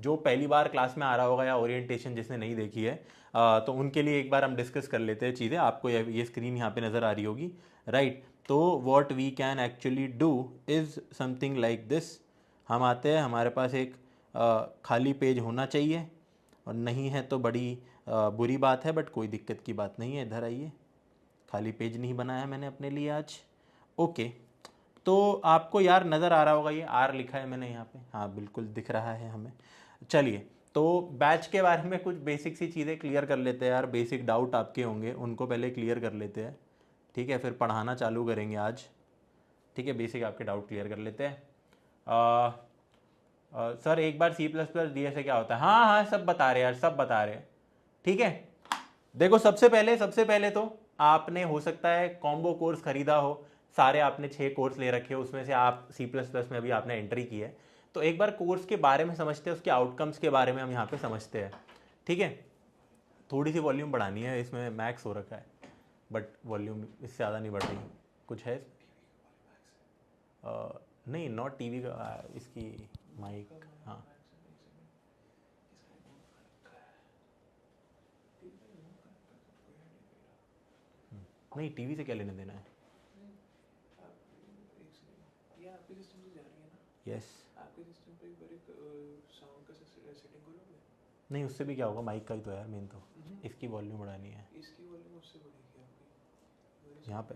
जो पहली बार क्लास में आ रहा होगा या ओरिएंटेशन जिसने नहीं देखी है, तो उनके लिए एक बार हम डिस्कस कर लेते हैं चीज़ें। आपको ये स्क्रीन यहाँ पे नज़र आ रही होगी, राइट। तो what we can actually do is something like this. हम आते हैं, हमारे पास एक खाली पेज होना चाहिए, और नहीं है तो बड़ी बुरी बात है, बट कोई दिक्कत की बात नहीं है। इधर आइए, खाली पेज नहीं बनाया मैंने अपने लिए आज। ओके, तो आपको यार नज़र आ रहा होगा, ये आर लिखा है मैंने यहाँ पे, हाँ बिल्कुल दिख रहा है हमें। चलिए, तो बैच के बारे में कुछ बेसिक सी चीज़ें क्लियर कर लेते हैं यार। बेसिक डाउट आपके होंगे, उनको पहले क्लियर कर लेते हैं, ठीक है, फिर पढ़ाना चालू करेंगे आज, ठीक है। बेसिक आपके डाउट क्लियर कर लेते हैं। सर एक बार C++ डी से क्या होता है? हाँ हाँ, सब बता रहे यार, सब बता रहे हैं, ठीक है। देखो, सबसे पहले तो आपने हो सकता है कॉम्बो कोर्स खरीदा हो, सारे आपने 6 कोर्स ले रखे हो, उसमें से आप C++ में अभी आपने एंट्री की है, तो एक बार कोर्स के बारे में समझते हैं, उसके आउटकम्स के बारे में हम यहाँ पे समझते हैं, ठीक है। थोड़ी सी वॉल्यूम बढ़ानी है, इसमें मैक्स हो रखा है, बट वॉल्यूम इससे ज़्यादा नहीं बढ़ रही। कुछ है नहीं, नॉट टीवी का, इसकी माइक, हाँ। नहीं, टीवी से क्या लेने देना है? यस। नहीं, उससे भी क्या होगा, माइक का ही तो है यार मेन, तो इसकी वॉल्यूम बढ़ानी है यहाँ पे।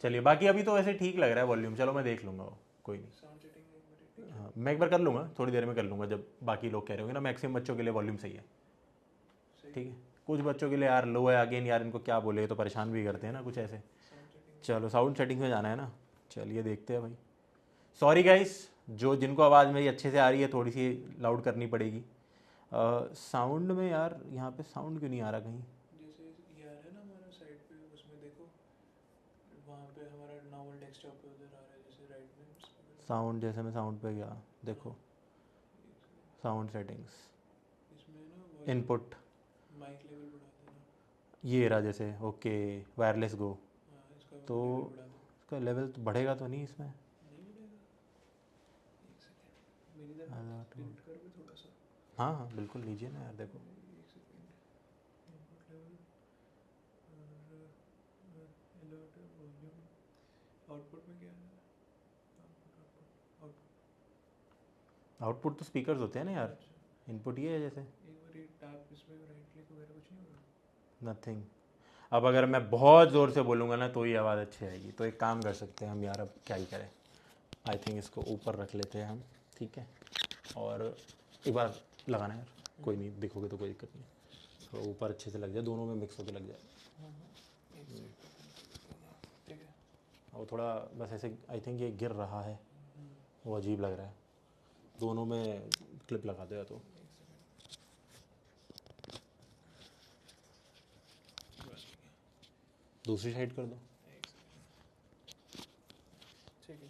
चलिए, बाकी अभी तो वैसे ठीक लग रहा है वॉल्यूम, चलो मैं देख लूँगा वो, कोई नहीं। हाँ, मैं एक बार कर लूँगा, थोड़ी देर में कर लूँगा, जब बाकी लोग कह रहे होंगे ना। मैक्सिमम बच्चों के लिए वॉल्यूम सही है, ठीक है। कुछ बच्चों के लिए यार लो है, अगेन यार इनको क्या बोले, तो परेशान भी करते हैं ना कुछ ऐसे। चलो, साउंड सेटिंग्स में जाना है ना, चलिए देखते हैं भाई। सॉरी गाइस, जो जिनको आवाज़ मेरी अच्छे से आ रही है, थोड़ी सी लाउड करनी पड़ेगी। साउंड में यार, यहाँ पे साउंड क्यों नहीं आ रहा कहीं? जैसे यार है ना हमारा साइड पे, उसमें देखो वहाँ पे हमारा नॉर्मल डेस्कटॉप पे उधर आ रहा है, जैसे राइट में साउंड, जैसे मैं साउंड पे गया, देखो साउंड सेटिंग्स, इसमें ना इनपुट, माइक लेवल बढ़ा देना, ये रहा जैसे, ओके, वायरलेस गो। इसका तो लेवल बढ़ा दो। इसका लेवल तो बढ़ेगा तो नहीं इसमें? नहीं बढ़ेगा, एक सेकेंड मेरी तरफ प्रिंट कर भी थोड़ा सा। हाँ हाँ बिल्कुल, लीजिए ना यार, देखो। एक सेकेंड, इनपुट लेवल और अलर्ट वॉल्यूम, आउटपुट में क्या है? आउटपुट तो स्पीकर्स होते हैं ना यार, इनपुट ये है जैसे। एक बार ये टैप इसमें राइट क्लिक वगैरह कुछ नहीं होगा? नथिंग। अब अगर मैं बहुत ज़ोर से बोलूँगा ना तो ही आवाज़ अच्छी आएगी, तो एक काम कर सकते हैं हम यार, अब क्या ही करें। आई थिंक इसको ऊपर रख लेते हैं हम, ठीक है। और एक बार लगाना है यार, कोई नहीं, दिखोगे तो कोई दिक्कत नहीं, थोड़ा ऊपर अच्छे से लग जाए, दोनों में मिक्स होकर लग जाए। ठीक है, और थोड़ा बस ऐसे, आई थिंक ये गिर रहा है, वो अजीब लग रहा है, दोनों में क्लिप लगा दो या तो। दूसरी साइड कर दो, ठीक है,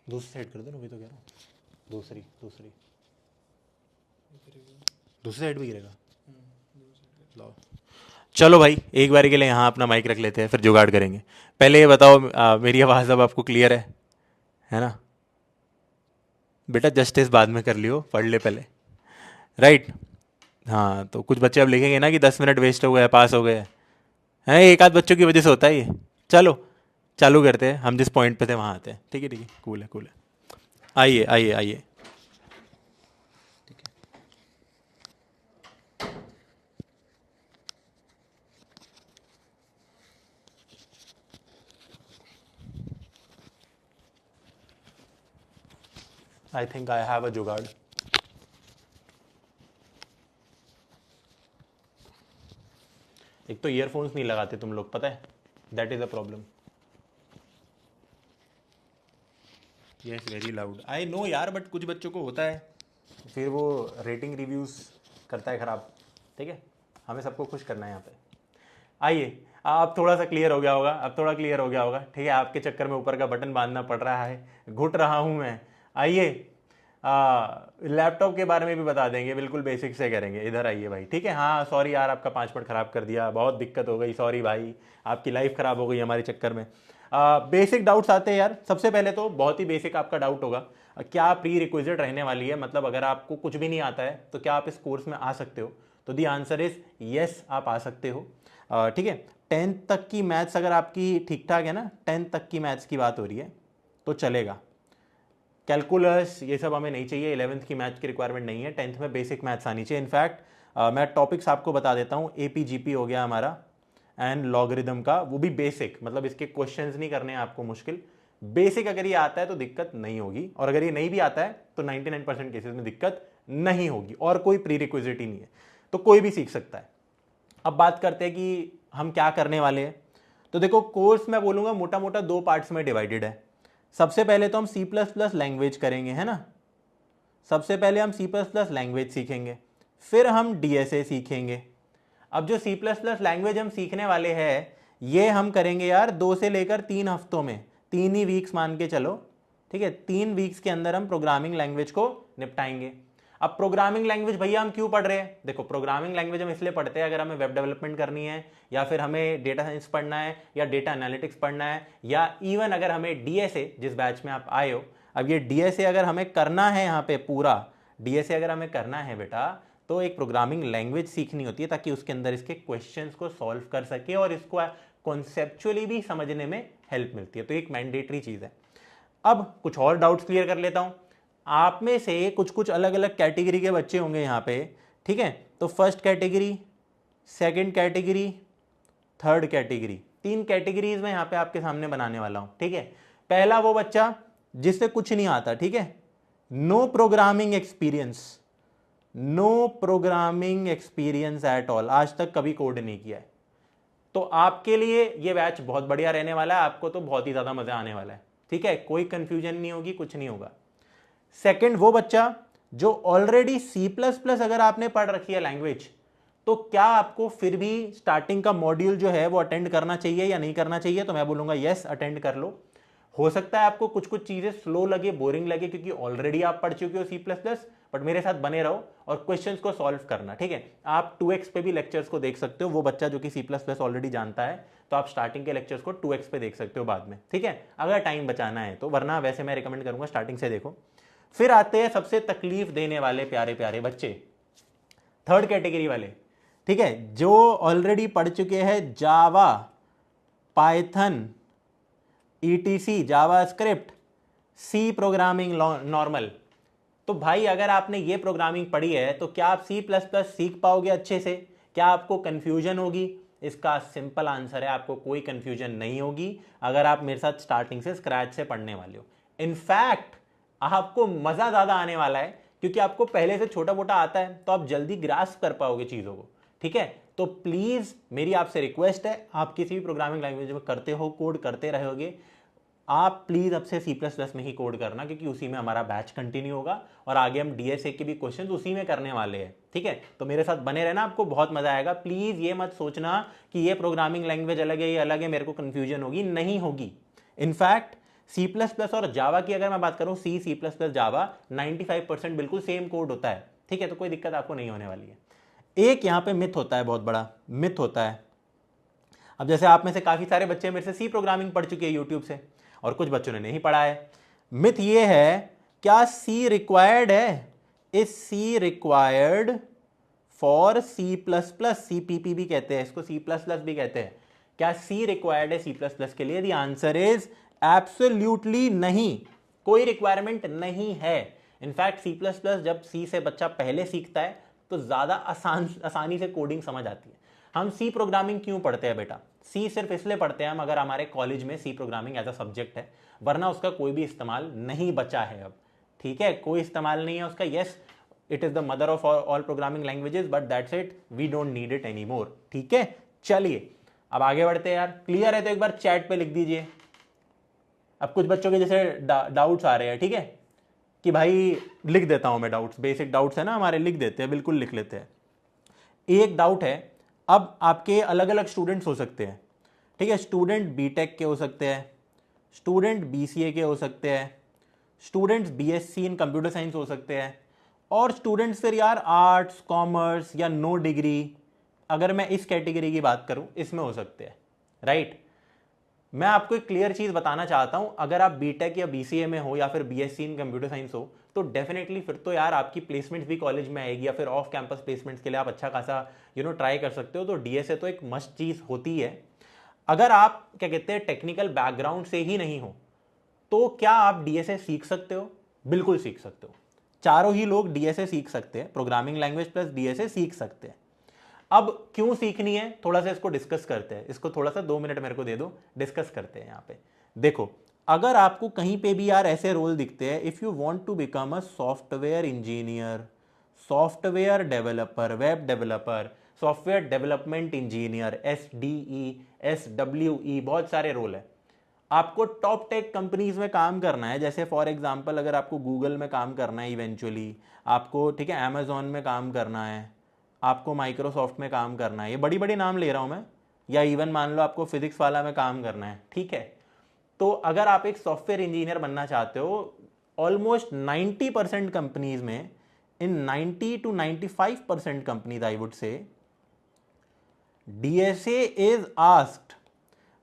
दूसरी साइड कर दो ना, वही तो कह रहा हूँ, दूसरी दूसरी दूसरी साइड भी गिरेगा। लाओ, चलो भाई, एक बार के लिए यहाँ अपना माइक रख लेते हैं, फिर जुगाड़ करेंगे। पहले ये बताओ, मेरी आवाज़ अब आपको क्लियर है ना? बेटा जस्टिस बाद में कर लियो, पढ़ ले पहले, राइट। हाँ, तो कुछ बच्चे अब लिखेंगे ना कि 10 मिनट वेस्ट हो गए, पास हो गए हैं, एक आध बच्चों की वजह से होता है ये। चलो चालू करते हैं, हम जिस पॉइंट पे थे वहाँ आते हैं, ठीक है ठीक है, कूल है कूल है। आइए आइए आइए, I think I have a जुगाड़। एक तो ईयरफोन्स नहीं लगाते तुम लोग, पता है, that is a problem. Yes, very loud, I know यार, बट कुछ बच्चों को होता है, फिर वो रेटिंग रिव्यूज़ करता है ख़राब, ठीक है। हमें सबको खुश करना है यहाँ पे। आइए, अब थोड़ा सा क्लियर हो गया होगा, अब थोड़ा क्लियर हो गया होगा, ठीक है। आपके चक्कर में ऊपर का बटन बांधना पड़ रहा है, घुट रहा हूँ मैं। आइए, लैपटॉप के बारे में भी बता देंगे, बिल्कुल बेसिक से करेंगे। इधर आइए भाई, ठीक है। हाँ सॉरी यार, आपका 5 मिनट ख़राब कर दिया, बहुत दिक्कत हो गई, सॉरी भाई, आपकी लाइफ ख़राब हो गई हमारे चक्कर में। बेसिक डाउट्स आते हैं यार। सबसे पहले तो बहुत ही बेसिक आपका डाउट होगा, क्या प्री रिक्विजिट रहने वाली है, मतलब अगर आपको कुछ भी नहीं आता है तो क्या आप इस कोर्स में आ सकते हो? तो दी आंसर इज यस, आप आ सकते हो। ठीक है, 10th तक की मैथ्स अगर आपकी ठीक ठाक है ना, 10th तक की मैथ्स की बात हो रही है तो चलेगा। कैलकुलस ये सब हमें नहीं चाहिए, 11th की मैथ्स की रिक्वायरमेंट नहीं है, 10th में बेसिक मैथ्स आनी चाहिए। इनफैक्ट मैं टॉपिक्स आपको बता देता हूँ, एपीजीपी हो गया हमारा एंड लॉगरिदम का, वो भी बेसिक, मतलब इसके क्वेश्चंस नहीं करने हैं आपको मुश्किल, बेसिक अगर ये आता है तो दिक्कत नहीं होगी, और अगर ये नहीं भी आता है तो 99% केसेस में दिक्कत नहीं होगी, और कोई प्री रिक्विजिट ही नहीं है, तो कोई भी सीख सकता है। अब बात करते हैं कि हम क्या करने वाले हैं। तो देखो, कोर्स मैं बोलूंगा मोटा मोटा 2 पार्ट्स में डिवाइडेड है। सबसे पहले तो हम C++ लैंग्वेज करेंगे, है ना, सबसे पहले हम C++ लैंग्वेज सीखेंगे, फिर हम DSA सीखेंगे। अब जो C++ लैंग्वेज हम सीखने वाले हैं ये हम करेंगे यार 2 से लेकर 3 हफ्तों में, 3 ही वीक्स मान के चलो, ठीक है, 3 वीक्स के अंदर हम प्रोग्रामिंग लैंग्वेज को निपटाएंगे। अब प्रोग्रामिंग लैंग्वेज भैया हम क्यों पढ़ रहे हैं? देखो, प्रोग्रामिंग लैंग्वेज हम इसलिए पढ़ते हैं अगर हमें वेब डेवलपमेंट करनी है, या फिर हमें डेटा साइंस पढ़ना है, या डेटा एनालिटिक्स पढ़ना है, या इवन अगर हमें DSA, जिस बैच में आप आए हो, अब ये DSA अगर हमें करना है, यहाँ पे पूरा DSA अगर हमें करना है बेटा, तो एक प्रोग्रामिंग लैंग्वेज सीखनी होती है ताकि उसके अंदर इसके क्वेश्चंस को सॉल्व कर सके और इसको कॉन्सेप्चुअली भी समझने में हेल्प मिलती है, तो एक मैंडेटरी चीज है। अब कुछ और डाउट्स क्लियर कर लेता हूं। आप में से कुछ कुछ अलग अलग कैटेगरी के बच्चे होंगे यहाँ पे, ठीक है, तो first category, second category, third category, 3 categories में यहाँ पे आपके सामने बनाने वाला हूं, ठीक है। पहला वो बच्चा जिससे कुछ नहीं आता, ठीक है, no programming experience, no programming experience at all, आज तक कभी कोड नहीं किया है, तो आपके लिए ये बैच बहुत बढ़िया रहने वाला है, आपको तो बहुत ही ज्यादा मजा आने वाला है, ठीक है, कोई कंफ्यूजन नहीं होगी, कुछ नहीं होगा। सेकंड वो बच्चा जो ऑलरेडी C++ अगर आपने पढ़ रखी है लैंग्वेज, तो क्या आपको फिर भी स्टार्टिंग का मॉड्यूल जो है वो अटेंड करना चाहिए या नहीं करना चाहिए? तो मैं बोलूंगा यस, अटेंड कर लो। हो सकता है आपको कुछ कुछ चीजें स्लो लगे, बोरिंग लगे, क्योंकि ऑलरेडी आप पढ़ चुके हो C++, बट मेरे साथ बने रहो और क्वेश्चंस को सॉल्व करना, ठीक है। आप 2x पे भी लेक्चर्स को देख सकते हो, वो बच्चा जो कि C++ ऑलरेडी जानता है तो आप स्टार्टिंग के लेक्चर्स को 2x पे देख सकते हो बाद में, ठीक है, अगर टाइम बचाना है तो, वरना वैसे मैं रिकमेंड करूंगा स्टार्टिंग से देखो। फिर आते हैं सबसे तकलीफ देने वाले प्यारे प्यारे बच्चे, थर्ड कैटेगरी वाले, ठीक है, जो ऑलरेडी पढ़ चुके हैं Java, Python, ETC, JavaScript, C programming normal. तो भाई अगर आपने ये प्रोग्रामिंग पढ़ी है तो क्या आप C++ सीख पाओगे अच्छे से? क्या आपको कंफ्यूजन होगी? इसका सिंपल आंसर है, आपको कोई कंफ्यूजन नहीं होगी अगर आप मेरे साथ स्टार्टिंग से स्क्रैच से पढ़ने वाले हो। इनफैक्ट आपको मजा ज्यादा आने वाला है क्योंकि आपको पहले से छोटा मोटा आता है, तो आप जल्दी ग्रास्प कर पाओगे चीजों को, ठीक है। तो प्लीज मेरी आपसे रिक्वेस्ट है, आप किसी भी प्रोग्रामिंग लैंग्वेज में करते हो, कोड करते रहोगे, आप प्लीज अब से C++ में ही कोड करना, क्योंकि उसी में हमारा बैच कंटिन्यू होगा और आगे हम DSA के भी क्वेश्चंस उसी में करने वाले हैं, ठीक है। तो मेरे साथ बने रहना, आपको बहुत मजा आएगा। प्लीज ये मत सोचना कि ये प्रोग्रामिंग लैंग्वेज अलग है, ये अलग है, मेरे को कंफ्यूजन होगी, नहीं होगी। इनफैक्ट C++ और जावा की अगर मैं बात करूं, C++, जावा 95% बिल्कुल सेम कोड होता है, ठीक है, तो कोई दिक्कत आपको नहीं होने वाली है। एक यहां पे मिथ होता है, बहुत बड़ा मिथ होता है। अब जैसे आप में से काफी सारे बच्चे मेरे से सी प्रोग्रामिंग पढ़ चुके हैं यूट्यूब से, और कुछ बच्चों ने नहीं पढ़ा है। मिथ ये है, क्या सी रिक्वायर्ड है? Is C required for C++? CPP भी कहते हैं इसको, C++ भी कहते हैं। क्या सी रिक्वायर्ड है C++ के लिए? द आंसर इज एब्सोल्यूटली नहीं, कोई रिक्वायरमेंट नहीं है। इनफैक्ट C++ जब सी से बच्चा पहले सीखता है तो ज्यादा आसानी से कोडिंग समझ आती है। हम सी प्रोग्रामिंग क्यों पढ़ते हैं बेटा? सी सिर्फ इसलिए पढ़ते हैं हम अगर हमारे कॉलेज में C programming as a subject है, वरना उसका कोई भी इस्तेमाल नहीं बचा है अब, ठीक है, कोई इस्तेमाल नहीं है उसका। Yes, it is the mother of all programming languages, but that's it, we don't need it any more, ठीक है। चलिए अब आगे बढ़ते हैं यार। क्लियर है तो एक बार चैट पे लिख दीजिए। अब कुछ बच्चों के जैसे डाउट्स आ रहे हैं, ठीक है, कि भाई लिख देता हूं मैं डाउट्स, बेसिक डाउट्स है ना हमारे, लिख देते हैं, बिल्कुल लिख लेते हैं। एक डाउट है, अब आपके अलग अलग स्टूडेंट्स हो सकते हैं, ठीक है, स्टूडेंट बीटेक के हो सकते हैं, स्टूडेंट BCA के हो सकते हैं, स्टूडेंट्स BSc इन कंप्यूटर साइंस हो सकते हैं, और स्टूडेंट्स फिर यार आर्ट्स, कॉमर्स या नो डिग्री, अगर मैं इस कैटेगरी की बात करूं, इसमें हो सकते हैं, राइट। मैं आपको एक क्लियर चीज बताना चाहता हूं, अगर आप बीटेक या बीसीए में हो या फिर बीएससी इन कंप्यूटर साइंस हो, तो डेफिनेटली फिर तो यार आपकी प्लेसमेंट भी कॉलेज में आएगी, या फिर ऑफ कैंपस प्लेसमेंट्स के लिए आप अच्छा खासा ट्राई कर सकते हो। तो डीएसए तो एक मस्ट चीज होती है। अगर आप क्या कहते हैं टेक्निकल बैकग्राउंड से ही नहीं हो, तो क्या आप डीएसए सीख सकते हो? बिल्कुल सीख सकते हो। चारों ही लोग डीएसए सीख सकते हैं, प्रोग्रामिंग लैंग्वेज प्लस डीएसए सीख सकते हैं। अब क्यों सीखनी है, थोड़ा सा इसको डिस्कस करते हैं। इसको थोड़ा सा 2 मिनट मेरे को दे दो, डिस्कस करते हैं। यहाँ पे देखो, अगर आपको कहीं पे भी यार ऐसे रोल दिखते हैं, if you want to become a software engineer, software developer, web developer, software development engineer, SDE, SWE, बहुत सारे रोल है। आपको टॉप टेक कंपनीज में काम करना है, जैसे फॉर एग्जांपल अगर आपको गूगल में काम करना है इवेंचुअली, आपको ठीक है अमेजोन में काम करना है, आपको माइक्रोसॉफ्ट में काम करना है, ये बड़ी बड़ी नाम ले रहा हूं मैं, या इवन मान लो आपको फिजिक्स वाला में काम करना है, ठीक है। तो अगर आप एक सॉफ्टवेयर इंजीनियर बनना चाहते हो, ऑलमोस्ट 90% कंपनीज में, इन 90 to 95% companies I would say, DSA is asked.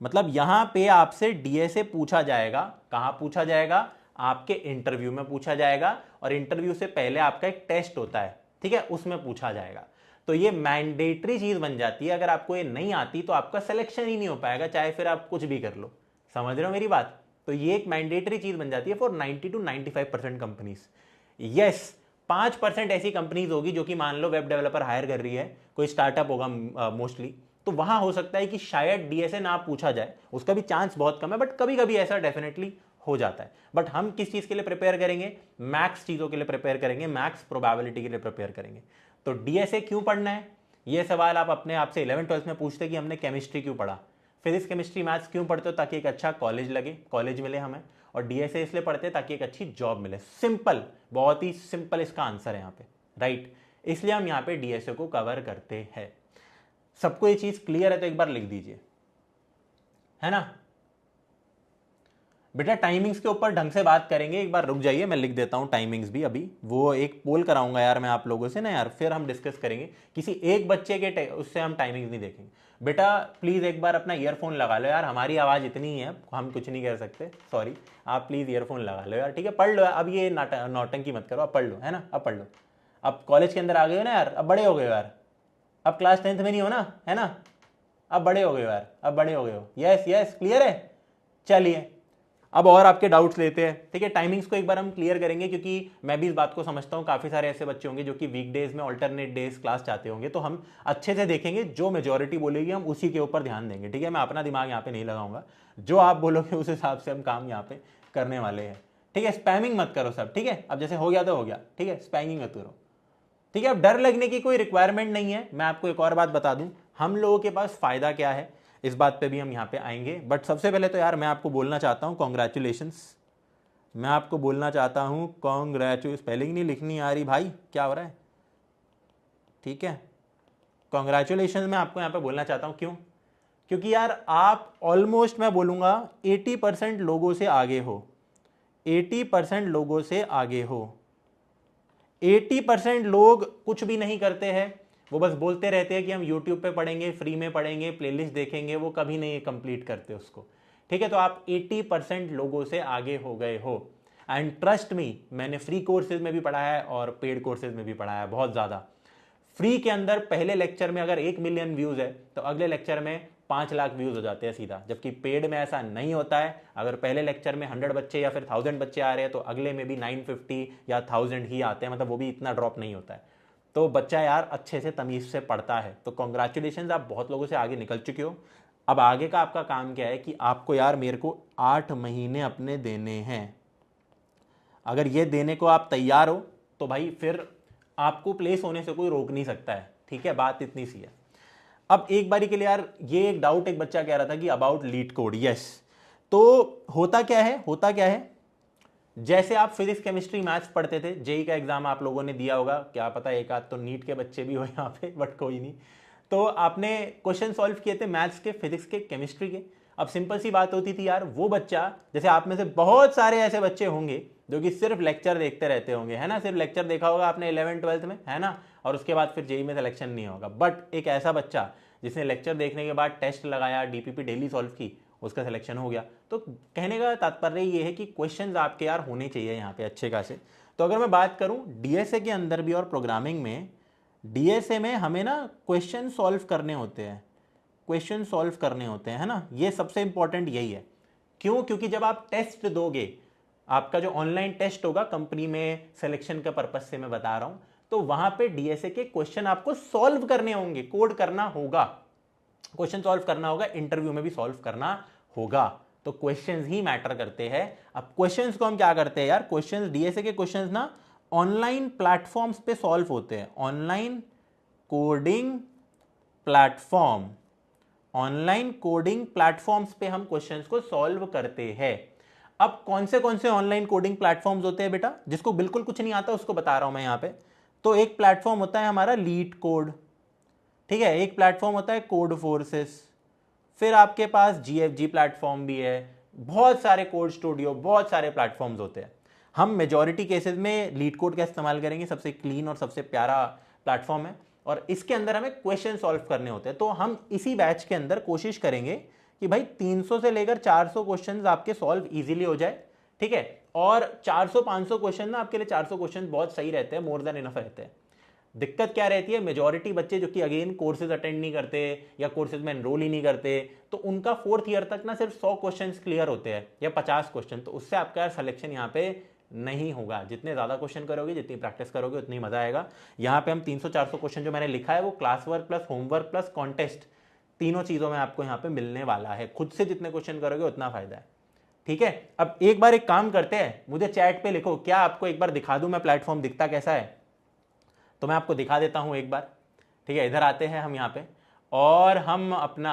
मतलब यहां पे आपसे डीएसए पूछा जाएगा। कहां पूछा जाएगा? आपके इंटरव्यू में पूछा जाएगा, और इंटरव्यू से पहले आपका एक टेस्ट होता है, ठीक है, उसमें पूछा जाएगा। तो ये मैंडेटरी चीज बन जाती है। अगर आपको ये नहीं आती तो आपका सिलेक्शन ही नहीं हो पाएगा, चाहे फिर आप कुछ भी कर लो। समझ रहे हो मेरी बात? तो ये एक मैंडेटरी चीज बन जाती है फॉर 90 to 95% कंपनीज। यस, 5% ऐसी कंपनीज होगी जो कि मान लो वेब डेवलपर हायर कर रही है, कोई स्टार्टअप होगा मोस्टली, तो वहां हो सकता है कि शायद डीएसए ना पूछा जाए, उसका भी चांस बहुत कम है, बट कभी कभी ऐसा डेफिनेटली हो जाता है। बट हम किस चीज के लिए प्रिपेयर करेंगे? मैक्स चीजों के लिए प्रिपेयर करेंगे, मैक्स प्रोबेबिलिटी के लिए प्रिपेयर करेंगे। तो डीएसए क्यों पढ़ना है, ये सवाल आप अपने आप से 11th-12th में पूछते कि हमने केमिस्ट्री क्यों पढ़ा, फिजिक्स केमिस्ट्री मैथ्स क्यों पढ़ते हो? ताकि एक अच्छा कॉलेज लगे, कॉलेज मिले हमें। और डीएसए इसलिए पढ़ते हैं ताकि एक अच्छी जॉब मिले। सिंपल, बहुत ही सिंपल इसका आंसर है यहाँ पे, राइट। इसलिए हम यहाँ पे डीएसए को कवर करते हैं। सबको ये चीज क्लियर है तो एक बार लिख दीजिए, है ना बेटा। टाइमिंग्स के ऊपर ढंग से बात करेंगे, एक बार रुक जाइए, मैं लिख देता हूं टाइमिंग्स भी। अभी वो एक पोल कराऊंगा यार मैं आप लोगों से ना यार, फिर हम डिस्कस करेंगे। किसी एक बच्चे के उससे हम टाइमिंग्स नहीं देखेंगे। बेटा प्लीज एक बार अपना ईयरफोन लगा लो यार, हमारी आवाज इतनी है हम कुछ नहीं कर सकते, सॉरी। आप प्लीज ईयरफोन लगा लो यार, ठीक है। पढ़ लो अब, ये नौटंकी मत करो, अब पढ़ लो, है ना, अब पढ़ लो। अब कॉलेज के अंदर आ गए हो ना यार, अब बड़े हो गए हो यार, अब क्लास 10th में नहीं हो ना, है ना, अब बड़े हो गए हो यार, अब बड़े हो गए हो। यस यस, क्लियर है। चलिए अब और आपके डाउट्स लेते हैं, ठीक है। टाइमिंग्स को एक बार हम क्लियर करेंगे, क्योंकि मैं भी इस बात को समझता हूँ काफ़ी सारे ऐसे बच्चे होंगे जो कि वीकडेज में ऑल्टरनेट डेज क्लास चाहते होंगे। तो हम अच्छे से देखेंगे, जो मेजोरिटी बोलेगी हम उसी के ऊपर ध्यान देंगे, ठीक है। मैं अपना दिमाग यहाँ पे नहीं लगाऊंगा, जो आप बोलोगे उस हिसाब से हम काम यहाँ पे करने वाले हैं, ठीक है। स्पैमिंग मत करो सब, ठीक है। अब जैसे हो गया तो हो गया, ठीक है, स्पैमिंग मत करो, ठीक है। अब डर लगने की कोई रिक्वायरमेंट नहीं है। मैं आपको एक और बात बता दूं, हम लोगों के पास फायदा क्या है, इस बात पे भी हम यहाँ पे आएंगे। बट सबसे पहले तो यार मैं आपको बोलना चाहता हूँ कॉन्ग्रेचुलेशंस। मैं आपको बोलना चाहता हूँ कॉन्ग्रेचुलेशन। स्पेलिंग नहीं लिखनी आ रही भाई, क्या हो रहा है, ठीक है। कॉन्ग्रेचुलेशन मैं आपको यहाँ पे बोलना चाहता हूँ, क्यों? क्योंकि यार आप ऑलमोस्ट, मैं बोलूँगा 80% लोगों से आगे हो, 80% लोगों से आगे हो। 80% लोग कुछ भी नहीं करते हैं, वो बस बोलते रहते हैं कि हम YouTube पे पढ़ेंगे, फ्री में पढ़ेंगे, प्लेलिस्ट देखेंगे, वो कभी नहीं कंप्लीट करते उसको, ठीक है। तो आप 80% लोगों से आगे हो गए हो। एंड ट्रस्ट मी, मैंने फ्री कोर्सेज में भी पढ़ा है और पेड कोर्सेज में भी पढ़ा है, बहुत ज़्यादा। फ्री के अंदर पहले लेक्चर में अगर 1 मिलियन व्यूज़ है तो अगले लेक्चर में 5 लाख व्यूज़ हो जाते हैं सीधा। जबकि पेड में ऐसा नहीं होता है। अगर पहले लेक्चर में 100 बच्चे या फिर 1000 बच्चे आ रहे हैं तो अगले में भी 950 या 1000 ही आते हैं, मतलब वो भी इतना ड्रॉप नहीं होता है। तो बच्चा यार अच्छे से तमीज़ से पढ़ता है। तो कॉन्ग्रेचुलेशन, आप बहुत लोगों से आगे निकल चुके हो। अब आगे का आपका काम क्या है कि आपको यार मेरे को 8 महीने अपने देने हैं। अगर ये देने को आप तैयार हो तो भाई फिर आपको प्लेस होने से कोई रोक नहीं सकता है, ठीक है। बात इतनी सी है। अब एक बारी के लिए यार, ये एक डाउट एक बच्चा कह रहा था कि अबाउट लीड कोड। यस, तो होता क्या है, होता क्या है, जैसे आप फिजिक्स केमिस्ट्री मैथ्स पढ़ते थे, जेई का एग्जाम आप लोगों ने दिया होगा, क्या पता एक आध तो नीट के बच्चे भी हो यहाँ पे, बट कोई नहीं। तो आपने क्वेश्चन सॉल्व किए थे मैथ्स के, फिजिक्स के, केमिस्ट्री के। अब सिंपल सी बात होती थी यार, वो बच्चा, जैसे आप में से बहुत सारे ऐसे बच्चे होंगे जो कि सिर्फ लेक्चर देखते रहते होंगे, है ना, सिर्फ लेक्चर देखा होगा आपने 11th-12th में, है ना, और उसके बाद फिर जेई में सिलेक्शन नहीं होगा। बट एक ऐसा बच्चा जिसने लेक्चर देखने के बाद टेस्ट लगाया, डीपीपी डेली सॉल्व की, उसका सिलेक्शन हो गया। तो कहने का तात्पर्य ये है कि क्वेश्चंस आपके यार होने चाहिए यहाँ पे अच्छे खासे। तो अगर मैं बात करूँ डीएसए के अंदर भी और प्रोग्रामिंग में, डीएसए में हमें ना क्वेश्चन सॉल्व करने होते हैं, क्वेश्चन सॉल्व करने होते हैं, है ना, ये सबसे इंपॉर्टेंट यही है। क्यों? क्योंकि जब आप टेस्ट दोगे, आपका जो ऑनलाइन टेस्ट होगा कंपनी में सिलेक्शन के पर्पज से मैं बता रहा हूं, तो वहां पे डीएसए के क्वेश्चन आपको सॉल्व करने होंगे, कोड करना होगा, क्वेश्चन सॉल्व करना होगा, इंटरव्यू में भी सॉल्व करना होगा। तो क्वेश्चंस ही मैटर करते हैं। अब क्वेश्चंस को हम क्या करते हैं यार, क्वेश्चंस डीएसए के क्वेश्चंस ना ऑनलाइन प्लेटफॉर्म्स पे सॉल्व होते हैं, online coding platform, online coding platforms पे हम क्वेश्चंस को सॉल्व करते हैं। अब कौन से ऑनलाइन कोडिंग प्लेटफॉर्म्स होते हैं बेटा, जिसको बिल्कुल कुछ नहीं आता उसको बता रहा हूं मैं यहां पे। तो एक प्लेटफॉर्म होता है हमारा लीड कोड, ठीक है, एक प्लेटफॉर्म होता है कोड फोर्सेस, फिर आपके पास जीएफजी प्लेटफॉर्म भी है, बहुत सारे कोड स्टूडियो, बहुत सारे प्लेटफॉर्म्स होते हैं। हम मेजॉरिटी केसेस में लीड कोड का इस्तेमाल करेंगे, सबसे क्लीन और सबसे प्यारा प्लेटफॉर्म है, और इसके अंदर हमें क्वेश्चन सॉल्व करने होते हैं। तो हम इसी बैच के अंदर कोशिश करेंगे कि भाई 300 से लेकर 400 क्वेश्चंस आपके सॉल्व इजीली हो जाए, ठीक है। और 400-500 क्वेश्चन ना आपके लिए 400 क्वेश्चन बहुत सही रहते हैं, मोर देन इनफ रहते हैं। दिक्कत क्या रहती है, मेजॉरिटी बच्चे जो कि अगेन कोर्सेज अटेंड नहीं करते या कोर्सेज में एनरोल ही नहीं करते, तो उनका 4th ईयर तक ना सिर्फ 100 क्वेश्चन क्लियर होते हैं या 50 क्वेश्चन, तो उससे आपका सिलेक्शन यहाँ पे नहीं होगा। जितने ज़्यादा क्वेश्चन करोगे, जितनी प्रैक्टिस करोगे, उतनी मजा आएगा। यहाँ पे हम 300-400 क्वेश्चन जो मैंने लिखा है वो class work plus homework plus contest, तीनों चीज़ों में आपको यहाँ पे मिलने वाला है। खुद से जितने क्वेश्चन करोगे उतना फायदा है, ठीक है। अब एक बार एक काम करते हैं, मुझे चैट पे लिखो, क्या आपको एक बार दिखा दूं मैं प्लेटफॉर्म दिखता कैसा है, तो मैं आपको दिखा देता हूं एक बार, ठीक है। इधर आते हैं हम यहाँ पे और हम अपना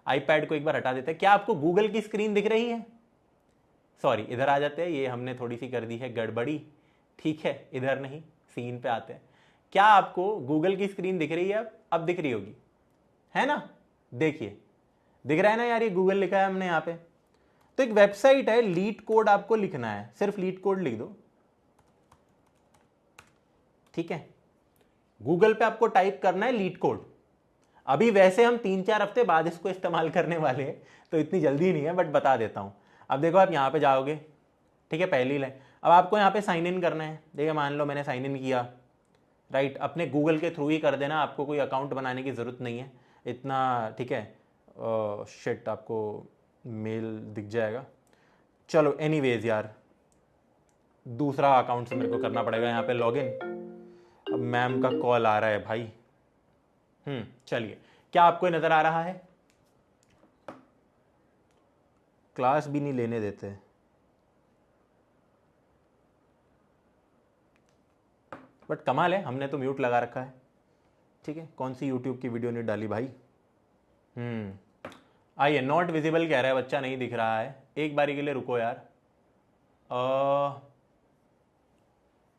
आईपैड को एक बार हटा देते हैं। क्या आपको गूगल की स्क्रीन दिख रही है? सॉरी, इधर आ जाते हैं, ये हमने थोड़ी सी कर दी है गड़बड़ी, ठीक है, इधर नहीं, सीन पे आते हैं। क्या आपको गूगल की स्क्रीन दिख रही है? अब दिख रही होगी, है ना, देखिए दिख रहा है ना यार, ये गूगल लिखा है हमने यहाँ पे। तो एक वेबसाइट है, लीड कोड आपको लिखना है, सिर्फ लीड कोड लिख दो, ठीक है। गूगल पे आपको टाइप करना है लीड कोड। अभी वैसे हम 3-4 हफ्ते बाद इसको इस्तेमाल करने वाले हैं, तो इतनी जल्दी नहीं है, बट बता देता हूं। अब देखो आप यहाँ पे जाओगे, ठीक है, पहली लाइन। अब आपको यहाँ पे साइन इन करना है, देखिए मान लो मैंने साइन इन किया, राइट, अपने गूगल के थ्रू ही कर देना, आपको कोई अकाउंट बनाने की ज़रूरत नहीं है इतना, ठीक है। शिट, आपको मेल दिख जाएगा, चलो एनीवेज यार, दूसरा अकाउंट से मेरे को करना पड़ेगा यहाँ पे लॉगिन। अब मैम का कॉल आ रहा है भाई, चलिए, क्या आपको नजर आ रहा है? क्लास भी नहीं लेने देते, बट कमाल है, हमने तो म्यूट लगा रखा है, ठीक है। कौन सी यूट्यूब की वीडियो नहीं डाली भाई। आइए, नॉट विजिबल कह रहा है बच्चा, नहीं दिख रहा है, एक बारी के लिए रुको यार।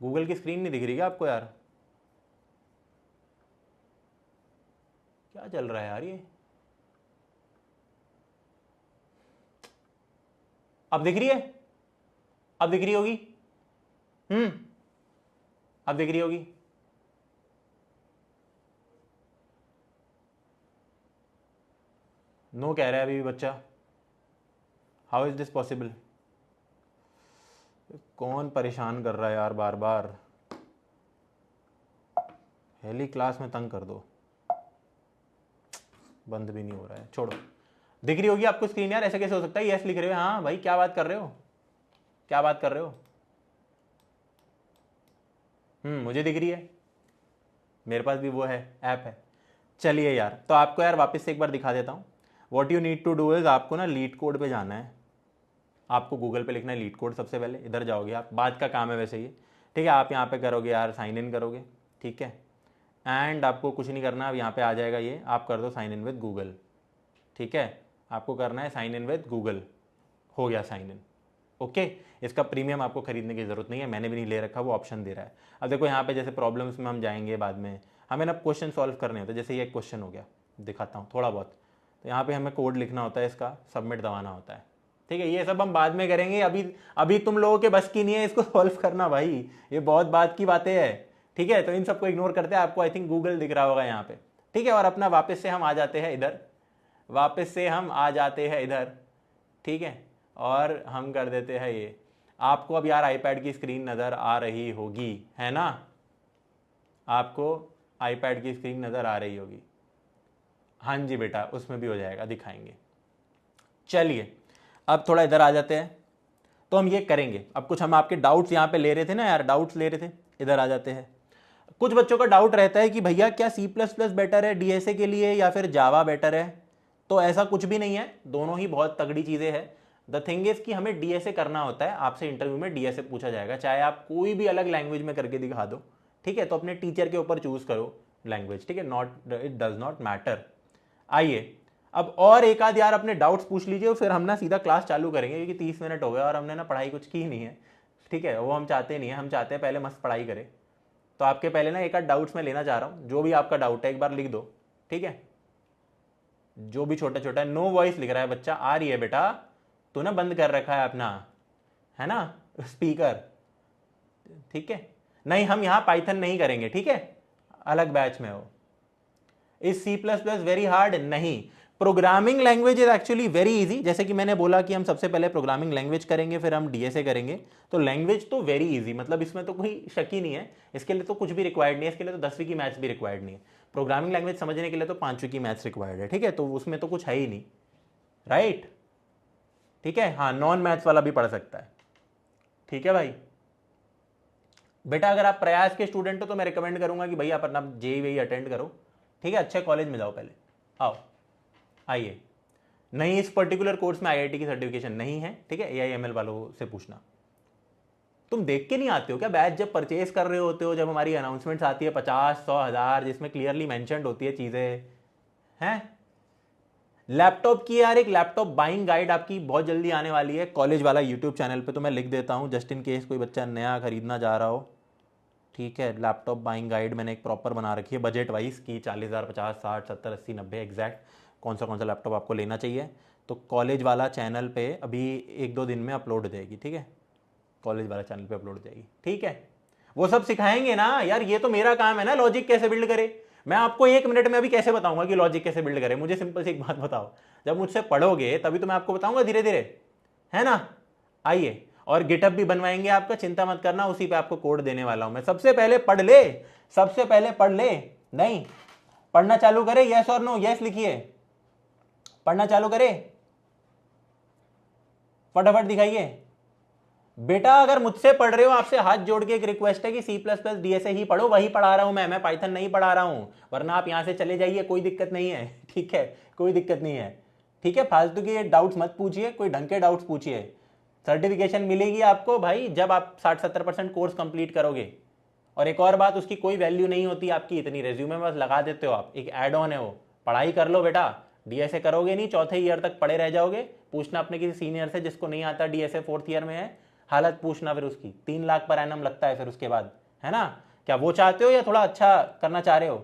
गूगल की स्क्रीन नहीं दिख रही क्या आपको यार? क्या चल रहा है यार ये? अब दिख रही है? अब दिख रही होगी, अब दिख रही होगी। नो कह रहा है अभी भी बच्चा। How is this possible? कौन परेशान कर रहा है यार बार बार? पहली क्लास में तंग कर दो, बंद भी नहीं हो रहा है, छोड़ो। दिख रही होगी आपको स्क्रीन यार, ऐसे कैसे हो सकता है? यस लिख रहे हो, हाँ भाई, क्या बात कर रहे हो, क्या बात कर रहे हो? मुझे दिख रही है, मेरे पास भी वो है, ऐप है। चलिए यार, तो आपको यार वापस से एक बार दिखा देता हूँ। What you need to do is, आपको ना लीड कोड पे जाना है, आपको गूगल पे लिखना है लीड कोड। सबसे पहले इधर जाओगे आप, बाद का काम है वैसे ये, ठीक है। आप यहाँ पे करोगे यार, साइन इन करोगे, ठीक है। एंड आपको कुछ नहीं करना, अब यहाँ पे आ जाएगा ये, आप कर दो साइन इन विद गूगल, ठीक है। आपको करना है साइन इन विद गूगल, हो गया साइन इन, ओके। इसका प्रीमियम आपको खरीदने की जरूरत नहीं है, मैंने भी नहीं ले रखा, वो ऑप्शन दे रहा है। अब देखो यहाँ पे जैसे प्रॉब्लम्स में हम जाएंगे बाद में, हमें ना क्वेश्चन सॉल्व करने होते हैं। जैसे ये एक क्वेश्चन हो गया, दिखाता हूँ थोड़ा बहुत। तो यहाँ पे हमें कोड लिखना होता है, इसका सबमिट दबाना होता है, ठीक है। ये सब हम बाद में करेंगे, अभी तुम लोगों के बस की नहीं है इसको सॉल्व करना भाई, ये बहुत बात की बातें हैं, ठीक है। तो इन सबको इग्नोर करते हैं। आपको आई थिंक गूगल दिख रहा होगा यहाँ पे, ठीक है। और अपना वापस से हम आ जाते हैं इधर, वापस से हम आ जाते हैं इधर, ठीक है, और हम कर देते हैं ये। आपको अब यार आईपैड की स्क्रीन नज़र आ रही होगी, है ना? आपको आईपैड की स्क्रीन नज़र आ रही होगी। हाँ जी बेटा, उसमें भी हो जाएगा, दिखाएंगे। चलिए अब थोड़ा इधर आ जाते हैं। तो हम ये करेंगे, अब कुछ हम आपके डाउट्स यहाँ पे ले रहे थे ना यार, डाउट्स ले रहे थे, इधर आ जाते हैं। कुछ बच्चों का डाउट रहता है कि भैया क्या C++ बेटर है डीएसए के लिए या फिर जावा बेटर है? तो ऐसा कुछ भी नहीं है, दोनों ही बहुत तगड़ी चीज़ें हैं। द थिंग इज कि हमें डीएसए करना होता है, आपसे इंटरव्यू में डीएसए पूछा जाएगा, चाहे आप कोई भी अलग लैंग्वेज में करके दिखा दो, ठीक है? तो अपने टीचर के ऊपर चूज करो लैंग्वेज, ठीक है? Not, it does not matter. आइए अब और एक आध यार अपने डाउट्स पूछ लीजिए, फिर हम ना सीधा क्लास चालू करेंगे, क्योंकि 30 मिनट हो गए और हमने ना पढ़ाई कुछ की नहीं है, ठीक है? वो हम चाहते नहीं है, हम चाहते हैं पहले मस्त पढ़ाई करें। तो आपके पहले ना एक आध डाउट्स मैं लेना चाह रहा हूँ, जो भी आपका डाउट है एक बार लिख दो, ठीक है? जो भी छोटा छोटा है। नो वॉइस लिख रहा है बच्चा, आ रही है बेटा, तू ना बंद कर रखा है अपना, है ना, स्पीकर, ठीक है? नहीं, हम यहाँ पाइथन नहीं करेंगे, ठीक है? अलग बैच में हो। Is C++ very hard? नहीं, programming language is actually very easy. जैसे कि मैंने बोला कि हम सबसे पहले प्रोग्रामिंग लैंग्वेज करेंगे, फिर हम डीएसए करेंगे। तो लैंग्वेज तो वेरी इजी, मतलब इसमें तो कोई शक ही नहीं है। इसके लिए तो कुछ भी रिक्वायर्ड नहीं है, इसके लिए तो 10वीं की मैथ्स भी रिक्वायर्ड नहीं है। प्रोग्रामिंग लैंग्वेज समझने के लिए तो 5वीं की मैथ्स रिक्वायर्ड है, ठीक है? तो उसमें तो कुछ है ही नहीं, राइट? ठीक है, हाँ, नॉन मैथ्स वाला भी पढ़ सकता है, ठीक है भाई? बेटा अगर आप प्रयास के स्टूडेंट हो तो मैं रिकमेंड करूंगा कि भैया अपना जेईई अटेंड करो, ठीक है? अच्छे कॉलेज में जाओ पहले, आओ, आइए। नहीं, इस पर्टिकुलर कोर्स में आईआईटी की सर्टिफिकेशन नहीं है, ठीक है? एआईएमएल वालों से पूछना। तुम देख के नहीं आते हो क्या बैच? जब परचेज कर रहे होते हो, जब हमारी अनाउंसमेंट्स आती है 50, 100, 1000, जिसमें क्लियरली मेंशन्ड होती है चीजें, हैं? लैपटॉप की यार एक लैपटॉप बाइंग गाइड आपकी बहुत जल्दी आने वाली है कॉलेज वाला यूट्यूब चैनल पे, तो मैं लिख देता हूँ जस्ट इन केस कोई बच्चा नया खरीदना जा रहा हो, ठीक है? लैपटॉप बाइंग गाइड मैंने एक प्रॉपर बना रखी है बजट वाइज की 40,000, 50, 60, 70, 80, 90 एग्जैक्ट कौन सा लैपटॉप आपको लेना चाहिए। तो कॉलेज वाला चैनल पे अभी 1-2 दिन में अपलोड हो जाएगी, ठीक है? कॉलेज वाला चैनल पे अपलोड हो जाएगी, ठीक है? वो सब सिखाएंगे ना यार, ये तो मेरा काम है ना, लॉजिक कैसे बिल्ड करे। मैं आपको 1 मिनट में अभी कैसे बताऊंगा कि लॉजिक कैसे बिल्ड करे? मुझे सिंपल सी एक बात बताओ, जब मुझसे पढ़ोगे तभी तो मैं आपको बताऊंगा धीरे धीरे, है ना? आइए, और गिटअप भी बनवाएंगे आपका, चिंता मत करना, उसी पे आपको कोड देने वाला हूं मैं। सबसे पहले पढ़ ले, सबसे पहले पढ़ ले। नहीं, पढ़ना चालू करे, यस और नो? यस लिखिए, पढ़ना चालू करे, फटाफट दिखाइए। बेटा अगर मुझसे पढ़ रहे हो, आपसे हाथ जोड़ के एक रिक्वेस्ट है कि C++ डीएसए ही पढ़ो, वही पढ़ा रहा हूं मैं पाइथन नहीं पढ़ा रहा हूं, वरना आप यहां से चले जाइए, कोई दिक्कत नहीं है, ठीक है? कोई दिक्कत नहीं है, ठीक है? फालतू के डाउट्स मत पूछिए, कोई ढंग के डाउट्स पूछिए। सर्टिफिकेशन मिलेगी आपको भाई जब आप 60-70% कोर्स कंप्लीट करोगे। और एक और बात, उसकी कोई वैल्यू नहीं होती आपकी इतनी, रेज्यूमे में बस लगा देते हो आप, एक एड ऑन है वो। पढ़ाई कर लो बेटा, डीएसए करोगे नहीं, चौथे ईयर तक पढ़े रह जाओगे। पूछना अपने किसी सीनियर से जिसको नहीं आता डीएसए, 4th ईयर में है, हालत पूछना फिर उसकी। 3 लाख पर एनम लगता है फिर उसके बाद, है ना? क्या वो चाहते हो या थोड़ा अच्छा करना चाह रहे हो?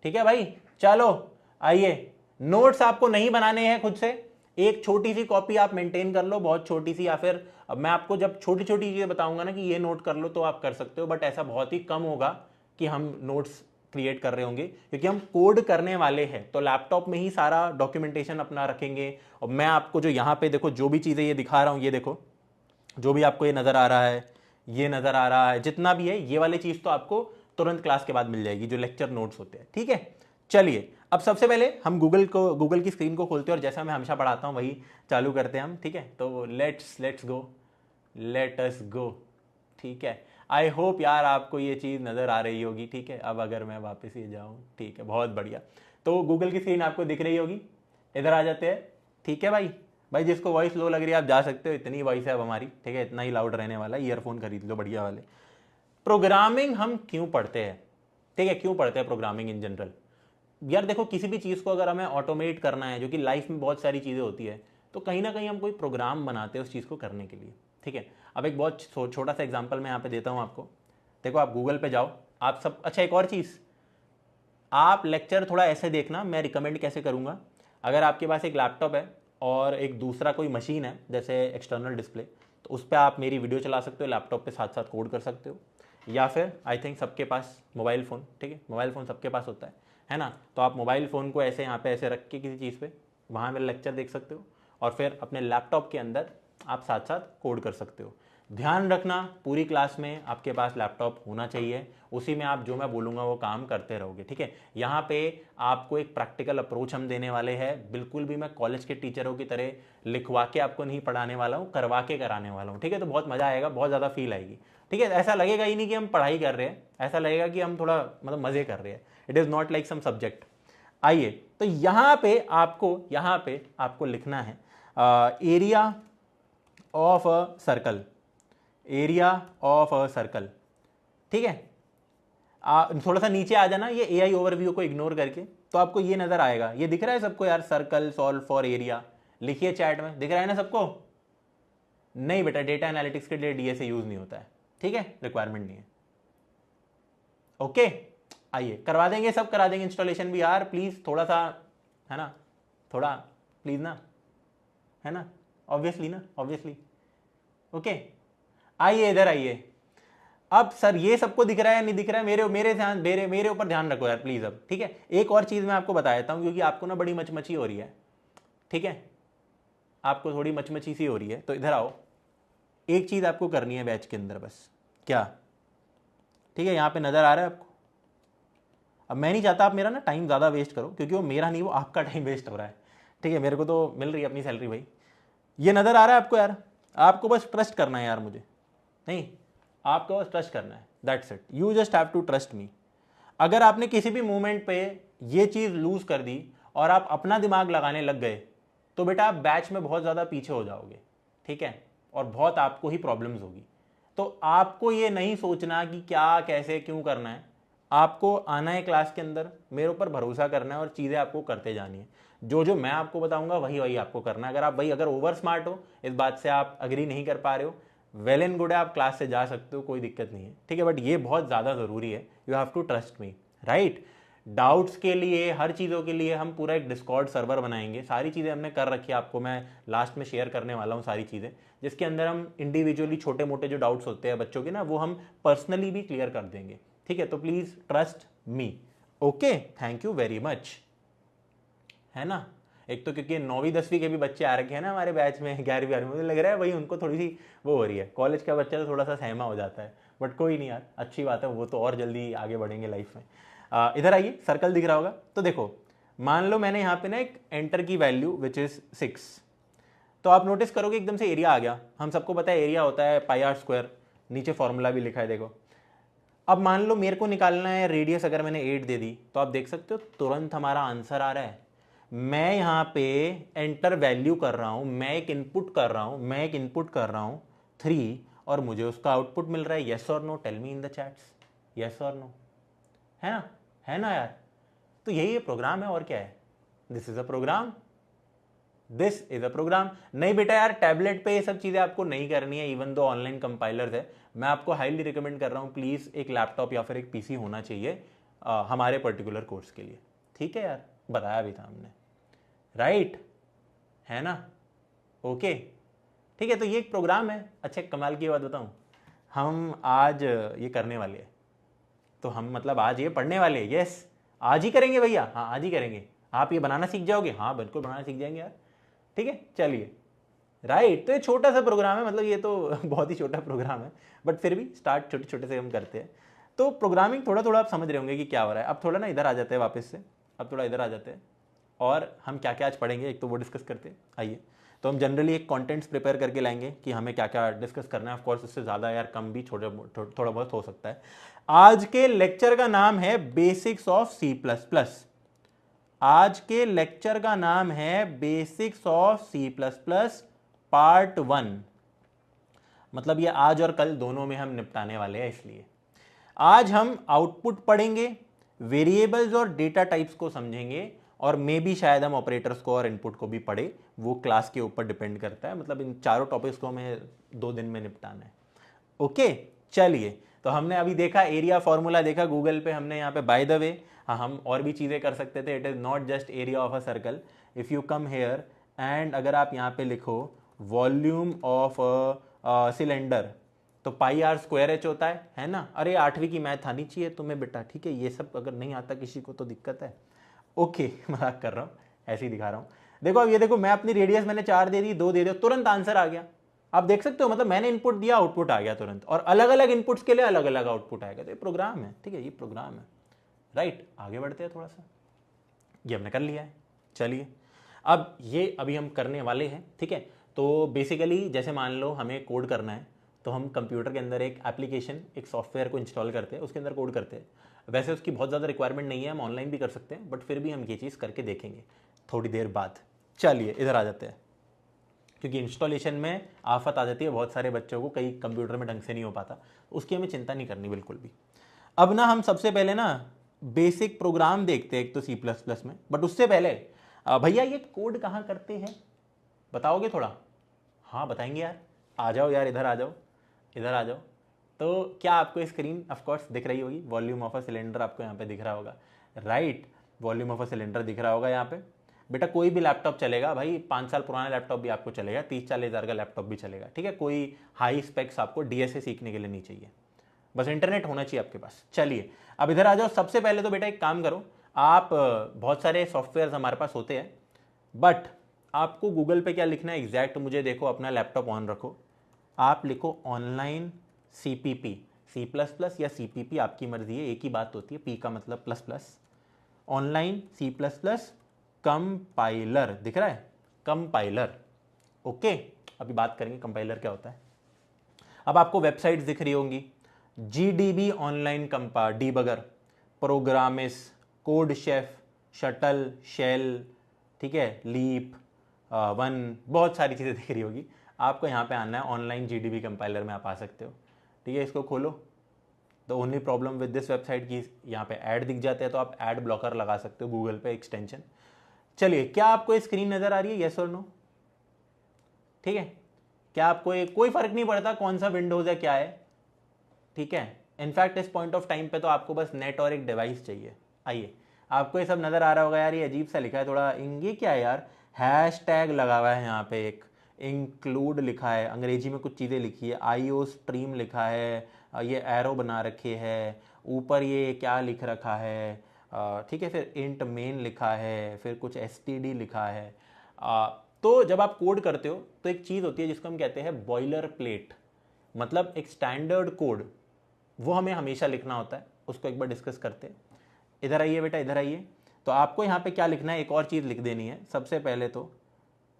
ठीक है भाई, चलो आइए। नोट्स आपको नहीं बनाने हैं खुद से, एक छोटी सी कॉपी आप मेंटेन कर लो, बहुत छोटी सी, या फिर अब मैं आपको जब छोटी छोटी चीजें बताऊंगा ना कि ये नोट कर लो तो आप कर सकते हो, बट ऐसा बहुत ही कम होगा कि हम नोट्स क्रिएट कर रहे होंगे, क्योंकि हम कोड करने वाले हैं। तो लैपटॉप में ही सारा डॉक्यूमेंटेशन अपना रखेंगे। और मैं आपको जो यहाँ पे देखो जो भी चीजें ये दिखा रहा हूँ, ये देखो जो भी आपको ये नजर आ रहा है, ये नजर आ रहा है, जितना भी है, ये वाली चीज तो आपको तुरंत क्लास के बाद मिल जाएगी, जो लेक्चर नोट्स होते हैं, ठीक है? चलिए अब सबसे पहले हम गूगल की स्क्रीन को खोलते हैं, और जैसा मैं हमेशा पढ़ाता हूँ वही चालू करते हैं हम, ठीक है? तो लेट्स गो, लेट अस गो, ठीक है? आई होप यार आपको ये चीज़ नज़र आ रही होगी, ठीक है? अब अगर मैं वापस ही जाऊँ, ठीक है, बहुत बढ़िया। तो गूगल की स्क्रीन आपको दिख रही होगी, इधर आ जाते हैं, ठीक है भाई? भाई जिसको वॉइस लो लग रही है आप जा सकते हो, इतनी वॉइस है अब हमारी, ठीक है? इतना ही लाउड रहने वाला है, ईयरफोन खरीद लो बढ़िया वाले। प्रोग्रामिंग हम क्यों पढ़ते हैं, ठीक है? क्यों पढ़ते हैं प्रोग्रामिंग इन जनरल? यार देखो, किसी भी चीज़ को अगर हमें ऑटोमेट करना है, जो कि लाइफ में बहुत सारी चीज़ें होती है, तो कहीं ना कहीं हम कोई प्रोग्राम बनाते हैं उस चीज़ को करने के लिए, ठीक है? अब एक बहुत छोटा सा एग्जांपल मैं यहाँ पे देता हूँ आपको। देखो आप गूगल पे जाओ, आप सब, अच्छा एक और चीज़, आप लेक्चर थोड़ा ऐसे देखना, मैं रिकमेंड कैसे करूँगा। अगर आपके पास एक लैपटॉप है और एक दूसरा कोई मशीन है जैसे एक्सटर्नल डिस्प्ले, तो उस पर आप मेरी वीडियो चला सकते हो, लैपटॉप पे साथ साथ कोड कर सकते हो। या फिर आई थिंक सबके पास मोबाइल फ़ोन, ठीक है? मोबाइल फ़ोन सबके पास होता है ना? तो आप मोबाइल फ़ोन को ऐसे यहाँ पे ऐसे रख के किसी चीज़ पे वहाँ मेरा लेक्चर देख सकते हो। और फिर अपने लैपटॉप के अंदर आप साथ साथ कोड कर सकते हो। ध्यान रखना पूरी क्लास में आपके पास लैपटॉप होना चाहिए, उसी में आप जो मैं बोलूँगा वो काम करते रहोगे, ठीक है। यहाँ पे आपको एक प्रैक्टिकल अप्रोच हम देने वाले हैं, बिल्कुल भी मैं कॉलेज के टीचरों की तरह लिखवा के आपको नहीं पढ़ाने वाला हूँ, करवा के कराने वाला हूँ, ठीक है। तो बहुत मज़ा आएगा, बहुत ज़्यादा फील आएगी, ठीक है। ऐसा लगेगा ही नहीं कि हम पढ़ाई कर रहे हैं, ऐसा लगेगा कि हम थोड़ा मतलब मज़े कर रहे हैं। It is not like some subject. आइए, तो यहाँ पे आपको लिखना है area of a circle, area of a circle, ठीक है। थोड़ा सा नीचे आ जाना ये एआई ओवरव्यू को इग्नोर करके, तो आपको ये नजर आएगा, ये दिख रहा है सबको यार, सर्कल सॉल्व फॉर एरिया, लिखिए चैट में, दिख रहा है ना सबको? नहीं बेटा, डेटा एनालिटिक्स के लिए डीएसए यूज नहीं होता है, ठीक है, रिक्वायरमेंट नहीं है। ओके, आइए करवा देंगे, सब करा देंगे इंस्टॉलेशन भी यार, प्लीज थोड़ा सा, है ना, थोड़ा प्लीज ना, है ना, ऑब्वियसली ना, ऑब्वियसली। ओके, आइए इधर आइए। अब सर ये सबको दिख रहा है नहीं दिख रहा है, मेरे ऊपर ध्यान रखो यार प्लीज अब, ठीक है। एक और चीज मैं आपको बता देता हूं, क्योंकि आपको ना बड़ी मचमची हो रही है, ठीक है, आपको थोड़ी मचमची सी हो रही है, तो इधर आओ। एक चीज आपको करनी है बैच के अंदर, बस क्या, ठीक है, यहां पे नजर आ रहा है आपको? अब मैं नहीं चाहता आप मेरा ना टाइम ज़्यादा वेस्ट करो, क्योंकि वो मेरा नहीं, वो आपका टाइम वेस्ट हो रहा है, ठीक है। मेरे को तो मिल रही है अपनी सैलरी भाई। ये नज़र आ रहा है आपको यार? आपको बस ट्रस्ट करना है यार मुझे, नहीं, आपको बस ट्रस्ट करना है, that's it, you just have to trust me. अगर आपने किसी भी मोमेंट पे ये चीज़ लूज कर दी और आप अपना दिमाग लगाने लग गए, तो बेटा आप बैच में बहुत ज़्यादा पीछे हो जाओगे, ठीक है, और बहुत आपको ही प्रॉब्लम्स होगी। तो आपको ये नहीं सोचना कि क्या कैसे क्यों करना है, आपको आना है क्लास के अंदर, मेरे ऊपर भरोसा करना है और चीज़ें आपको करते जानी है। जो जो मैं आपको बताऊंगा वही वही आपको करना है। अगर ओवर स्मार्ट हो, इस बात से आप अग्री नहीं कर पा रहे हो, वेल एंड गुड है, आप क्लास से जा सकते हो, कोई दिक्कत नहीं है, ठीक है। बट ये बहुत ज़्यादा ज़रूरी है, you have to trust me, right. Doubts के लिए, हर चीज़ों के लिए हम पूरा एक डिस्कॉर्ड सर्वर बनाएंगे, सारी चीज़ें हमने कर रखी है, आपको मैं लास्ट में शेयर करने वाला हूँ सारी चीज़ें, जिसके अंदर हम इंडिविजुअली छोटे मोटे जो डाउट्स होते हैं बच्चों के ना, वो हम पर्सनली भी क्लियर कर देंगे, ठीक है। तो please trust me, okay, thank you very much, है ना। एक तो क्योंकि 9वीं 10वीं के भी बच्चे आ रखे हैं ना हमारे बैच में, 11वीं 12वीं, मुझे लग रहा है वही उनको थोड़ी सी वो हो रही है, कॉलेज का बच्चा तो थोड़ा सा सहमा हो जाता है, बट कोई नहीं यार, अच्छी बात है, वो तो और जल्दी आगे बढ़ेंगे लाइफ में। इधर आइए, सर्कल दिख रहा होगा, तो देखो मान लो मैंने यहाँ पे ना एक एंटर की वैल्यू विच इज़ 6, तो आप नोटिस करोगे एकदम से एरिया आ गया। हम सबको पता है एरिया होता है πr², नीचे फॉर्मूला भी लिखा है देखो। अब मान लो मेरे को निकालना है रेडियस, अगर मैंने 8 दे दी, तो आप देख सकते हो तुरंत हमारा आंसर आ रहा है। मैं यहाँ पे एंटर वैल्यू कर रहा हूँ, मैं एक इनपुट कर रहा हूँ 3, और मुझे उसका आउटपुट मिल रहा है। येस और no, tell me in the chats, yes और नो, है ना यार। तो यही प्रोग्राम है, और क्या है, this is a program, this is a program. नहीं बेटा यार, टैबलेट पे ये सब चीजें आपको नहीं करनी है, इवन दो ऑनलाइन कंपाइलर्स है। मैं आपको हाईली रिकमेंड कर रहा हूँ, प्लीज एक लैपटॉप या फिर एक पीसी होना चाहिए हमारे पर्टिकुलर कोर्स के लिए, ठीक है यार, बताया भी था हमने, राइट, है ना, ओके, ठीक है। तो ये एक प्रोग्राम है। अच्छा, कमाल की बात बताऊँ, हम आज ये करने वाले हैं, तो हम मतलब आज ये पढ़ने वाले हैं, यस, आज ही करेंगे भैया, हाँ आज ही करेंगे। आप ये बनाना सीख जाओगे? हाँ बिल्कुल बनाना सीख जाएंगे यार, ठीक है, चलिए, राइट। तो ये छोटा सा प्रोग्राम है, मतलब ये तो बहुत ही छोटा प्रोग्राम है, बट फिर भी स्टार्ट छोटे छोटे से हम करते हैं। तो प्रोग्रामिंग थोड़ा थोड़ा आप समझ रहे होंगे कि क्या हो रहा है। अब थोड़ा ना इधर आ जाते हैं वापस से, अब थोड़ा इधर आ जाते हैं, और हम क्या क्या आज पढ़ेंगे एक तो वो डिस्कस करते हैं। आइए, तो हम जनरली एक कंटेंट्स प्रिपेयर करके लाएंगे कि हमें क्या क्या डिस्कस करना है। ऑफ कोर्स इससे ज़्यादा यार कम भी थोड़ा बहुत हो सकता है। आज के लेक्चर का नाम है बेसिक्स ऑफ C++। आज के लेक्चर का नाम है बेसिक्स ऑफ C++ पार्ट 1। मतलब ये आज और कल दोनों में हम निपटाने वाले हैं, इसलिए आज हम आउटपुट पढ़ेंगे, वेरिएबल्स और डेटा टाइप्स को समझेंगे, और मे भी शायद हम ऑपरेटर्स को और इनपुट को भी पढ़े, वो क्लास के ऊपर डिपेंड करता है। मतलब इन चारों टॉपिक्स को हमें 2 दिन में निपटाना है, ओके। चलिए, तो हमने अभी देखा एरिया फॉर्मूला देखा गूगल पे हमने, यहाँ पे बाय द वे हाँ हम और भी चीज़ें कर सकते थे। It is not just area of a circle. If you come here and अगर आप यहाँ पे लिखो वॉल्यूम ऑफ सिलेंडर, तो πr² होता है ना। अरे 8वीं की मैथ आनी चाहिए तुम्हें बेटा, ठीक है, ये सब अगर नहीं आता किसी को तो दिक्कत है, ओके। मजाक कर रहा हूँ, ऐसे ही दिखा रहा हूँ। देखो अब ये देखो, मैं अपनी रेडियस मैंने 4 दे दी, 2 दे दिया, तुरंत आंसर आ गया। आप देख सकते हो, मतलब मैंने इनपुट दिया, आउटपुट आ गया तुरंत, और अलग अलग इनपुट्स के लिए अलग अलग आउटपुट आएगा। तो ये प्रोग्राम है, ठीक है, ये प्रोग्राम है, राइट। आगे बढ़ते हैं थोड़ा सा, ये हमने कर लिया है। चलिए अब ये अभी हम करने वाले हैं, ठीक है। तो बेसिकली जैसे मान लो हमें कोड करना है, तो हम कंप्यूटर के अंदर एक एप्लीकेशन, एक सॉफ्टवेयर को इंस्टॉल करते हैं, उसके अंदर कोड करते हैं। वैसे उसकी बहुत ज़्यादा रिक्वायरमेंट नहीं है, हम ऑनलाइन भी कर सकते हैं, बट फिर भी हम ये चीज़ करके देखेंगे थोड़ी देर बाद। चलिए इधर आ जाते हैं, क्योंकि इंस्टॉलेशन में आफत आ जाती है बहुत सारे बच्चों को, कई कंप्यूटर में ढंग से नहीं हो पाता, उसकी हमें चिंता नहीं करनी बिल्कुल भी। अब ना हम सबसे पहले ना बेसिक प्रोग्राम देखते हैं एक तो C++ में, बट उससे पहले भैया ये कोड कहाँ करते हैं, बताओगे थोड़ा? हाँ बताएंगे यार, आ जाओ यार, इधर आ जाओ, इधर आ जाओ। तो क्या आपको स्क्रीन ऑफ कोर्स दिख रही होगी, वॉल्यूम ऑफ अ सिलेंडर आपको यहाँ पे दिख रहा होगा, right. Volume of a cylinder दिख रहा होगा यहाँ पे। बेटा कोई भी लैपटॉप चलेगा भाई, 5 साल पुराना लैपटॉप भी आपको चलेगा, 30-40 हज़ार का लैपटॉप भी चलेगा, ठीक है। कोई हाई स्पेक्स आपको DSA सीखने के लिए नहीं चाहिए, बस इंटरनेट होना चाहिए आपके पास। चलिए अब इधर आ जाओ। सबसे पहले तो बेटा एक काम करो, आप बहुत सारे सॉफ्टवेयर हमारे पास होते हैं, बट आपको गूगल पे क्या लिखना है एग्जैक्ट, मुझे देखो, अपना लैपटॉप ऑन रखो, आप लिखो ऑनलाइन CPP, C++ या CPP आपकी मर्जी है, एक ही बात होती है, P का मतलब plus plus. Online C++ compiler, दिख रहा है, कंपाइलर, ओके। अभी बात करेंगे कंपाइलर क्या होता है। अब आपको वेबसाइट्स दिख रही होंगी, GDB online compiler debugger, Programiz, CodeChef, shuttle, shell, ठीक है, लीप, वन, बहुत सारी चीज़ें दिख रही होगी। आपको यहाँ पे आना है ऑनलाइन GDB कंपाइलर में, आप आ सकते हो, ठीक है। इसको खोलो। The only problem with this website की यहाँ पे ऐड दिख जाते हैं, तो आप ऐड ब्लॉकर लगा सकते हो गूगल पे एक्सटेंशन। चलिए क्या आपको स्क्रीन नज़र आ रही है, येस और नो? ठीक है, क्या आपको कोई फर्क नहीं पड़ता कौन सा विंडोज़ है क्या है, ठीक है। इनफैक्ट इस पॉइंट ऑफ टाइम पे तो आपको बस नेट और एक डिवाइस चाहिए। आइए, आपको ये सब नज़र आ रहा होगा यार, ये अजीब सा लिखा है थोड़ा, ये क्या है यार, हैशटैग लगा हुआ है यहाँ पे, एक इंक्लूड लिखा है, अंग्रेजी में कुछ चीज़ें लिखी है, IO स्ट्रीम लिखा है, ये एरो बना रखे है, ऊपर ये क्या लिख रखा है, ठीक है, फिर इंट मेन लिखा है, फिर कुछ STD लिखा है। तो जब आप कोड करते हो तो एक चीज़ होती है जिसको हम कहते हैं बॉयलर प्लेट, मतलब एक स्टैंडर्ड कोड, वो हमें हमेशा लिखना होता है, उसको एक बार डिस्कस करते हैं। इधर आइए बेटा, इधर आइए। तो आपको यहाँ पे क्या लिखना है, एक और चीज़ लिख देनी है। सबसे पहले तो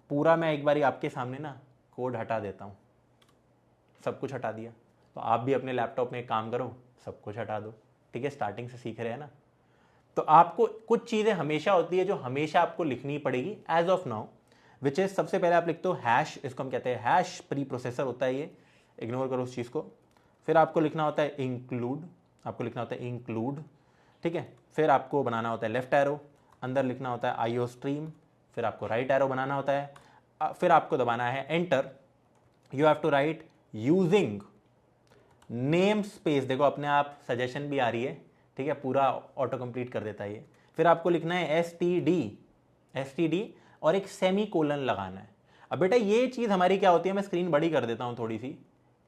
पूरा मैं एक बारी आपके सामने ना कोड हटा देता हूँ, सब कुछ हटा दिया। तो आप भी अपने लैपटॉप में एक काम करो, सब कुछ हटा दो, ठीक है, स्टार्टिंग से सीख रहे हैं ना। तो आपको कुछ चीज़ें हमेशा होती है जो हमेशा आपको लिखनी पड़ेगी as of now, which is, सबसे पहले आप लिखते हो हैश, इसको हम कहते हैं हैश प्री प्रोसेसर होता है ये, इग्नोर करो उस चीज़ को। फिर आपको लिखना होता है इंक्लूड, आपको लिखना होता है इंक्लूड, ठीक है। फिर आपको बनाना होता है लेफ्ट एरो, अंदर लिखना होता है IO स्ट्रीम, फिर आपको राइट एरो बनाना होता है, फिर आपको दबाना है enter. You have to write using namespace, देखो अपने आप सजेशन भी आ रही है, ठीक है, पूरा ऑटो कंप्लीट कर देता है ये। फिर आपको लिखना है STD और एक सेमी कोलन लगाना है। अब बेटा ये चीज़ हमारी क्या होती है, मैं स्क्रीन बड़ी कर देता हूँ थोड़ी सी,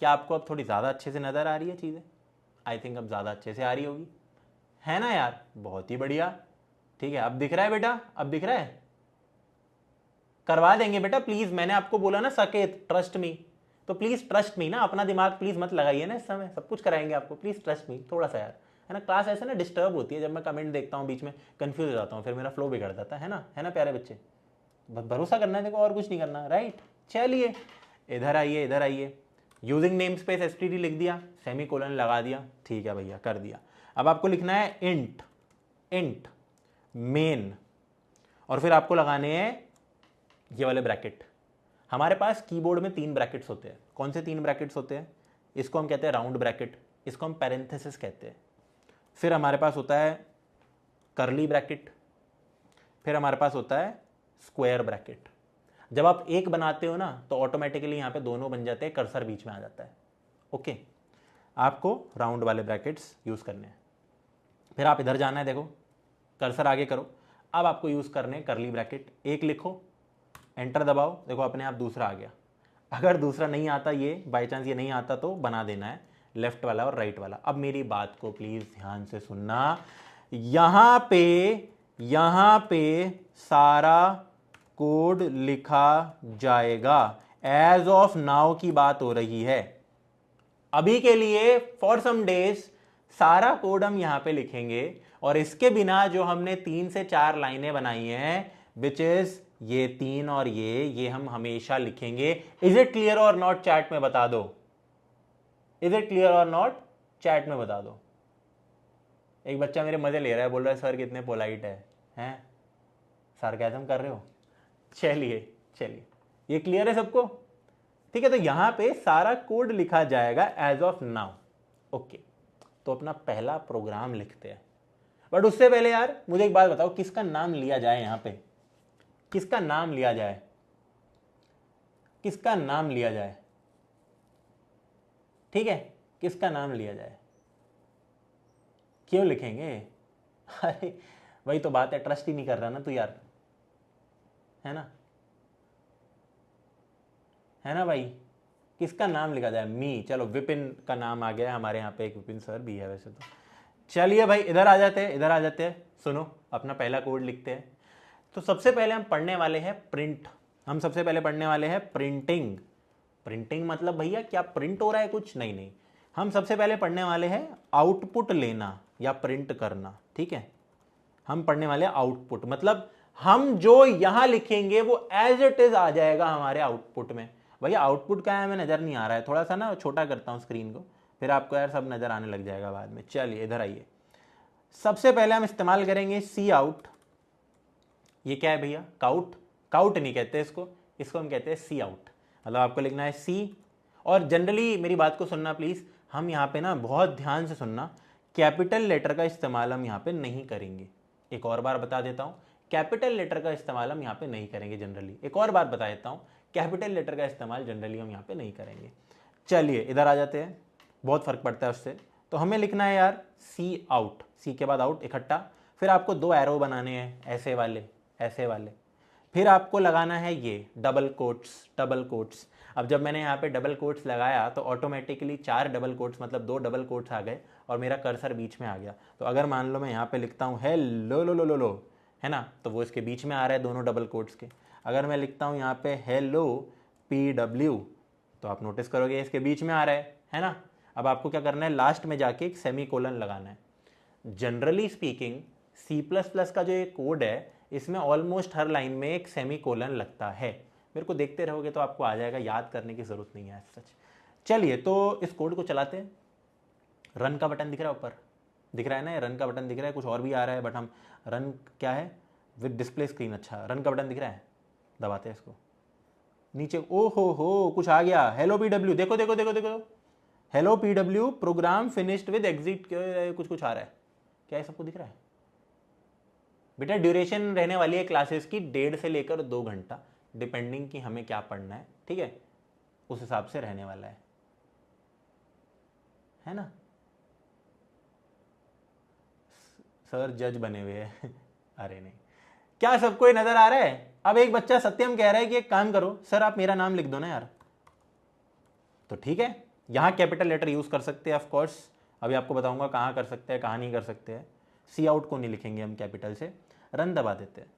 क्या आपको अब थोड़ी ज़्यादा अच्छे से नज़र आ रही है चीज़ें? आई थिंक अब ज़्यादा अच्छे से आ रही होगी, है ना यार, बहुत ही बढ़िया, ठीक है। अब दिख रहा है बेटा, अब दिख रहा है, करवा देंगे बेटा प्लीज़, मैंने आपको बोला ना सकेत, ट्रस्ट मी, तो प्लीज़ ट्रस्ट मी ना, अपना दिमाग प्लीज़ मत लगाइए ना इस समय, सब कुछ कराएंगे आपको, प्लीज़ ट्रस्ट मी थोड़ा सा यार, है ना। क्लास ऐसे ना डिस्टर्ब होती है, जब मैं कमेंट देखता हूँ बीच में कंफ्यूज हो जाता हूँ, फिर मेरा फ्लो बिगड़ जाता है ना प्यारे बच्चे, भरोसा करना है देखो, और कुछ नहीं करना, राइट। चलिए इधर आइए, इधर आइए, यूजिंग नेम स्पेस STD लिख दिया, सेमी कोलन लगा दिया, ठीक है भैया, कर दिया। अब आपको लिखना है इंट मेन, और फिर आपको लगाने हैं ये वाले ब्रैकेट। हमारे पास कीबोर्ड में 3 ब्रैकेट्स होते हैं, कौन से 3 ब्रैकेट्स होते हैं? इसको हम कहते हैं राउंड ब्रैकेट, इसको हम पैरेंथेसिस कहते हैं। फिर हमारे पास होता है कर्ली ब्रैकेट, फिर हमारे पास होता है स्क्वायर ब्रैकेट। जब आप एक बनाते हो ना तो ऑटोमेटिकली यहाँ पे दोनों बन जाते हैं, कर्सर बीच में आ जाता है, ओके। आपको राउंड वाले ब्रैकेट्स यूज़ करने हैं। फिर आप इधर जाना है, देखो कर्सर आगे करो, अब आपको यूज़ करने हैं कर्ली ब्रैकेट, एक लिखो, एंटर दबाओ, देखो अपने आप दूसरा आ गया। अगर दूसरा नहीं आता, ये बाई चांस ये नहीं आता, तो बना देना है लेफ्ट वाला और राइट वाला। अब मेरी बात को प्लीज़ ध्यान से सुनना, यहाँ पे सारा कोड लिखा जाएगा। एज ऑफ नाउ की बात हो रही है, अभी के लिए फॉर सम डेज सारा कोड हम यहां पे लिखेंगे, और इसके बिना जो हमने 3 से 4 लाइनें बनाई हैं, विच इज ये 3 और ये हम हमेशा लिखेंगे। इज इट क्लियर और नॉट? चैट में बता दो, इज इट क्लियर और नॉट? चैट में बता दो। एक बच्चा मेरे मजे ले रहा है, बोल रहा है सर कितने पोलाइट हैं? सार्केज्म कर रहे हो? चलिए चलिए, ये क्लियर है सबको? ठीक है, तो यहां पे सारा कोड लिखा जाएगा एज ऑफ नाउ। ओके, तो अपना पहला प्रोग्राम लिखते हैं, बट उससे पहले यार मुझे एक बात बताओ, किसका नाम लिया जाए यहां पे? किसका नाम लिया जाए? किसका नाम लिया जाए? ठीक है, किसका नाम लिया जाए? क्यों लिखेंगे? अरे वही तो बात है, ट्रस्ट ही नहीं कर रहा ना तू यार, है ना? है ना भाई? किसका नाम लिखा जाए? मी। चलो विपिन का नाम आ गया, हमारे यहाँ पे एक विपिन सर भी है वैसे तो। चलिए भाई इधर आ जाते हैं, इधर आ जाते हैं। सुनो, अपना पहला कोड लिखते हैं। तो सबसे पहले हम पढ़ने वाले हैं प्रिंट। हम सबसे पहले पढ़ने वाले हैं प्रिंटिंग। प्रिंटिंग मतलब भैया क्या प्रिंट हो रहा है कुछ? नहीं नहीं, हम सबसे पहले पढ़ने वाले हैं आउटपुट लेना या प्रिंट करना। ठीक है, हम पढ़ने वाले आउटपुट, मतलब हम जो यहां लिखेंगे वो एज इट इज आ जाएगा हमारे आउटपुट में। भैया आउटपुट क्या है हमें नजर नहीं आ रहा है, थोड़ा सा ना छोटा करता हूं स्क्रीन को, फिर आपको यार सब नजर आने लग जाएगा बाद में। चलिए इधर आइए, सबसे पहले हम इस्तेमाल करेंगे सी आउट। ये क्या है भैया? काउट। काउट नहीं कहते इसको, इसको हम कहते हैं सी आउट। मतलब आपको लिखना है सी, और जनरली मेरी बात को सुनना प्लीज, हम यहाँ पे ना बहुत ध्यान से सुनना, कैपिटल लेटर का इस्तेमाल हम यहाँ पे नहीं करेंगे। एक और बार बता देता हूँ, कैपिटल लेटर का इस्तेमाल हम यहाँ पे नहीं करेंगे जनरली। एक और बार बता देता हूँ, कैपिटल लेटर का इस्तेमाल जनरली हम यहाँ पे नहीं करेंगे। चलिए इधर आ जाते हैं, बहुत फर्क पड़ता है उससे। तो हमें लिखना है यार सी आउट, सी के बाद आउट इकट्ठा, फिर आपको 2 एरो बनाने हैं ऐसे वाले, ऐसे वाले, फिर आपको लगाना है ये डबल कोट्स, डबल कोट्स। अब जब मैंने यहाँ पे डबल कोट्स लगाया तो ऑटोमेटिकली 4 डबल कोट्स, मतलब 2 डबल कोट्स आ गए और मेरा कर्सर बीच में आ गया। तो अगर मान लो मैं यहाँ पे लिखता हूँ हेलो लो लो लो लो, है ना, तो वो इसके बीच में आ रहा है दोनों डबल कोट्स के। अगर मैं लिखता हूँ यहाँ पे हेलो PW, तो आप नोटिस करोगे इसके बीच में आ रहा है ना। अब आपको क्या करना है, लास्ट में जाके एक सेमी कोलन लगाना है। जनरली स्पीकिंग C++ का जो ये कोड है, इसमें ऑलमोस्ट हर लाइन में एक सेमी कोलन लगता है। मेरे को देखते रहोगे तो आपको आ जाएगा, याद करने की जरूरत नहीं है सच। चलिए तो इस कोड को चलाते हैं। रन का बटन दिख रहा है ऊपर, दिख रहा है ना, रन का बटन दिख रहा है, कुछ और भी आ रहा है बट हम रन क्या है विद डिस्प्ले स्क्रीन, अच्छा रन का बटन दिख रहा है, दबाते हैं इसको। नीचे ओ हो कुछ आ गया, हेलो PW, देखो देखो देखो देखो, hello PW program finished with exit, कुछ कुछ आ रहा है, क्या है सबको दिख रहा है? बेटा ड्यूरेशन रहने वाली है क्लासेस की 1.5 से लेकर 2 घंटा, डिपेंडिंग कि हमें क्या पढ़ना है, ठीक है, उस हिसाब से रहने वाला है ना। सर जज बने हुए हैं अरे नहीं, क्या सबको नजर आ रहा है? अब एक बच्चा सत्यम कह रहा है कि एक काम करो सर आप मेरा नाम लिख दो ना यार, तो ठीक है, यहां कैपिटल लेटर यूज कर सकते हैं ऑफ कोर्स, अभी आपको बताऊंगा कहां कर सकते हैं कहां नहीं कर सकते हैं। सी आउट को नहीं लिखेंगे हम कैपिटल से, रन दबा देते हैं।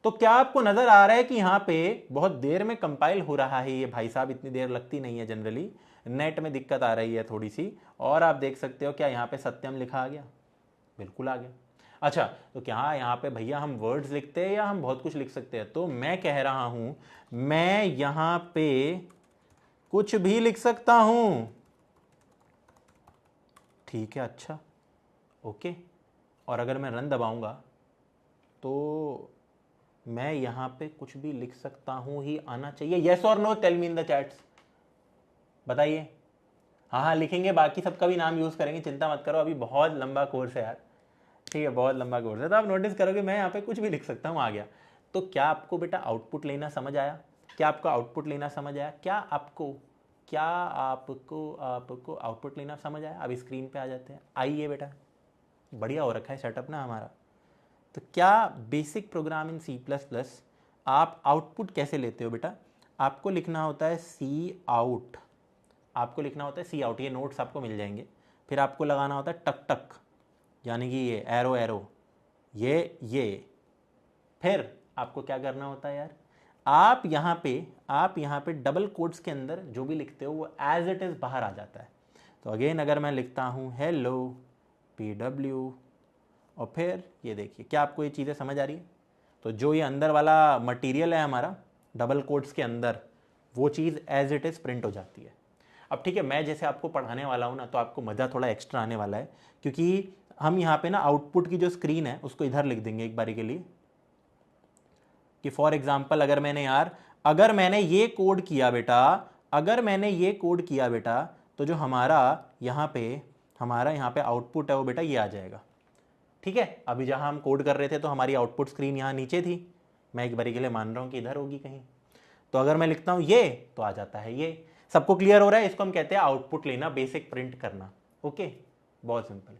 तो क्या आपको नजर आ रहा है कि यहां पे बहुत देर में कंपाइल हो रहा है ये भाई साहब, इतनी देर लगती नहीं है जनरली, नेट में दिक्कत आ रही है थोड़ी सी। और आप देख सकते हो क्या यहाँ पे सत्यम लिखा आ गया? बिल्कुल आ गया। अच्छा तो क्या यहाँ पे भैया हम वर्ड्स लिखते हैं या हम बहुत कुछ लिख सकते हैं? तो मैं कह रहा हूं मैं यहां पे कुछ भी लिख सकता हूं, ठीक है, अच्छा ओके। और अगर मैं रन दबाऊंगा तो मैं यहां पे कुछ भी लिख सकता हूं ही आना चाहिए। यस और no, tell me in the chats, बताइए। हाँ लिखेंगे, बाकी सबका भी नाम यूज करेंगे, चिंता मत करो, अभी बहुत लंबा कोर्स है यार, ठीक है बहुत लंबा कोर्स है। तो आप नोटिस करोगे मैं यहाँ पे कुछ भी लिख सकता हूँ, आ गया। तो क्या आपको बेटा आउटपुट लेना समझ आया? क्या आपको आउटपुट लेना समझ आया? क्या आपको आपको आउटपुट लेना समझ आया? अब स्क्रीन पे आ जाते हैं, आइए बेटा, बढ़िया हो रखा है सेटअप ना हमारा। तो क्या बेसिक प्रोग्राम इन C++ आप आउटपुट कैसे लेते हो बेटा? आपको लिखना होता है सी आउट, आपको लिखना होता है सी आउट, ये नोट्स आपको मिल जाएंगे। फिर आपको लगाना होता है टक टक, यानी कि ये एरो एरो, ये फिर आपको क्या करना होता है यार, आप यहाँ पे डबल कोट्स के अंदर जो भी लिखते हो वो एज इट इज बाहर आ जाता है। तो अगेन अगर मैं लिखता हूँ हेलो PW और फिर ये देखिए, क्या आपको ये चीज़ें समझ आ रही है? तो जो ये अंदर वाला मटेरियल है हमारा डबल कोट्स के अंदर, वो चीज़ एज इट इज़ प्रिंट हो जाती है। अब ठीक है, मैं जैसे आपको पढ़ाने वाला हूँ ना, तो आपको मज़ा थोड़ा एक्स्ट्रा आने वाला है, क्योंकि हम यहाँ पे ना आउटपुट की जो स्क्रीन है उसको इधर लिख देंगे एक बारी के लिए, कि फॉर एग्जाम्पल अगर मैंने ये कोड किया बेटा, तो जो हमारा यहाँ पे आउटपुट है वो बेटा ये आ जाएगा। ठीक है, अभी जहाँ हम कोड कर रहे थे तो हमारी आउटपुट स्क्रीन यहाँ नीचे थी, मैं एक बारी के लिए मान रहा हूँ कि इधर होगी कहीं। तो अगर मैं लिखता हूँ ये, तो आ जाता है ये। सबको क्लियर हो रहा है? इसको हम कहते हैं आउटपुट लेना, बेसिक प्रिंट करना। ओके, बहुत सिंपल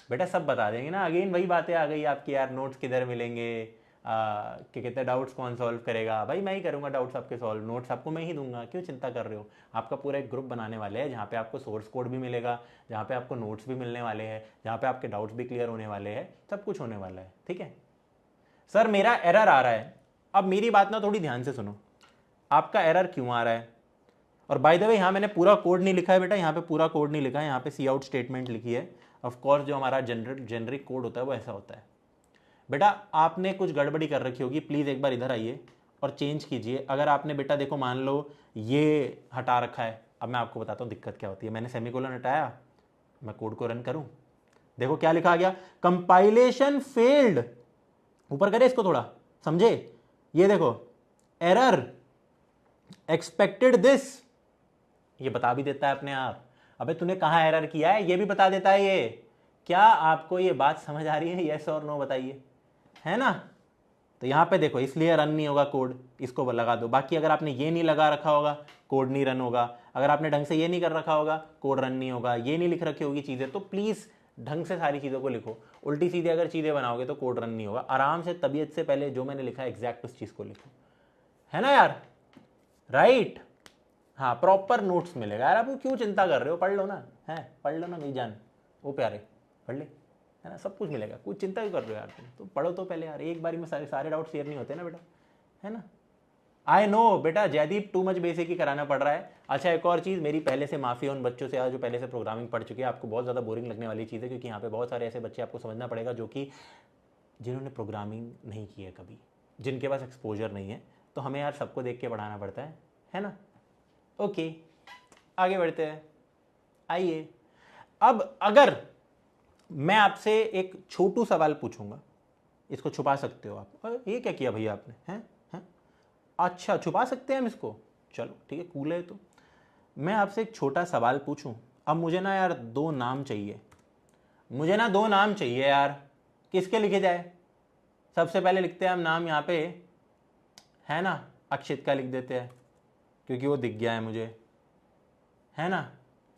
बेटा, सब बता देंगे ना। अगेन वही बातें आ गई आपकी यार, नोट्स किधर मिलेंगे, क्या कहते हैं, डाउट्स कौन सॉल्व करेगा? भाई मैं ही करूँगा डाउट्स आपके सॉल्व, नोट्स आपको मैं ही दूंगा, क्यों चिंता कर रहे हो? आपका पूरा एक ग्रुप बनाने वाले हैं जहाँ पे आपको सोर्स कोड भी मिलेगा, जहाँ पे आपको नोट्स भी मिलने वाले हैं, जहाँ पे आपके डाउट्स भी क्लियर होने वाले हैं, सब कुछ होने वाला है। ठीक है सर, मेरा एरर आ रहा है। अब मेरी बात ना थोड़ी ध्यान से सुनो, आपका एरर क्यों आ रहा है? और बाय द वे यहाँ मैंने पूरा कोड नहीं लिखा है बेटा, यहाँ पे पूरा कोड नहीं लिखा है, यहाँ पे सी आउट स्टेटमेंट लिखी है। ऑफ कोर्स जो हमारा जेनरिक कोड होता है वो ऐसा होता है। बेटा आपने कुछ गड़बड़ी कर रखी होगी, प्लीज़ एक बार इधर आइए और चेंज कीजिए। अगर आपने बेटा देखो मान लो ये हटा रखा है, अब मैं आपको बताता हूँ दिक्कत क्या होती है। मैंने सेमीकोलन हटाया, मैं कोड को रन करूँ, देखो क्या लिखा आ गया, कंपाइलेशन फेल्ड। ऊपर करे इसको थोड़ा, समझे? ये देखो एरर एक्सपेक्टेड दिस, ये बता भी देता है अपने आप। अबे तूने कहाँ एरर किया है ये भी बता देता है ये। क्या आपको ये बात समझ आ रही है? यस और नो बताइए, है ना? तो यहाँ पे देखो, इसलिए रन नहीं होगा कोड, इसको लगा दो। बाकी अगर आपने ये नहीं लगा रखा होगा कोड नहीं रन होगा, अगर आपने ढंग से ये नहीं कर रखा होगा कोड रन नहीं होगा, ये नहीं लिख रखी होगी चीज़ें, तो प्लीज़ ढंग से सारी चीज़ों को लिखो। उल्टी सीधी अगर चीज़ें बनाओगे तो कोड रन नहीं होगा। आराम से तबीयत से पहले जो मैंने लिखा है एग्जैक्ट उस चीज़ को लिखो, है ना यार? राइट, हाँ, प्रॉपर नोट्स मिलेगा यार। आप क्यों चिंता कर रहे हो? पढ़ लो ना, है पढ़ लो ना मेरी जान, वो प्यारे, पढ़ ले, है ना? सब कुछ मिलेगा, कुछ चिंता क्यों कर रहे हो यार तुम? तो पढ़ो तो पहले यार, एक बारी में सारे डाउट क्लियर नहीं होते ना बेटा, है ना? आई नो बेटा, जयदीप टू मच बेसिक ही कराना पड़ रहा है। अच्छा एक और चीज़, मेरी पहले से माफ़ी है उन बच्चों से जो पहले से प्रोग्रामिंग पढ़ चुके हैं। आपको बहुत ज़्यादा बोरिंग लगने वाली चीज़ है, क्योंकि यहाँ पे बहुत सारे ऐसे बच्चे आपको समझना पड़ेगा जो कि जिन्होंने प्रोग्रामिंग नहीं की है कभी, जिनके पास एक्सपोजर नहीं है। तो हमें यार सबको देख के पढ़ाना पड़ता है ना? ओके, आगे बढ़ते हैं। आइए, अब अगर मैं आपसे एक छोटू सवाल पूछूंगा, इसको छुपा सकते हो आप। ये क्या किया भैया आपने? हैं? अच्छा, छुपा सकते हैं हम इसको? चलो ठीक है, कूल है। तो मैं आपसे एक छोटा सवाल पूछूं। अब मुझे ना यार 2 नाम चाहिए, मुझे ना 2 नाम चाहिए यार। किसके लिखे जाए? सबसे पहले लिखते हैं हम नाम यहाँ पे, है ना, अक्षित का लिख देते हैं क्योंकि वो दिख गया है मुझे, है ना?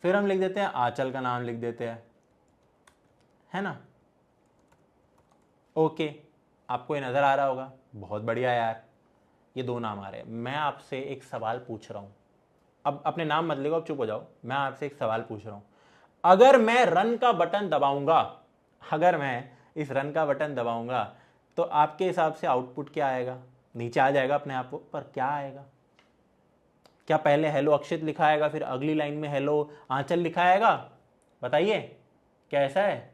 फिर हम लिख देते हैं आंचल का नाम लिख देते हैं, है ना? ओके, आपको ये नज़र आ रहा होगा, बहुत बढ़िया यार, ये 2 नाम आ रहे हैं। मैं आपसे एक सवाल पूछ रहा हूँ, अब अपने नाम मत लिखो, अब चुप हो जाओ। मैं आपसे एक सवाल पूछ रहा हूँ, अगर मैं रन का बटन दबाऊंगा, अगर मैं इस रन का बटन दबाऊंगा, तो आपके हिसाब से आउटपुट क्या आएगा? नीचे आ जाएगा अपने आप, पर क्या आएगा? क्या पहले हेलो अक्षित लिखा आएगा, फिर अगली लाइन में हेलो आंचल लिखा आएगा? बताइए, क्या ऐसा है?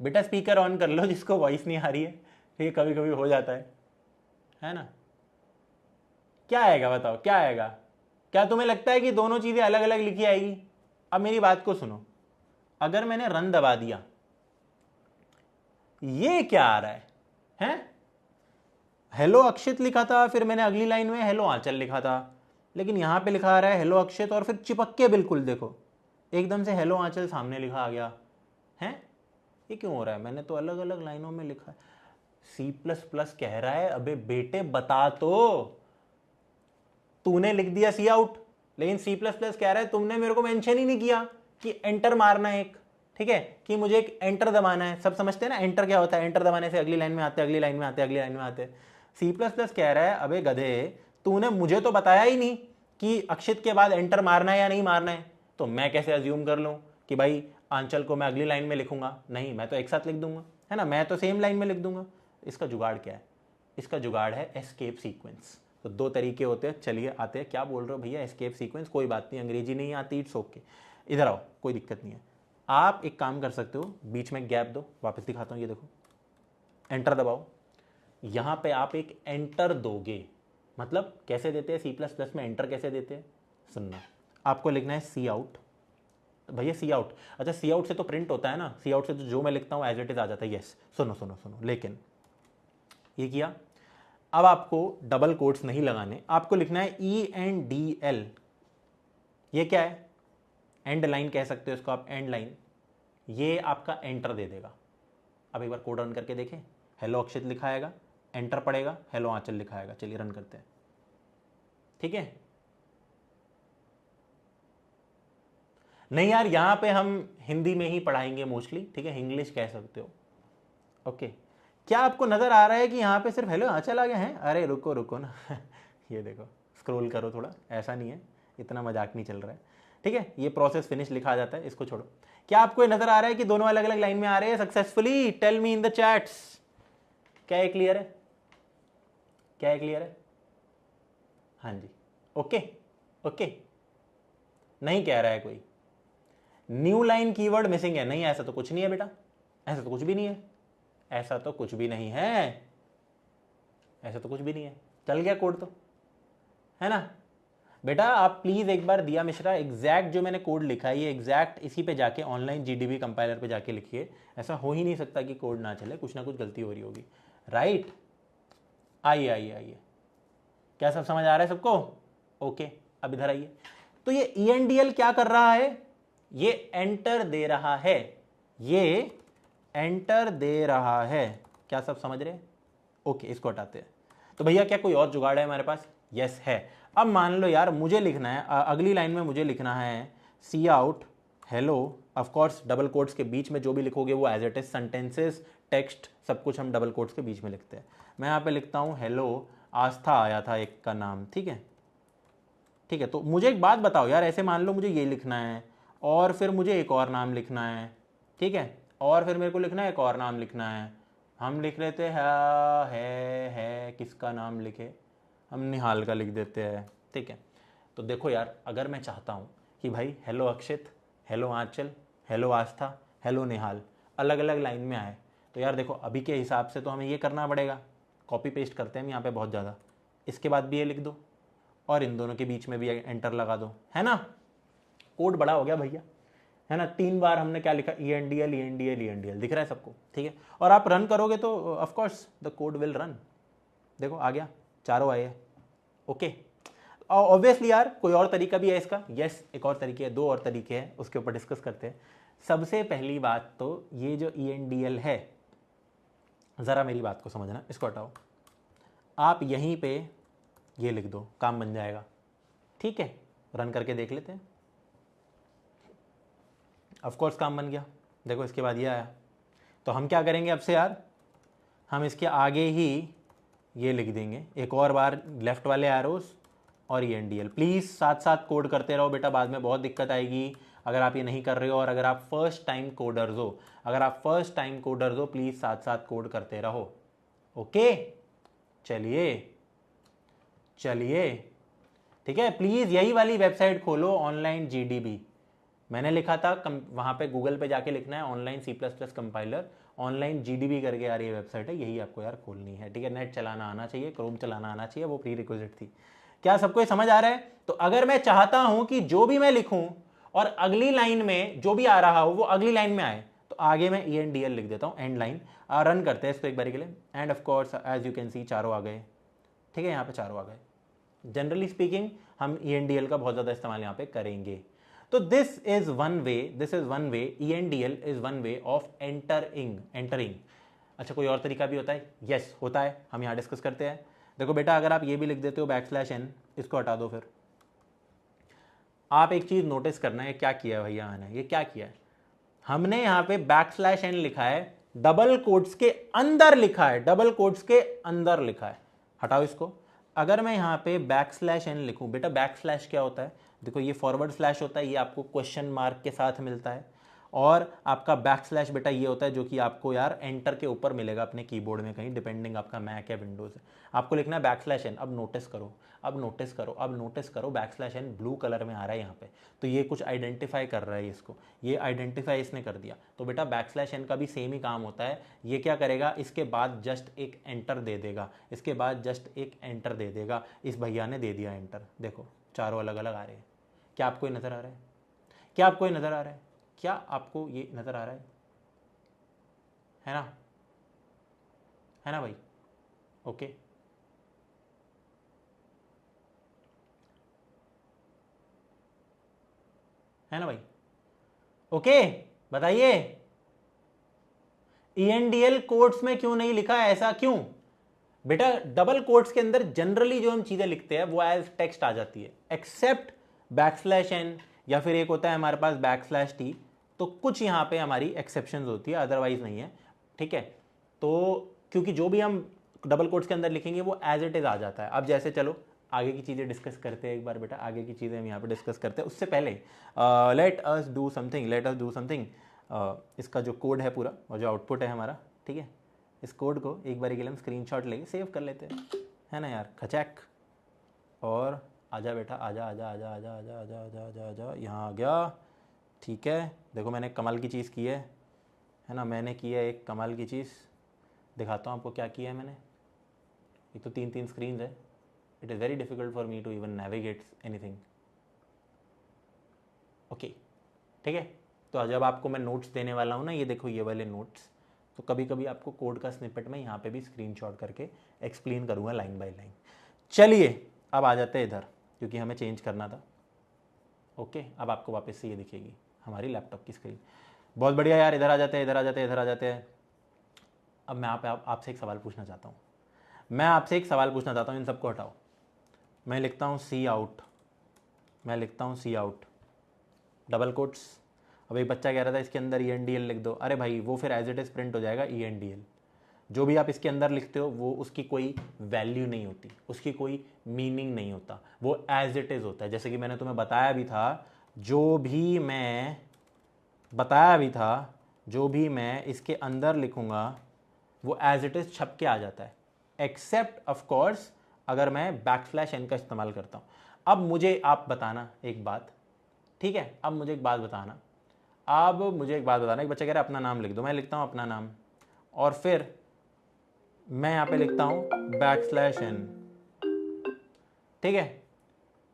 बेटा स्पीकर ऑन कर लो जिसको वॉइस नहीं आ रही है, ये कभी कभी हो जाता है ना? क्या आएगा बताओ, क्या आएगा? क्या तुम्हें लगता है कि दोनों चीजें अलग अलग लिखी आएगी? अब मेरी बात को सुनो, अगर मैंने रन दबा दिया, ये क्या आ रहा है? हेलो अक्षित लिखा था, फिर मैंने अगली लाइन में हेलो आंचल लिखा था, लेकिन यहां पे लिखा आ रहा है हेलो अक्षित, और फिर चिपक के बिल्कुल देखो एकदम से हेलो आंचल सामने लिखा आ गया है। ये क्यों हो रहा है? मैंने तो अलग अलग लाइनों में लिखा है। C++ कह रहा है, अबे बेटे बता तो, तूने लिख दिया सी आउट, लेकिन C++ कह रहा है तुमने मेरे को मेंशन ही नहीं किया कि एंटर मारना है एक, ठीक है, कि मुझे एक एंटर दबाना है। सब समझते हैं ना एंटर क्या होता है? एंटर दबाने से अगली लाइन में आते, अगली लाइन में आते, अगली लाइन में आते। C++ कह रहा है, अबे गधे, तूने मुझे तो बताया ही नहीं कि अक्षित के बाद एंटर मारना है या नहीं मारना है, तो मैं कैसे अज्यूम कर लूं कि भाई आंचल को मैं अगली लाइन में लिखूंगा? नहीं, मैं तो एक साथ लिख दूंगा, है ना, मैं तो सेम लाइन में लिख दूंगा। इसका जुगाड़ क्या है? इसका जुगाड़ है एस्केप सीक्वेंस। तो दो तरीके होते हैं। चलिए आते हैं। क्या बोल रहे हो भैया एस्केप सीक्वेंस? कोई बात नहीं, अंग्रेजी नहीं आती, इट्स ओके, इधर आओ, कोई दिक्कत नहीं है। आप एक काम कर सकते हो, बीच में गैप दो, वापस दिखाता हूँ, ये देखो, एंटर दबाओ। यहां पे आप एक एंटर दोगे, मतलब कैसे देते हैं C++ में एंटर कैसे देते हैं? सुनना, आपको लिखना है सी आउट। भैया सी आउट, अच्छा सी आउट से तो प्रिंट होता है ना, सी आउट से तो जो मैं लिखता हूं एज इट इज आ जाता है। यस, सुनो सुनो सुनो, लेकिन ये किया, अब आपको डबल कोट्स नहीं लगाने, आपको लिखना है ENDL। ये क्या है? एंड लाइन कह सकते हो इसको आप, एंड लाइन। ये आपका एंटर दे देगा। अब एक बार कोड रन करके देखें। हेलो अक्षित लिखा आएगा, एंटर पड़ेगा, हेलो आंचल लिखा आएगा। चलिए रन करते हैं, ठीक है। नहीं यार, यहां पे हम हिंदी में ही पढ़ाएंगे मोस्टली, ठीक है, इंग्लिश कह सकते हो, ओके। क्या आपको नजर आ रहा है कि यहाँ पे सिर्फ हेलो आंचल आ गया है? अरे रुको रुको ना ये देखो, स्क्रॉल करो थोड़ा, ऐसा नहीं है, इतना मजाक नहीं चल रहा है, ठीक है। ये प्रोसेस फिनिश लिखा जाता है, इसको छोड़ो। क्या आपको ये नजर आ रहा है कि दोनों अलग अलग लाइन में आ रहे हैं successfully? Tell me in the chats. क्या ये क्लियर है? क्या ये क्लियर है? हाँ जी, ओके ओके। नहीं कह रहा है कोई न्यू लाइन कीवर्ड मिसिंग है? नहीं, ऐसा तो कुछ नहीं है बेटा, ऐसा तो कुछ भी नहीं है, ऐसा तो कुछ भी नहीं है, ऐसा तो कुछ भी नहीं है। चल गया कोड तो, है ना बेटा। आप प्लीज एक बार दिया मिश्रा, एग्जैक्ट जो मैंने कोड लिखा है ये एग्जैक्ट इसी पे जाके ऑनलाइन GDB कंपाइलर पे जाके लिखिए। ऐसा हो ही नहीं सकता कि कोड ना चले, कुछ ना कुछ गलती हो रही होगी, राइट। आइए आइए आइए, क्या सब समझ आ रहा है सबको? ओके, अब इधर आइए। तो ये ENDL क्या कर रहा है? ये एंटर दे रहा है, ये एंटर दे रहा है। क्या सब समझ रहे? ओके, इसको हटाते हैं। तो भैया क्या कोई और जुगाड़ है हमारे पास? यस है। अब मान लो यार मुझे लिखना है, अगली लाइन में मुझे लिखना है cout hello. Of course double quotes के बीच में जो भी लिखोगे वो as it is, sentences, text, सब कुछ हम डबल कोट्स के बीच में लिखते हैं। मैं यहाँ पे लिखता हूँ हेलो आस्था आया था एक का नाम, ठीक है, ठीक है। तो मुझे एक बात बताओ यार, ऐसे मान लो मुझे ये लिखना है और फिर मुझे एक और नाम लिखना है, ठीक है, और फिर मेरे को लिखना है एक और नाम लिखना है। हम लिख लेते हैं है, किसका नाम लिखे? हम निहाल का लिख देते हैं, ठीक है। तो देखो यार, अगर मैं चाहता हूँ कि भाई हेलो अक्षित, हेलो आंचल, हेलो आस्था, हेलो निहाल अलग अलग लाइन में आए, तो यार देखो अभी के हिसाब से तो हमें ये करना पड़ेगा, कॉपी पेस्ट करते हैं हम यहाँ पे बहुत ज़्यादा, इसके बाद भी ये लिख दो और इन दोनों के बीच में भी एंटर लगा दो, है ना। कोड बड़ा हो गया भैया, है ना। 3 बार हमने क्या लिखा? ENDL ENDL ENDL, दिख रहा है सबको, ठीक है। और आप रन करोगे तो of course the code will run. देखो आ गया, चारों आए, ओके। ऑब्वियसली यार कोई और तरीका भी है इसका? यस, एक और तरीके है, 2 और तरीके हैं, उसके ऊपर डिस्कस करते हैं। सबसे पहली बात तो ये जो ENDL है, ज़रा मेरी बात को समझना, इसको हटाओ, आप यहीं पे ये लिख दो, काम बन जाएगा, ठीक है। रन करके देख लेते हैं। ऑफ कोर्स काम बन गया, देखो इसके बाद ये आया। तो हम क्या करेंगे अब से यार, हम इसके आगे ही ये लिख देंगे एक और बार, लेफ्ट वाले एरोस और ENDL। प्लीज़ साथ साथ कोड करते रहो बेटा, बाद में बहुत दिक्कत आएगी अगर आप ये नहीं कर रहे हो। और अगर आप फर्स्ट टाइम कोडर्स हो, प्लीज़ साथ साथ कोड करते रहो, ओके। चलिए चलिए, ठीक है। प्लीज़ यही वाली वेबसाइट खोलो, ऑनलाइन GDB। मैंने लिखा था वहाँ पे गूगल पे जाके लिखना है online C++ compiler, online GDB करके यार ये वेबसाइट है, यही आपको यार खोलनी है, ठीक है। नेट चलाना आना चाहिए, क्रोम चलाना आना चाहिए, वो प्री रिक्विजिट थी। क्या सबको समझ आ रहा है? तो अगर मैं चाहता हूं कि जो भी मैं लिखूं और अगली लाइन में जो भी आ रहा हो वो अगली लाइन में आए, तो आगे मैं ENDL लिख देता हूं, एंड लाइन। रन करते हैं इसको एक बार के लिए, and of course as you can see चारों आ गए, ठीक है, यहाँ पे चारों आ गए। जनरली स्पीकिंग हम ENDL का बहुत ज़्यादा इस्तेमाल यहाँ पे करेंगे। तो this is one way, ENDL is one way of entering. अच्छा कोई और तरीका भी होता है? यस होता है, हम यहाँ डिस्कस करते हैं। देखो बेटा, अगर आप ये भी लिख देते हो \n, इसको हटा दो, फिर आप एक चीज नोटिस करना है, क्या किया है भैया मैंने, ये क्या किया है, हमने यहाँ पे \n लिखा है, डबल कोट्स के अंदर लिखा है, डबल कोट्स के अंदर लिखा है। हटाओ इसको। अगर मैं यहाँ पे \n लिखूं, बेटा बैक स्लैश क्या होता है? देखो ये फॉरवर्ड स्लैश होता है, ये आपको क्वेश्चन मार्क के साथ मिलता है, और आपका बैक स्लैश बेटा ये होता है जो कि आपको यार एंटर के ऊपर मिलेगा अपने कीबोर्ड में कहीं, डिपेंडिंग आपका मैक या विंडोज है। आपको लिखना है बैक स्लैश एन। अब नोटिस करो, अब नोटिस करो, अब नोटिस करो, backslash n blue colour में आ रहा है यहाँ पे, तो ये कुछ आइडेंटिफाई कर रहा है इसको, ये आइडेंटिफाई इसने कर दिया। तो बेटा बैक स्लैश एन का भी सेम ही काम होता है। ये क्या करेगा, इसके बाद जस्ट एक एंटर दे देगा, इसके बाद जस्ट एक एंटर दे देगा। इस भैया ने दे दिया एंटर, देखो चारों अलग अलग आ रहे हैं। क्या आपको ये नज़र आ रहा है? क्या आपको ये नज़र आ रहा है? क्या आपको ये नज़र आ रहा है ना? है ना भाई? ओके, है ना भाई? ओके, बताइए ENDL कोट्स में क्यों नहीं लिखा है? ऐसा क्यों बेटा? डबल कोट्स के अंदर जनरली जो हम चीजें लिखते हैं वो एज टेक्स्ट आ जाती है, एक्सेप्ट बैकस्लैश एन या फिर एक होता है हमारे पास बैकस्लैश टी, तो कुछ यहां पे हमारी एक्सेप्शन होती है, अदरवाइज नहीं है। ठीक है, तो क्योंकि जो भी हम डबल कोट्स के अंदर लिखेंगे वो एज इट इज आ जाता है। अब जैसे चलो आगे की चीज़ें डिस्कस करते हैं एक बार बेटा, आगे की चीज़ें हम यहाँ पे डिस्कस करते हैं। उससे पहले लेट अस डू समथिंग। इसका जो कोड है पूरा और जो आउटपुट है हमारा, ठीक है, इस कोड को एक बार के लिए हम स्क्रीनशॉट लेके सेव कर लेते हैं, है ना यार? खचैक, और आजा बेटा, आजा आजा आजा आजा आजा आजा आजा आजा आजा, यहाँ आ गया। ठीक है, देखो मैंने कमाल की चीज़ की है ना? मैंने की है एक कमाल की चीज़, दिखाता हूँ आपको क्या किया है मैंने। एक तो 3 स्क्रीन है, it is very difficult for me to even navigate anything. Okay, ठीक है, तो जब आपको मैं नोट्स देने वाला हूँ ना, ये देखो ये वाले नोट्स, तो कभी कभी आपको कोड का स्निपेट में यहाँ पे भी स्क्रीनशॉट करके एक्सप्लेन करूँगा लाइन बाय लाइन। चलिए अब आ जाते हैं इधर, क्योंकि हमें चेंज करना था। ओके, अब आपको वापस से ये दिखेगी हमारी लैपटॉप की स्क्रीन। बहुत बढ़िया यार, इधर आ जाते हैं, इधर आ जाते हैं, इधर आ जाते हैं। अब मैं आपसे एक सवाल पूछना चाहता हूँ, मैं आपसे एक सवाल पूछना चाहता हूँ, इन सबको हटाओ। मैं लिखता हूँ सी आउट, मैं लिखता हूँ सी आउट डबल कोट्स। अब एक बच्चा कह रहा था इसके अंदर ENDL लिख दो। अरे भाई वो फिर एज इट इज प्रिंट हो जाएगा ENDL। जो भी आप इसके अंदर लिखते हो वो उसकी कोई वैल्यू नहीं होती, उसकी कोई मीनिंग नहीं होता, वो एज इट इज होता है। जैसे कि मैंने तुम्हें बताया भी था, जो भी मैं बताया भी था, जो भी मैं इसके अंदर लिखूंगा वो एज इट इज छप के आ जाता है, एक्सेप्ट ऑफ कोर्स अगर मैं बैकस्लैश एन का इस्तेमाल करता हूं। अब मुझे आप बताना एक बात, ठीक है, अब मुझे एक बात बताना, अब मुझे एक बात बताना। एक बच्चा कह रहा है अपना नाम लिख दो, मैं लिखता हूं अपना नाम, और फिर मैं यहां पे लिखता हूं बैकस्लैश एन। ठीक है,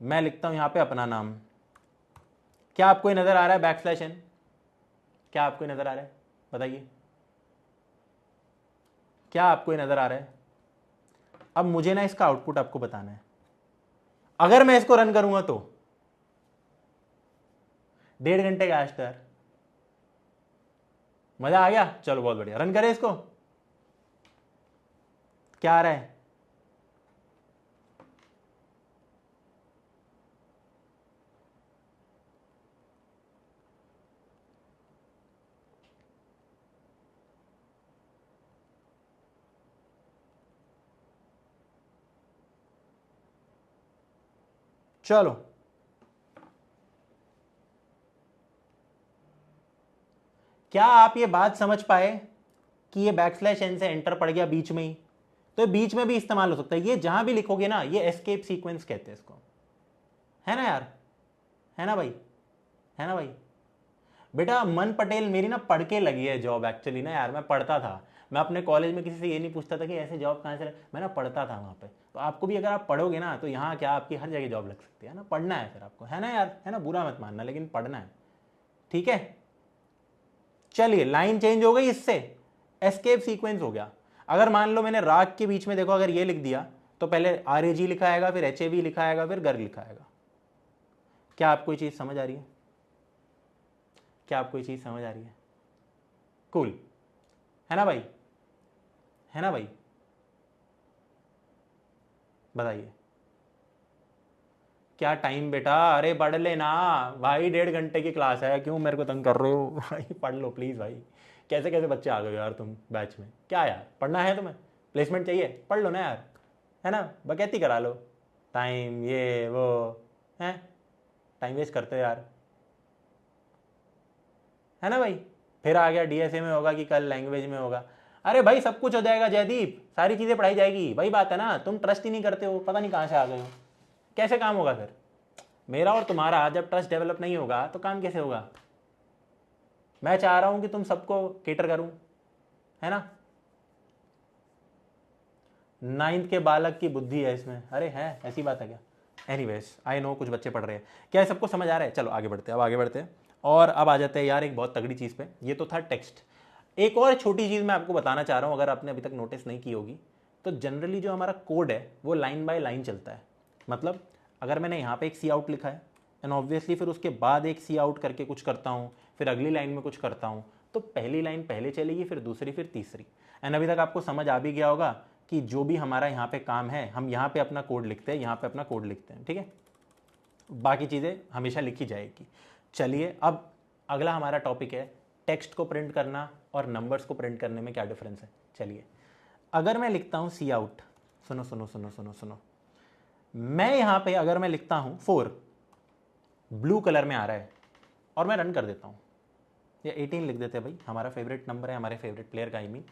मैं लिखता हूं यहां पे अपना नाम। क्या आपको ये नजर आ रहा है बैकस्लैश एन? क्या आपको ये नजर आ रहा है? बताइए, क्या आपको ये नजर आ रहा है? अब मुझे ना इसका आउटपुट आपको बताना है। अगर मैं इसको रन करूंगा तो 1.5 घंटे का यार, मजा आ गया। चलो बहुत बढ़िया, रन करें इसको। क्या आ रहा है? चलो क्या आप ये बात समझ पाए कि ये बैकस्लैश एन से एंटर पड़ गया बीच में ही, तो बीच में भी इस्तेमाल हो सकता है। ये जहां भी लिखोगे ना, ये एस्केप सीक्वेंस कहते हैं इसको, है ना यार? है ना भाई? है ना भाई? बेटा मन पटेल मेरी ना पढ़ के लगी है जॉब एक्चुअली ना यार, मैं पढ़ता था। मैं अपने कॉलेज में किसी से ये नहीं पूछता था कि ऐसे जॉब कहाँ से, मैं ना पढ़ता था वहाँ पे। तो आपको भी अगर आप पढ़ोगे ना तो यहाँ क्या आपकी हर जगह जॉब लग सकती है ना, पढ़ना है फिर आपको, है ना यार? है ना? बुरा मत मानना, लेकिन पढ़ना है, ठीक है? चलिए लाइन चेंज हो गई, इससे एस्केप सीक्वेंस हो गया। अगर मान लो मैंने राग के बीच में देखो अगर ये लिख दिया, तो पहले RAG लिखा आएगा, फिर HAV लिखा आएगा, फिर गर्ग लिखा आएगा। क्या आपको ये चीज समझ आ रही है? क्या आपको ये चीज समझ आ रही है? कूल, है ना भाई? है ना भाई? बताइए क्या टाइम बेटा? अरे पढ़ लेना भाई, 1.5 घंटे की क्लास है, क्यों मेरे को तंग कर रहे हो भाई? पढ़ लो प्लीज भाई। कैसे कैसे बच्चे आ गए यार तुम बैच में? क्या यार पढ़ना है तुम्हें? प्लेसमेंट चाहिए? पढ़ लो ना यार, है ना? बकैती करा लो, टाइम ये वो है, टाइम वेस्ट करते हो यार, है ना भाई। फिर आ गया डीएसए में होगा कि कल लैंग्वेज में होगा। अरे भाई सब कुछ हो जाएगा जयदीप, सारी चीज़ें पढ़ाई जाएगी। वही बात है ना, तुम ट्रस्ट ही नहीं करते हो, पता नहीं कहाँ से आ गए हो। कैसे काम होगा फिर मेरा और तुम्हारा? जब ट्रस्ट डेवलप नहीं होगा तो काम कैसे होगा? मैं चाह रहा हूं कि तुम सबको केटर करूं, है ना। 9th के बालक की बुद्धि है इसमें। अरे है, ऐसी बात है क्या? एनीवेज आई नो कुछ बच्चे पढ़ रहे हैं। क्या सबको समझ आ रहा है? चलो आगे बढ़ते हैं, अब आगे बढ़ते हैं। और अब आ जाते हैं यार एक बहुत तगड़ी चीज़ पे। ये तो था टेक्स्ट। एक और छोटी चीज़ मैं आपको बताना चाह रहा हूँ, अगर आपने अभी तक नोटिस नहीं की होगी तो जनरली जो हमारा कोड है वो लाइन बाय लाइन चलता है। मतलब अगर मैंने यहाँ पे एक सी आउट लिखा है एंड ऑब्वियसली फिर उसके बाद एक सी आउट करके कुछ करता हूँ, फिर अगली लाइन में कुछ करता हूँ, तो पहली लाइन पहले चलेगी, फिर दूसरी, फिर तीसरी। एंड अभी तक आपको समझ आ भी गया होगा कि जो भी हमारा यहाँ पे काम है, हम यहाँ पे अपना कोड लिखते हैं, यहाँ पे अपना कोड लिखते हैं, ठीक है। बाकी चीज़ें हमेशा लिखी जाएगी। चलिए अब अगला हमारा टॉपिक है टेक्स्ट को प्रिंट करना और नंबर्स को प्रिंट करने में क्या डिफरेंस है। चलिए अगर मैं लिखता हूँ सी आउट, सुनो सुनो सुनो सुनो सुनो, मैं यहाँ पे अगर मैं लिखता हूँ 4, ब्लू कलर में आ रहा है और मैं रन कर देता हूँ, या 18 लिख देते हैं भाई, हमारा फेवरेट नंबर है हमारे फेवरेट प्लेयर का, आई मीन,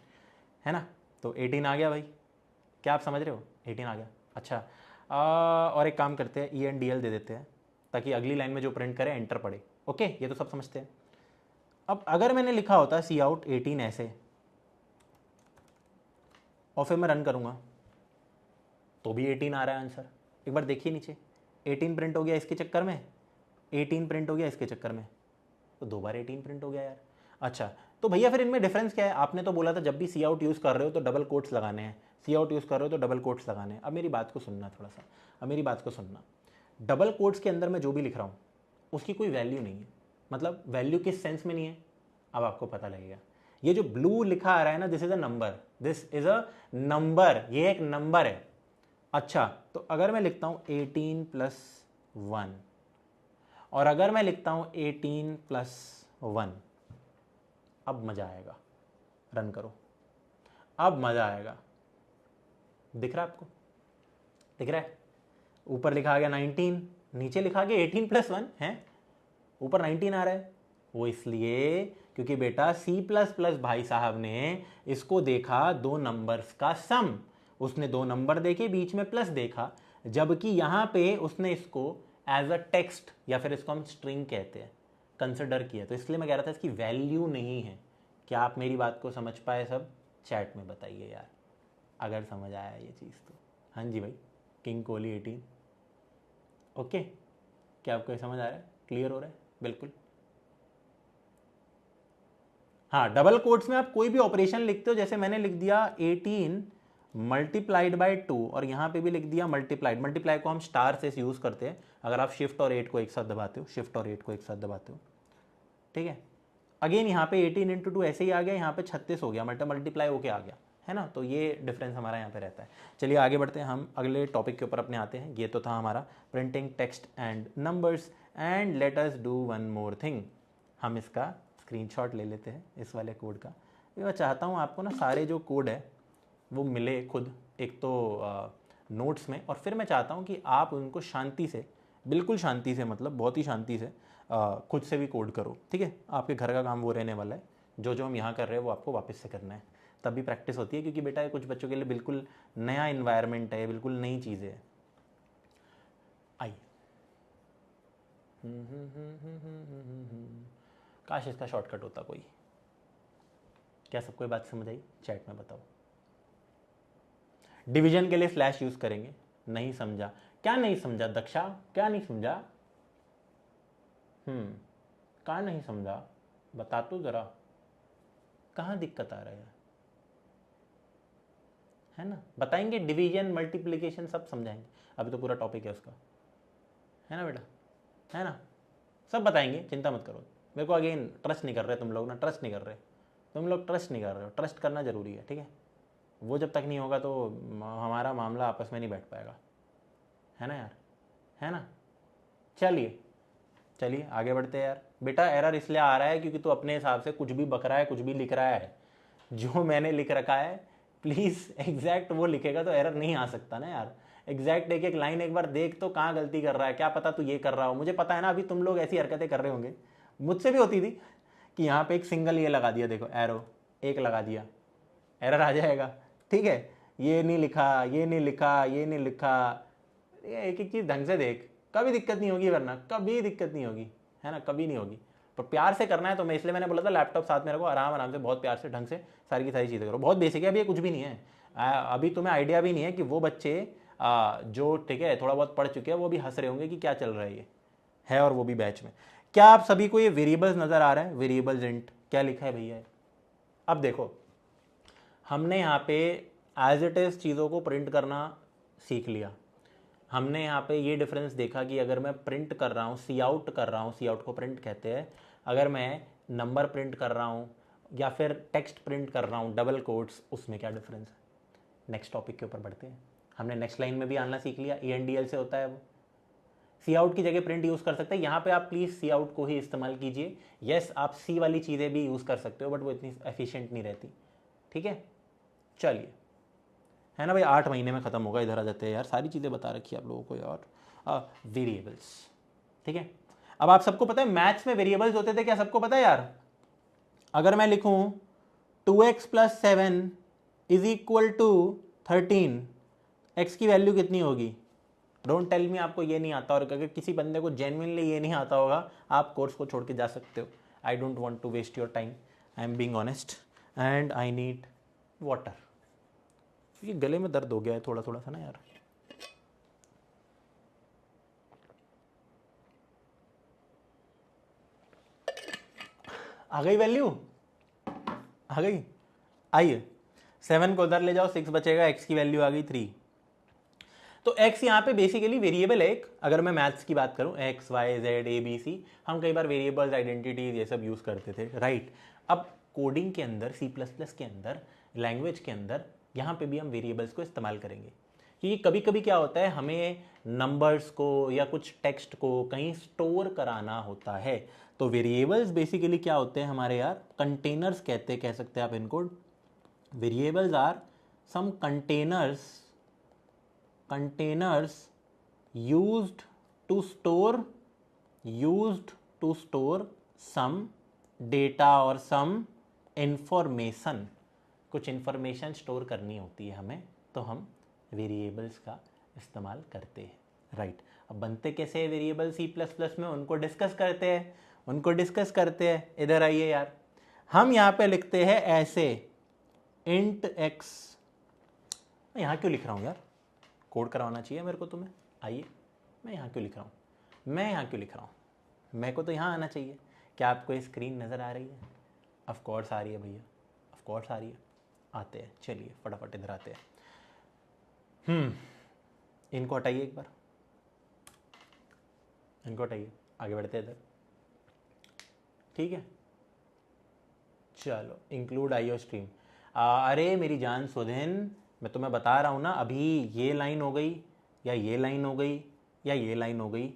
है ना। तो 18 आ गया भाई, क्या आप समझ रहे हो? 18 आ गया। अच्छा और एक काम करते हैं, ENDL दे देते हैं ताकि अगली लाइन में जो प्रिंट करे एंटर पड़े। ओके, ये तो सब समझते हैं। अब अगर मैंने लिखा होता सी आउट 18 ऐसे और फिर मैं रन करूंगा तो भी 18 आ रहा है आंसर। एक बार देखिए नीचे, 18 प्रिंट हो गया इसके चक्कर में, 18 प्रिंट हो गया इसके चक्कर में, तो 2 बार 18 प्रिंट हो गया यार। अच्छा तो भैया फिर इनमें डिफरेंस क्या है? आपने तो बोला था जब भी सी आउट यूज़ कर रहे हो तो डबल कोट्स लगाने हैं, सी आउट यूज़ कर रहे हो तो डबल कोट्स लगाने हैं। अब मेरी बात को सुनना थोड़ा सा, अब मेरी बात को सुनना। डबल कोट्स के अंदर मैं जो भी लिख रहा हूँ उसकी कोई वैल्यू नहीं है। मतलब वैल्यू किस सेंस में नहीं है, अब आपको पता लगेगा। ये जो ब्लू लिखा आ रहा है ना, this is a number, this is a number, ये एक नंबर है। अच्छा तो अगर मैं लिखता हूं 18 + 1 और अगर मैं लिखता हूं 18 + 1, अब मजा आएगा। रन करो, अब मजा आएगा। दिख रहा है आपको? दिख रहा है? ऊपर लिखा आ गया 19, नीचे लिखा आ गया 18 + 1 है, ऊपर 19 आ रहा है। वो इसलिए क्योंकि बेटा C++ भाई साहब ने इसको देखा 2 नंबर्स का सम, उसने 2 नंबर देखे, बीच में प्लस देखा, जबकि यहां पे उसने इसको एज अ टेक्स्ट या फिर इसको हम स्ट्रिंग कहते हैं कंसिडर किया। तो इसलिए मैं कह रहा था इसकी वैल्यू नहीं है। क्या आप मेरी बात को समझ पाए? सब चैट में बताइए यार अगर समझ आया ये चीज़ तो। हाँ जी भाई, किंग कोहली 18। ओके, क्या आपको समझ आ रहा है? क्लियर हो रहा है? बिल्कुल। हाँ, डबल कोट्स में आप कोई भी ऑपरेशन लिखते हो, जैसे मैंने लिख दिया 18 × 2 और यहाँ पे भी लिख दिया मल्टीप्लाई को हम स्टार से यूज़ करते हैं अगर आप शिफ्ट और 8 को एक साथ दबाते हो, शिफ्ट और 8 को एक साथ दबाते हो, ठीक है। अगेन यहाँ पे 18 × 2 ऐसे ही आ गया, यहाँ पे 36 हो गया, मल्टीप्लाई होके आ गया, है ना। तो ये डिफरेंस हमारा यहाँ पे रहता है। चलिए आगे बढ़ते हैं, हम अगले टॉपिक के ऊपर अपने आते हैं। ये तो था हमारा printing text and numbers, and let us do one more thing. हम इसका स्क्रीनशॉट ले लेते हैं इस वाले कोड का। मैं चाहता हूँ आपको ना सारे जो कोड है वो मिले खुद, एक तो नोट्स में, और फिर मैं चाहता हूँ कि आप उनको शांति से, बिल्कुल शांति से, मतलब बहुत ही शांति से खुद से भी कोड करो, ठीक है। आपके घर का काम वो रहने वाला है, जो जो हम यहाँ कर रहे हैं वो आपको वापस से करना है, तभी प्रैक्टिस होती है। क्योंकि बेटा कुछ बच्चों के लिए बिल्कुल नया इन्वायरमेंट है, बिल्कुल नई चीज़ें हैं। आइए, काश इसका शॉर्टकट होता कोई। क्या सबको बात समझ आई? चैट में बताओ। डिवीजन के लिए स्लैश यूज करेंगे। नहीं समझा? क्या नहीं समझा दक्षा? क्या नहीं समझा? क्या नहीं समझा? बता तो जरा, कहाँ दिक्कत आ रहा है ना। बताएंगे, डिवीजन मल्टीप्लिकेशन सब समझाएंगे, अभी तो पूरा टॉपिक है उसका, है ना बेटा, है ना। सब बताएंगे, चिंता मत करो। मेरे को अगेन ट्रस्ट नहीं कर रहे तुम लोग ना, ट्रस्ट नहीं कर रहे तुम लोग, ट्रस्ट नहीं कर रहे हो। ट्रस्ट करना जरूरी है, ठीक है। वो जब तक नहीं होगा तो हमारा मामला आपस में नहीं बैठ पाएगा, है ना यार, है ना। चलिए चलिए आगे बढ़ते हैं यार। बेटा एरर इसलिए आ रहा है क्योंकि तू अपने हिसाब से कुछ भी बक रहा है, कुछ भी लिख रहा है। जो मैंने लिख रखा है प्लीज़ एग्जैक्ट वो लिखेगा तो एरर नहीं आ सकता ना यार। एग्जैक्ट एक एक लाइन एक बार देख तो कहाँ गलती कर रहा है, क्या पता तू ये कर रहा हो। मुझे पता है ना, अभी तुम लोग ऐसी हरकतें कर रहे होंगे, मुझसे भी होती थी कि यहाँ पे एक सिंगल ये लगा दिया, देखो एरो एक लगा दिया, एरर आ जाएगा। ठीक है, ये नहीं लिखा, ये नहीं लिखा, ये नहीं लिखा, ये एक एक चीज़ ढंग से देख, कभी दिक्कत नहीं होगी, वरना कभी दिक्कत नहीं होगी, है ना, कभी नहीं होगी। पर प्यार से करना है तो मैं इसलिए मैंने बोला था लैपटॉप साथ में रखो, आराम आराम से बहुत प्यार से ढंग से सारी की सारी चीज़ें करो। बहुत बेसिक है, अभी ये कुछ भी नहीं है। अभी तुम्हें आइडिया भी नहीं है कि वो बच्चे जो ठीक है थोड़ा बहुत पढ़ चुके हैं वो भी हंस रहे होंगे कि क्या चल रहा है ये, है और वो भी बैच में। क्या आप सभी को ये वेरिएबल्स नज़र आ रहा है? वेरिएबल्स इंट क्या लिखा है भैया? अब देखो हमने यहाँ पे एज इट इज़ चीज़ों को प्रिंट करना सीख लिया। हमने यहाँ पे ये डिफरेंस देखा कि अगर मैं प्रिंट कर रहा हूँ, सी आउट कर रहा हूँ, सी आउट को प्रिंट कहते हैं, अगर मैं नंबर प्रिंट कर रहा हूँ या फिर टेक्स्ट प्रिंट कर रहा हूँ डबल कोट्स, उसमें क्या डिफरेंस है। नेक्स्ट टॉपिक के ऊपर बढ़ते हैं। हमने नेक्स्ट लाइन में भी आना सीख लिया, ENDL से होता है वो। सी आउट की जगह प्रिंट यूज़ कर सकते हैं, यहाँ पे आप प्लीज़ सी आउट को ही इस्तेमाल कीजिए। यस, आप सी वाली चीज़ें भी यूज़ कर सकते हो बट वो इतनी एफिशिएंट नहीं रहती। ठीक है, चलिए, है ना भाई, 8 महीने में ख़त्म होगा। इधर आ जाते हैं यार, सारी चीज़ें बता रखी है आप लोगों को यार। वेरिएबल्स, ठीक है। अब आप सबको पता है मैथ्स में वेरिएबल्स होते थे, क्या सबको पता है यार? अगर मैं लिखूं 2x + 7 = 13, x की वैल्यू कितनी होगी? डोंट टेल मी आपको ये नहीं आता। और अगर किसी बंदे को जेन्युइनली ये नहीं आता होगा, आप कोर्स को छोड़ के जा सकते हो। I don't want to waste your time, I am being honest and I need water. ये गले में दर्द हो गया है थोड़ा थोड़ा सा ना यार। आ गई वैल्यू, आ गई, आइए 7 को उधर ले जाओ, 6 बचेगा, x की वैल्यू आ गई 3। तो x यहाँ पे बेसिकली वेरिएबल है एक। अगर मैं मैथ्स की बात करूँ, x, y, z, a, b, c, हम कई बार वेरिएबल्स, आइडेंटिटीज ये सब यूज़ करते थे, राइट। अब कोडिंग के अंदर, C++ के अंदर, लैंग्वेज के अंदर, यहाँ पे भी हम वेरिएबल्स को इस्तेमाल करेंगे। क्योंकि कभी कभी क्या होता है, हमें नंबर्स को या कुछ टेक्स्ट को कहीं स्टोर कराना होता है। तो वेरिएबल्स बेसिकली क्या होते हैं हमारे यार? कंटेनर्स कहते हैं, कह सकते हैं आप इनको। Variables are some containers used to store some data और some information। कुछ इंफॉर्मेशन स्टोर करनी होती है हमें, तो हम वेरिएबल्स का इस्तेमाल करते हैं, राइट। अब बनते कैसे हैं वेरिएबल C++ में, उनको डिस्कस करते हैं। इधर आइए यार, हम यहाँ पे लिखते हैं ऐसे int x। मैं यहाँ क्यों लिख रहा हूँ यार? कोड करवाना चाहिए मेरे को तुम्हें। आइए, मैं यहाँ क्यों लिख रहा हूँ? मेरे को तो यहाँ आना चाहिए। क्या आपको ये स्क्रीन नज़र आ रही है? ऑफ कोर्स आ रही है भैया, ऑफ कोर्स आ रही है। आते हैं, चलिए फटाफट इधर आते हैं। इनको हटाइए एक बार, इनको हटाइए, आगे बढ़ते हैं इधर। ठीक है, चलो इंक्लूड IO स्ट्रीम। अरे मेरी जान सुधिन, मैं तुम्हें बता रहा हूँ ना, अभी ये लाइन हो गई या ये लाइन हो गई या ये लाइन हो गई,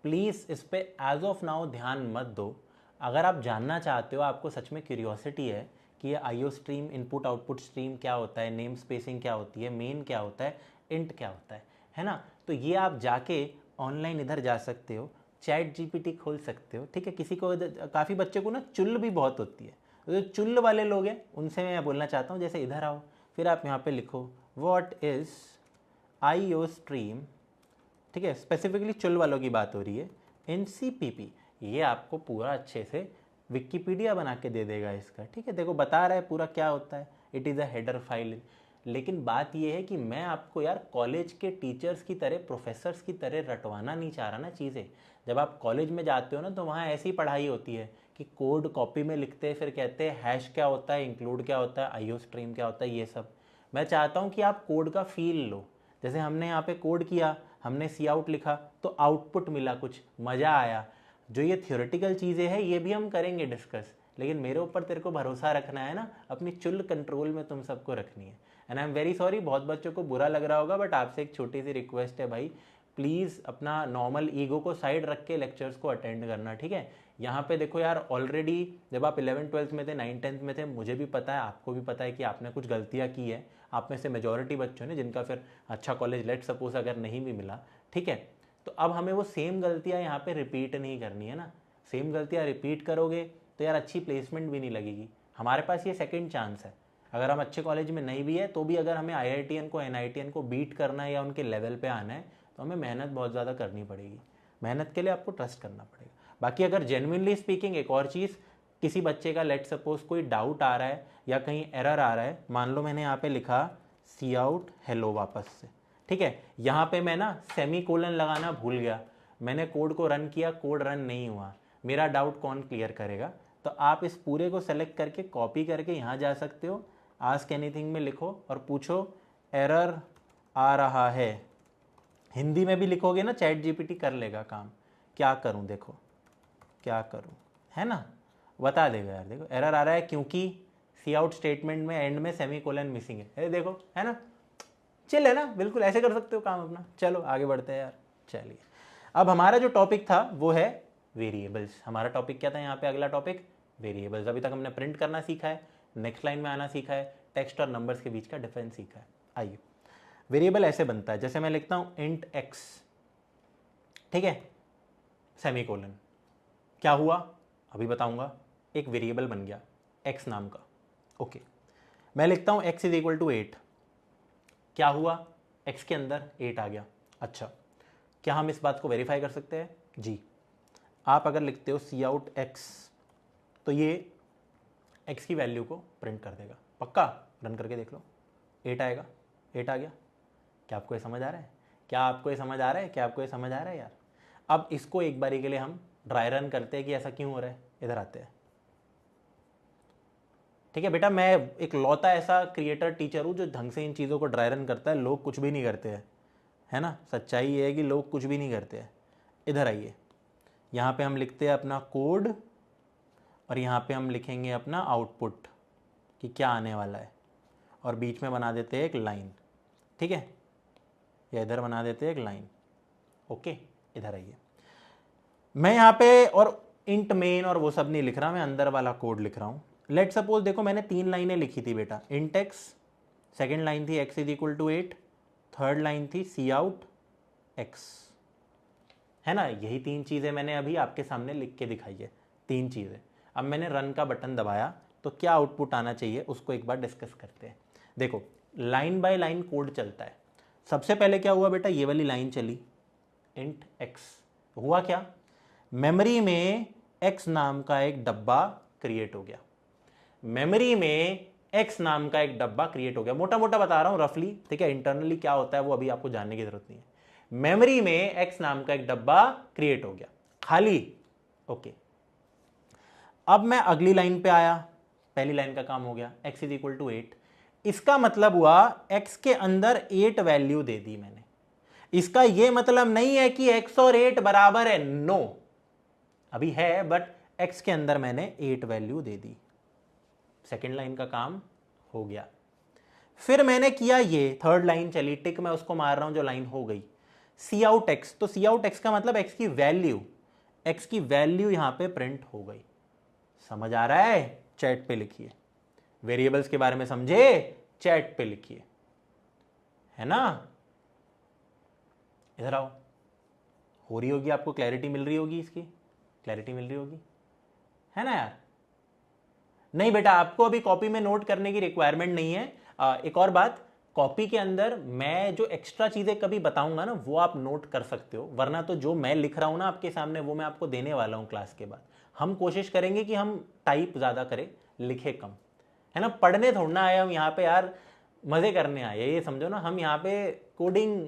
प्लीज़ इस पर एज ऑफ नाउ ध्यान मत दो। अगर आप जानना चाहते हो, आपको सच में क्यूरियोसिटी है कि ये IO stream, input output stream क्या होता है, नेम स्पेसिंग क्या होती है, मेन क्या होता है, इंट क्या होता है ना, तो ये आप जाके ऑनलाइन इधर जा सकते हो, ChatGPT खोल सकते हो। ठीक है, किसी को, काफ़ी बच्चे को ना चुल भी बहुत होती है, जो चुल वाले लोग हैं उनसे मैं बोलना चाहता हूँ, जैसे इधर आओ, फिर आप यहाँ पे लिखो व्हाट इज़ IO स्ट्रीम। ठीक है, स्पेसिफिकली चुल वालों की बात हो रही है, इन CPP। ये आपको पूरा अच्छे से विकिपीडिया बना के दे देगा इसका। ठीक है, देखो बता रहा है पूरा क्या होता है, it is a header file. लेकिन बात ये है कि मैं आपको यार कॉलेज के टीचर्स की तरह, प्रोफेसर्स की तरह रटवाना नहीं चाह रहा ना चीज़ें। जब आप कॉलेज में जाते हो ना, तो वहाँ ऐसी पढ़ाई होती है कि कोड कॉपी में लिखते हैं, फिर कहते हैं हैश क्या होता है, इंक्लूड क्या होता है, IO स्ट्रीम क्या होता है, ये सब। मैं चाहता हूँ कि आप कोड का फील लो। जैसे हमने यहाँ पे कोड किया, हमने सी आउट लिखा तो आउटपुट मिला, कुछ मज़ा आया। जो ये थियोरेटिकल चीज़ें हैं ये भी हम करेंगे डिस्कस, लेकिन मेरे ऊपर तेरे को भरोसा रखना है ना, अपनी चुल कंट्रोल में तुम सबको रखनी है। And I am very sorry, बहुत बच्चों को बुरा लग रहा होगा, बट आपसे एक छोटी सी रिक्वेस्ट है भाई, प्लीज़ अपना नॉर्मल ईगो को साइड रख के लेक्चर्स को अटेंड करना। ठीक है, यहाँ पे देखो यार, ऑलरेडी जब आप 11th-12th में थे, 9th-10th में थे, मुझे भी पता है, आपको भी पता है कि आपने कुछ गलतियाँ की है। आप में से मेजॉरिटी बच्चों ने, जिनका फिर अच्छा कॉलेज लेट सपोज अगर नहीं भी मिला, ठीक है, तो अब हमें वो सेम गलतियाँ यहाँ पे रिपीट नहीं करनी है ना। सेम गलतियाँ रिपीट करोगे तो यार अच्छी प्लेसमेंट भी नहीं लगेगी। हमारे पास ये सेकंड चांस है, अगर हम अच्छे कॉलेज में नहीं भी है तो भी अगर हमें IITN को NITN को बीट करना है या उनके लेवल पे आना है तो हमें मेहनत बहुत ज़्यादा करनी पड़ेगी। मेहनत के लिए आपको ट्रस्ट करना पड़ेगा। बाकी अगर जेन्युइनली स्पीकिंग, एक और चीज़, किसी बच्चे का लेट सपोज कोई डाउट आ रहा है या कहीं एरर आ रहा है, मान लो मैंने यहाँ पे लिखा सी आउट हेलो वापस से, ठीक है, यहाँ पे मैं ना सेमीकोलन लगाना भूल गया, मैंने कोड को रन किया, कोड रन नहीं हुआ, मेरा डाउट कौन क्लियर करेगा? तो आप इस पूरे को सेलेक्ट करके कॉपी करके यहाँ जा सकते हो, आस्क एनीथिंग में लिखो और पूछो एरर आ रहा है। हिंदी में भी लिखोगे ना, चैट GPT कर लेगा काम। क्या करूँ, देखो क्या करूँ, है ना, बता देगा यार। देखो एरर आ रहा है क्योंकि सी आउट स्टेटमेंट में एंड में सेमीकोलन मिसिंग है। अरे देखो, है ना, चिल है ना, बिल्कुल ऐसे कर सकते हो काम अपना। चलो आगे बढ़ते हैं यार। चलिए, अब हमारा जो टॉपिक था वो है वेरिएबल्स। हमारा टॉपिक क्या था यहाँ पे? अगला टॉपिक वेरिएबल्स। अभी तक हमने प्रिंट करना सीखा है, नेक्स्ट लाइन में आना सीखा है, टेक्स्ट और नंबर्स के बीच का डिफरेंस सीखा है। आइए, वेरिएबल ऐसे बनता है, जैसे मैं लिखता हूँ इंट x, ठीक है, सेमीकोलन, क्या हुआ अभी बताऊंगा, एक वेरिएबल बन गया x नाम का। ओके, मैं लिखता हूँ x इज इक्वल टू 8, क्या हुआ, x के अंदर 8 आ गया। अच्छा, क्या हम इस बात को वेरीफाई कर सकते हैं? जी, आप अगर लिखते हो सी आउट x तो ये x की वैल्यू को प्रिंट कर देगा, पक्का। रन करके देख लो, 8 आएगा, 8 आ गया। क्या आपको ये समझ आ रहा है? क्या आपको ये समझ आ रहा है? क्या आपको ये समझ आ रहा है यार? अब इसको एक बारी के लिए हम ड्राई रन करते हैं कि ऐसा क्यों हो रहा है। इधर आते हैं, ठीक है बेटा, मैं एक लौता ऐसा क्रिएटर टीचर हूँ जो ढंग से इन चीज़ों को ड्राई रन करता है। लोग कुछ भी नहीं करते हैं, है ना, सच्चाई ये है कि लोग कुछ भी नहीं करते हैं। इधर आइए, यहाँ पे हम लिखते हैं अपना कोड और यहाँ पे हम लिखेंगे अपना आउटपुट कि क्या आने वाला है, और बीच में बना देते हैं एक लाइन, ठीक है, या इधर बना देते हैं एक लाइन। ओके, इधर आइए, मैं यहाँ पे और इंट मेन और वो सब नहीं लिख रहा, मैं अंदर वाला कोड लिख रहा हूँ। लेट सपोज देखो, मैंने 3 लाइनें लिखी थी बेटा, इंट x, सेकेंड लाइन थी x is equal to 8, third line थी सी आउट x, है ना। यही 3 चीज़ें मैंने अभी आपके सामने लिख के दिखाई है, 3 चीज़ें। अब मैंने रन का बटन दबाया तो क्या आउटपुट आना चाहिए उसको एक बार डिस्कस करते हैं। देखो, लाइन बाय लाइन कोड चलता है। सबसे पहले क्या हुआ बेटा, ये वाली लाइन चली इंट x, हुआ क्या, मेमोरी में x नाम का एक डब्बा क्रिएट हो गया। मेमोरी में x नाम का एक डब्बा क्रिएट हो गया, मोटा मोटा बता रहा हूं रफली, ठीक है। इंटरनली क्या होता है वो अभी आपको जानने की जरूरत नहीं है। मेमोरी में x नाम का एक डब्बा क्रिएट हो गया खाली। ओके, अब मैं अगली लाइन पे आया, पहली लाइन का काम हो गया, x इज इक्वल टू 8। इसका मतलब हुआ x के अंदर 8 वैल्यू दे दी मैंने। इसका यह मतलब नहीं है कि x और 8 बराबर है, नो, अभी है, बट x के अंदर मैंने 8 वैल्यू दे दी। सेकेंड लाइन का काम हो गया। फिर मैंने किया ये, थर्ड लाइन चली, टिक मैं उसको मार रहा हूं जो लाइन हो गई, सी आउट एक्स। तो सी आउट एक्स का मतलब x की वैल्यू यहां पे प्रिंट हो गई। समझ आ रहा है? चैट पे लिखिए, वेरिएबल्स के बारे में समझे, चैट पे लिखिए, है ना। इधर आओ, हो रही होगी आपको क्लैरिटी, मिल रही होगी, इसकी क्लैरिटी मिल रही होगी, है ना यार। नहीं बेटा, आपको अभी कॉपी में नोट करने की रिक्वायरमेंट नहीं है। एक और बात, कॉपी के अंदर मैं जो एक्स्ट्रा चीजें कभी बताऊंगा ना वो आप नोट कर सकते हो, वरना तो जो मैं लिख रहा हूं ना आपके सामने वो मैं आपको देने वाला हूं क्लास के बाद। हम कोशिश करेंगे कि हम टाइप ज्यादा करें, लिखे कम, है ना। पढ़ने थोड़ा ना आए हम यहाँ पे यार, मजे करने आए, ये समझो ना, हम यहाँ पे कोडिंग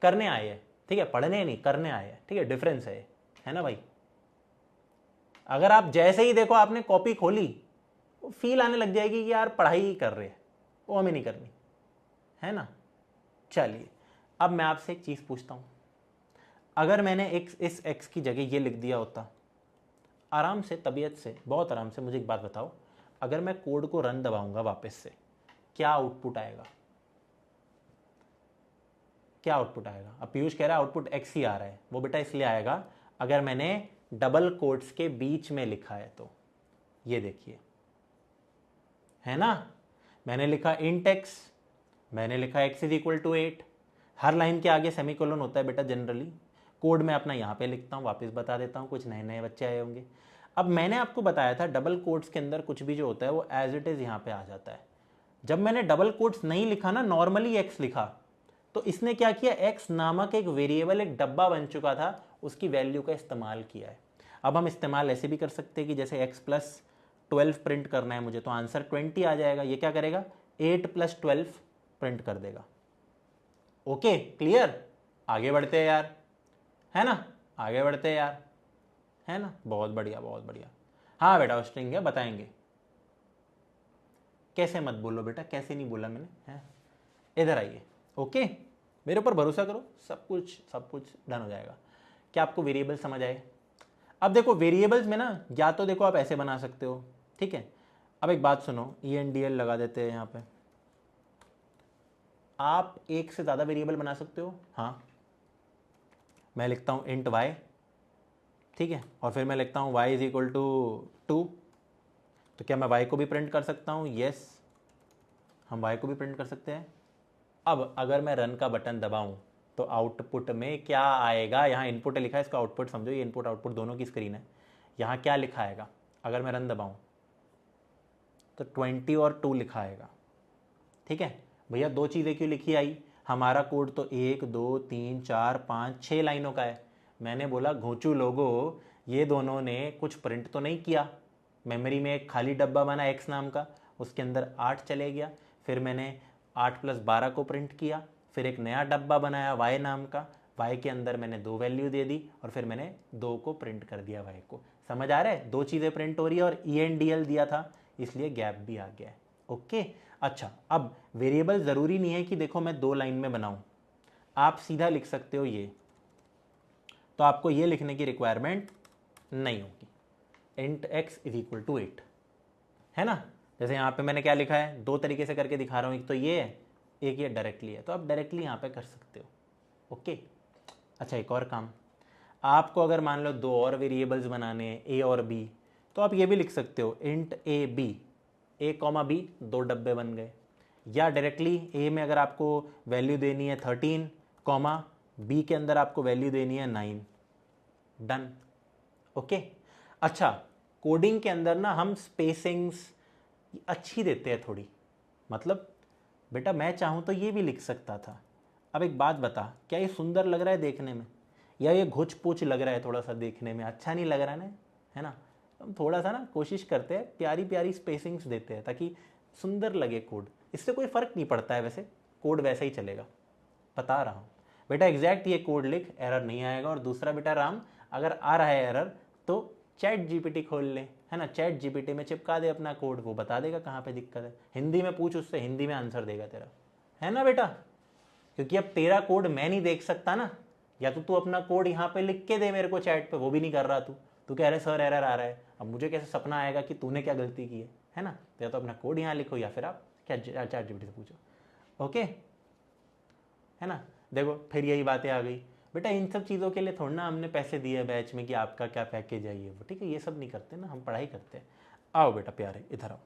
करने आए हैं, ठीक है, पढ़ने नहीं, करने आए हैं, ठीक है, डिफरेंस है ना भाई। अगर आप जैसे ही देखो आपने कॉपी खोली, फील आने लग जाएगी कि यार पढ़ाई ही कर रहे हैं, वो हमें नहीं करनी, है ना। चलिए, अब मैं आपसे एक चीज पूछता हूं, अगर मैंने इस x की जगह ये लिख दिया होता, आराम से, तबीयत से, बहुत आराम से, मुझे एक बात बताओ, अगर मैं कोड को रन दबाऊंगा वापस से, क्या आउटपुट आएगा? क्या आउटपुट आएगा? अब पीयूष कह रहा है आउटपुट x ही आ रहा है, वो बेटा इसलिए आएगा अगर मैंने डबल कोट्स के बीच में लिखा है तो। ये देखिए, है ना, मैंने लिखा इंट x, मैंने लिखा x इज इक्वल टू 8, हर लाइन के आगे सेमीकोलन होता है बेटा जनरली। कोड में अपना यहाँ पे लिखता हूँ, वापस बता देता हूँ, कुछ नए नए बच्चे आए होंगे। अब मैंने आपको बताया था डबल कोट्स के अंदर कुछ भी जो होता है वो एज इट इज़ यहाँ पे आ जाता है। जब मैंने डबल कोट्स नहीं लिखा ना, नॉर्मली एक्स लिखा, तो इसने क्या किया, एक्स नामक एक वेरिएबल, एक डब्बा बन चुका था, उसकी वैल्यू का इस्तेमाल किया है। अब हम इस्तेमाल ऐसे भी कर सकते हैं कि जैसे एक्स प्लस 12 प्रिंट करना है मुझे, तो आंसर 20 आ जाएगा। ये क्या करेगा, 8 + 12 प्रिंट कर देगा। ओके क्लियर, आगे बढ़ते हैं यार, है ना, आगे बढ़ते हैं यार, है ना, बहुत बढ़िया बहुत बढ़िया। हाँ बेटा स्ट्रिंग है, बताएंगे कैसे, मत बोलो बेटा कैसे नहीं बोला मैंने, है इधर आइए। ओके मेरे ऊपर भरोसा करो, सब कुछ डन हो जाएगा। क्या आपको वेरिएबल समझ आए? अब देखो वेरिएबल्स में ना, या तो देखो आप ऐसे बना सकते हो, ठीक है। अब एक बात सुनो, ENDL लगा देते हैं यहाँ पे। आप एक से ज़्यादा वेरिएबल बना सकते हो, हाँ। मैं लिखता हूँ इंट y, ठीक है, और फिर मैं लिखता हूँ y = 2। तो क्या मैं y को भी प्रिंट कर सकता हूँ? यस, हम y को भी प्रिंट कर सकते हैं। अब अगर मैं रन का बटन दबाऊं तो आउटपुट में क्या आएगा? यहाँ इनपुट लिखा है, इसका आउटपुट समझो, ये इनपुट आउटपुट दोनों की स्क्रीन है। यहाँ क्या लिखा आएगा अगर मैं रन दबाऊं? तो 20 और 2 लिखा आएगा, ठीक है। भैया दो चीज़ें क्यों लिखी आई? हमारा कोड तो 1 2 3 4 5 6 लाइनों का है। मैंने बोला घोंचू लोगो, ये दोनों ने कुछ प्रिंट तो नहीं किया। मेमोरी में एक खाली डब्बा बना एक्स नाम का, उसके अंदर 8 चले गया, फिर मैंने 8 + 12 को प्रिंट किया, फिर एक नया डब्बा बनाया वाई नाम का, वाई के अंदर मैंने 2 वैल्यू दे दी, और फिर मैंने 2 को प्रिंट कर दिया वाई को। समझ आ रहा है? दो चीज़ें प्रिंट हो रही है, और ENDL दिया था इसलिए गैप भी आ गया है। ओके अच्छा, अब वेरिएबल ज़रूरी नहीं है कि देखो मैं 2 लाइन में बनाऊं, आप सीधा लिख सकते हो ये, तो आपको ये लिखने की रिक्वायरमेंट नहीं होगी। int x = 8, है ना। जैसे यहाँ पे मैंने क्या लिखा है, दो तरीके से करके दिखा रहा हूँ, एक तो ये है, एक ये डायरेक्टली है, तो आप डायरेक्टली यहाँ पे कर सकते हो। ओके अच्छा, एक और काम, आपको अगर मान लो दो और वेरिएबल्स बनाने हैं a और b, तो आप ये भी लिख सकते हो int a b, a, b, दो डब्बे बन गए। या डायरेक्टली a में अगर आपको वैल्यू देनी है 13, b के अंदर आपको वैल्यू देनी है 9, डन। ओके अच्छा, कोडिंग के अंदर ना हम स्पेसिंग्स अच्छी देते हैं थोड़ी, मतलब बेटा मैं चाहूँ तो ये भी लिख सकता था। अब एक बात बता, क्या ये सुंदर लग रहा है देखने में, या ये घुच पुच लग रहा है थोड़ा सा देखने में, अच्छा नहीं लग रहा ना, है ना। हम थोड़ा सा ना कोशिश करते हैं, प्यारी प्यारी स्पेसिंग्स देते हैं ताकि सुंदर लगे कोड। इससे कोई फ़र्क नहीं पड़ता है, वैसे कोड वैसा ही चलेगा, बता रहा हूँ बेटा। एग्जैक्ट ये कोड लिख, एरर नहीं आएगा। और दूसरा बेटा राम, अगर आ रहा है एरर तो चैट जीपीटी खोल ले, है ना, चैट जीपीटी में चिपका दे अपना कोड, वो बता देगा कहाँ पे दिक्कत है। हिंदी में पूछ उससे, हिंदी में आंसर देगा तेरा, है ना बेटा। क्योंकि अब तेरा कोड मैं नहीं देख सकता ना, या तो तू अपना कोड यहाँ पे लिख के दे मेरे को चैट पे, वो भी नहीं कर रहा तू कह रहे सर एरर आ रहा है। अब मुझे कैसे सपना आएगा कि तूने क्या गलती की है ना। तो या तो अपना कोड यहाँ लिखो, या फिर आप क्या चैट जीपीटी से पूछो। ओके है ना। देखो फिर यही बातें आ गई बेटा, इन सब चीज़ों के लिए थोड़ा ना हमने पैसे दिए बैच में कि आपका क्या पैकेज है ये वो, ठीक है, ये सब नहीं करते ना, हम पढ़ाई करते हैं। आओ बेटा प्यारे इधर आओ।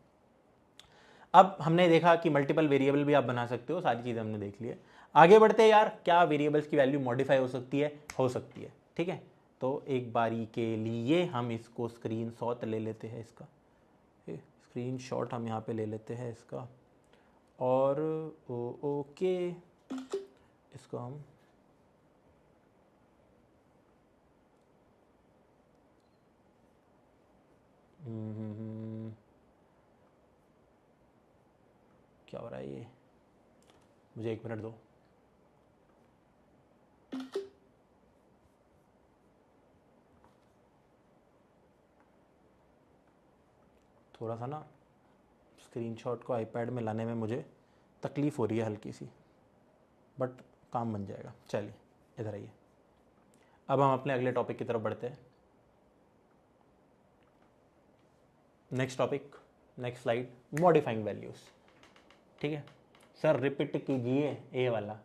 अब हमने देखा कि मल्टीपल वेरिएबल भी आप बना सकते हो, सारी चीज़ें हमने देख ली है। आगे बढ़ते हैं यार, क्या वेरिएबल्स की वैल्यू मॉडिफाई हो सकती है? हो सकती है, ठीक है। तो एक बारी के लिए हम इसको स्क्रीनशॉट ले लेते हैं, इसका स्क्रीनशॉट हम यहाँ पे ले लेते हैं इसका, और ओके इसको हम क्या हो रहा है ये, मुझे 1 मिनट दो। थोड़ा सा ना स्क्रीनशॉट को आईपैड में लाने में मुझे तकलीफ़ हो रही है हल्की सी, बट काम बन जाएगा। चलिए इधर आइए, अब हम अपने अगले टॉपिक की तरफ बढ़ते हैं। Next topic, next slide, modifying values, ठीक है। सर रिपीट कीजिए ए वाला,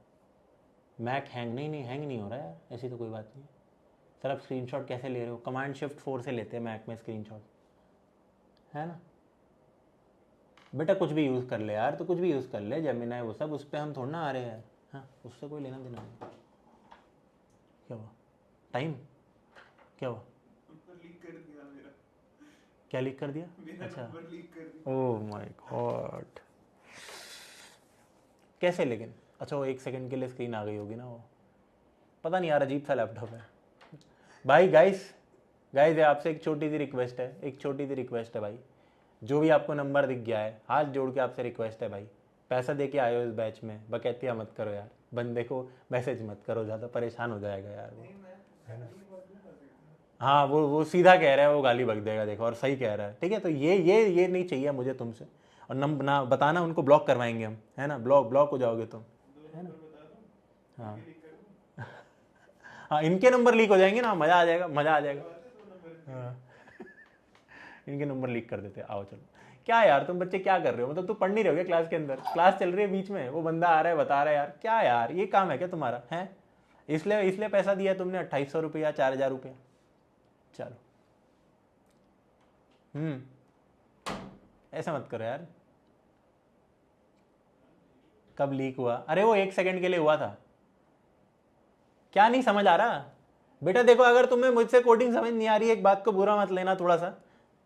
मैक हैंग नहीं हो रहा है यार, ऐसी तो कोई बात नहीं। सर आप स्क्रीनशॉट कैसे ले रहे हो? Command-Shift-4 से लेते हैं मैक में स्क्रीनशॉट, है ना। बेटा कुछ भी यूज़ कर ले यार, तो कुछ भी यूज़ कर ले, जेमिनी वो सब, उस पर हम थोड़ा ना आ रहे हैं, हाँ उससे कोई लेना देना नहीं। क्या हुआ? टाइम क्या हुआ? लीक कर दिया मेरा। क्या लीक कर दिया? मेरा अच्छा, नंबर लीक कर दिया। ओह माय गॉड, कैसे लेकिन? अच्छा, वो 1 सेकंड के लिए स्क्रीन आ गई होगी ना, वो पता नहीं यार, अजीब सा लैपटॉप है भाई। गाइस गाइस, आपसे एक छोटी सी रिक्वेस्ट है, एक छोटी सी रिक्वेस्ट है भाई, जो भी आपको नंबर दिख गया है, हाथ जोड़ के आपसे रिक्वेस्ट है भाई, पैसा दे के आए हो इस बैच में, बकैतिया मत करो यार, बंदे को मैसेज मत करो, ज़्यादा परेशान हो जाएगा यार वो, है ना? हाँ, वो सीधा कह रहा है, वो गाली बक देगा, देखो, और सही कह रहा है, ठीक है? तो ये नहीं चाहिए मुझे तुमसे, और नम ना बताना, उनको ब्लॉक करवाएंगे हम, है ना? ब्लॉक ब्लॉक हो जाओगे तुम, है ना? हाँ हाँ, इनके नंबर लीक हो जाएंगे ना, मज़ा आ जाएगा, मज़ा आ जाएगा। हाँ, इनके नंबर लीक कर देते, आओ चलो। क्या यार तुम बच्चे क्या कर रहे हो? मतलब तुम पढ़ नहीं रहे हो क्या क्लास के अंदर? क्लास चल रही है, बीच में वो बंदा आ रहा है, बता रहा है यार, क्या यार ये काम है क्या तुम्हारा? है इसलिए इसलिए पैसा दिया तुमने 2800 रुपया, 4000 रुपया, चलो। ऐसा मत करो यार। कब लीक हुआ? अरे वो 1 सेकंड के लिए हुआ था। क्या नहीं समझ आ रहा? बेटा देखो, अगर तुम्हें मुझसे कोडिंग समझ नहीं आ रही है, एक बात को बुरा मत लेना थोड़ा सा,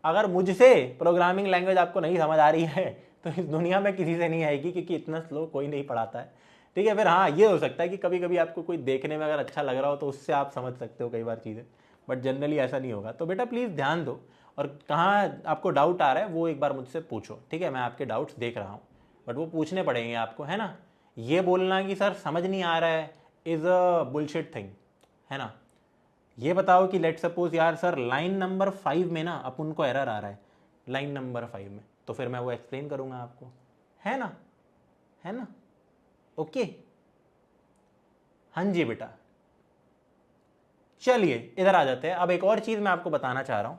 अगर मुझसे प्रोग्रामिंग लैंग्वेज आपको नहीं समझ आ रही है तो इस दुनिया में किसी से नहीं आएगी, क्योंकि इतना स्लो कोई नहीं पढ़ाता है, ठीक है? फिर हाँ, ये हो सकता है कि कभी कभी आपको कोई देखने में अगर अच्छा लग रहा हो तो उससे आप समझ सकते हो कई बार चीज़ें, बट जनरली ऐसा नहीं होगा। तो बेटा प्लीज़ ध्यान दो, और कहाँ आपको डाउट आ रहा है वो एक बार मुझसे पूछो, ठीक है? मैं आपके डाउट्स देख रहा हूँ, बट वो पूछने पड़ेंगे आपको, है ना? ये बोलना कि सर समझ नहीं आ रहा है इज़ अ बुलशिट थिंग, है ना? ये बताओ कि लेट सपोज यार सर लाइन नंबर 5 में ना अपन को एरर आ रहा है, लाइन नंबर 5 में, तो फिर मैं वो एक्सप्लेन करूंगा आपको, है ना? है ना? ओके, हाँ जी बेटा। चलिए इधर आ जाते हैं। अब एक और चीज मैं आपको बताना चाह रहा हूं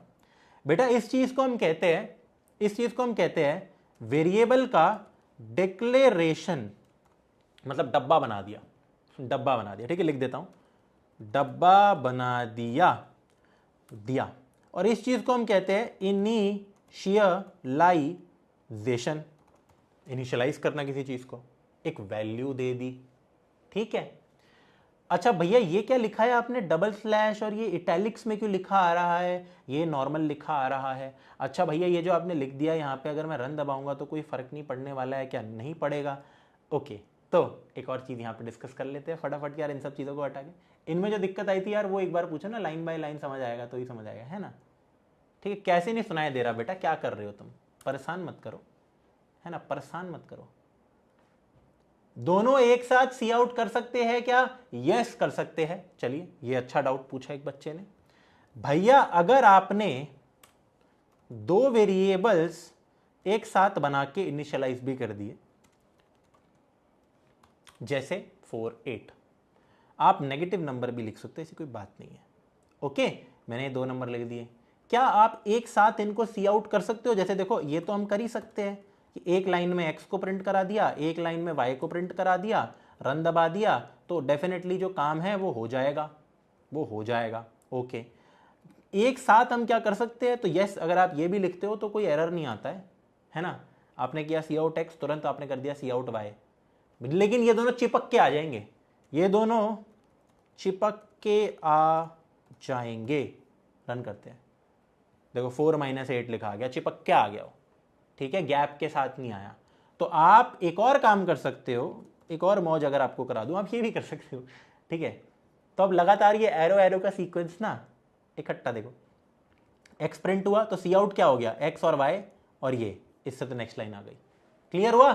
बेटा, इस चीज को हम कहते हैं, इस चीज को हम कहते हैं वेरिएबल का डिक्लेरेशन, मतलब डब्बा बना दिया, डब्बा बना दिया, ठीक है? लिख देता हूं, डब्बा बना दिया, दिया। और इस चीज को हम कहते हैं इनिशियलाइजेशन, इनिशियलाइज करना किसी चीज को, एक वैल्यू दे दी, ठीक है? अच्छा भैया, ये क्या लिखा है आपने डबल स्लैश, और ये इटैलिक्स में क्यों लिखा आ रहा है, ये नॉर्मल लिखा आ रहा है? अच्छा भैया, ये जो आपने लिख दिया यहाँ पे, अगर मैं रन दबाऊंगा तो कोई फर्क नहीं पड़ने वाला है क्या? नहीं पड़ेगा। ओके, तो एक और चीज़ यहाँ पे डिस्कस कर लेते हैं फटाफट यार, इन सब चीज़ों को हटा के। इनमें जो दिक्कत आई थी यार, वो एक बार पूछो ना, लाइन बाय लाइन समझ आएगा तो ही समझ आएगा, है ना? ठीक है, कैसे नहीं सुनाई दे रहा बेटा? क्या कर रहे हो तुम? परेशान मत करो, है ना? परेशान मत करो। दोनों एक साथ सी आउट कर सकते हैं क्या? यस कर सकते हैं। चलिए, ये अच्छा डाउट पूछा एक बच्चे ने। भैया अगर आपने दो वेरिएबल्स एक साथ बना के इनिशियलाइज भी कर दिए, जैसे 4 8, आप नेगेटिव नंबर भी लिख सकते हैं, ऐसी कोई बात नहीं है। ओके, मैंने 2 नंबर लिख दिए, क्या आप एक साथ इनको सी आउट कर सकते हो? जैसे देखो, ये तो हम कर ही सकते हैं कि एक लाइन में x को प्रिंट करा दिया, एक लाइन में y को प्रिंट करा दिया, रन दबा दिया, तो डेफिनेटली जो काम है वो हो जाएगा, वो हो जाएगा। ओके, एक साथ हम क्या कर सकते हैं? तो यस, अगर आप ये भी लिखते हो तो कोई एरर नहीं आता है ना? आपने किया सी आउट x, तुरंत आपने कर दिया सी आउट y, लेकिन ये दोनों चिपक के आ जाएंगे, ये दोनों चिपक के आ जाएंगे। रन करते हैं, देखो 4 - 8 लिखा आ गया, चिपक के आ गया हो, ठीक है? गैप के साथ नहीं आया। तो आप एक और काम कर सकते हो, एक और मौज अगर आपको करा दूं, आप ये भी कर सकते हो, ठीक है? तो अब लगातार ये एरो एरो का सीक्वेंस ना इकट्ठा देखो, एक्स प्रिंट हुआ तो सी आउट क्या हो गया? एक्स और वाई, और ये इससे तो नेक्स्ट लाइन आ गई। क्लियर हुआ?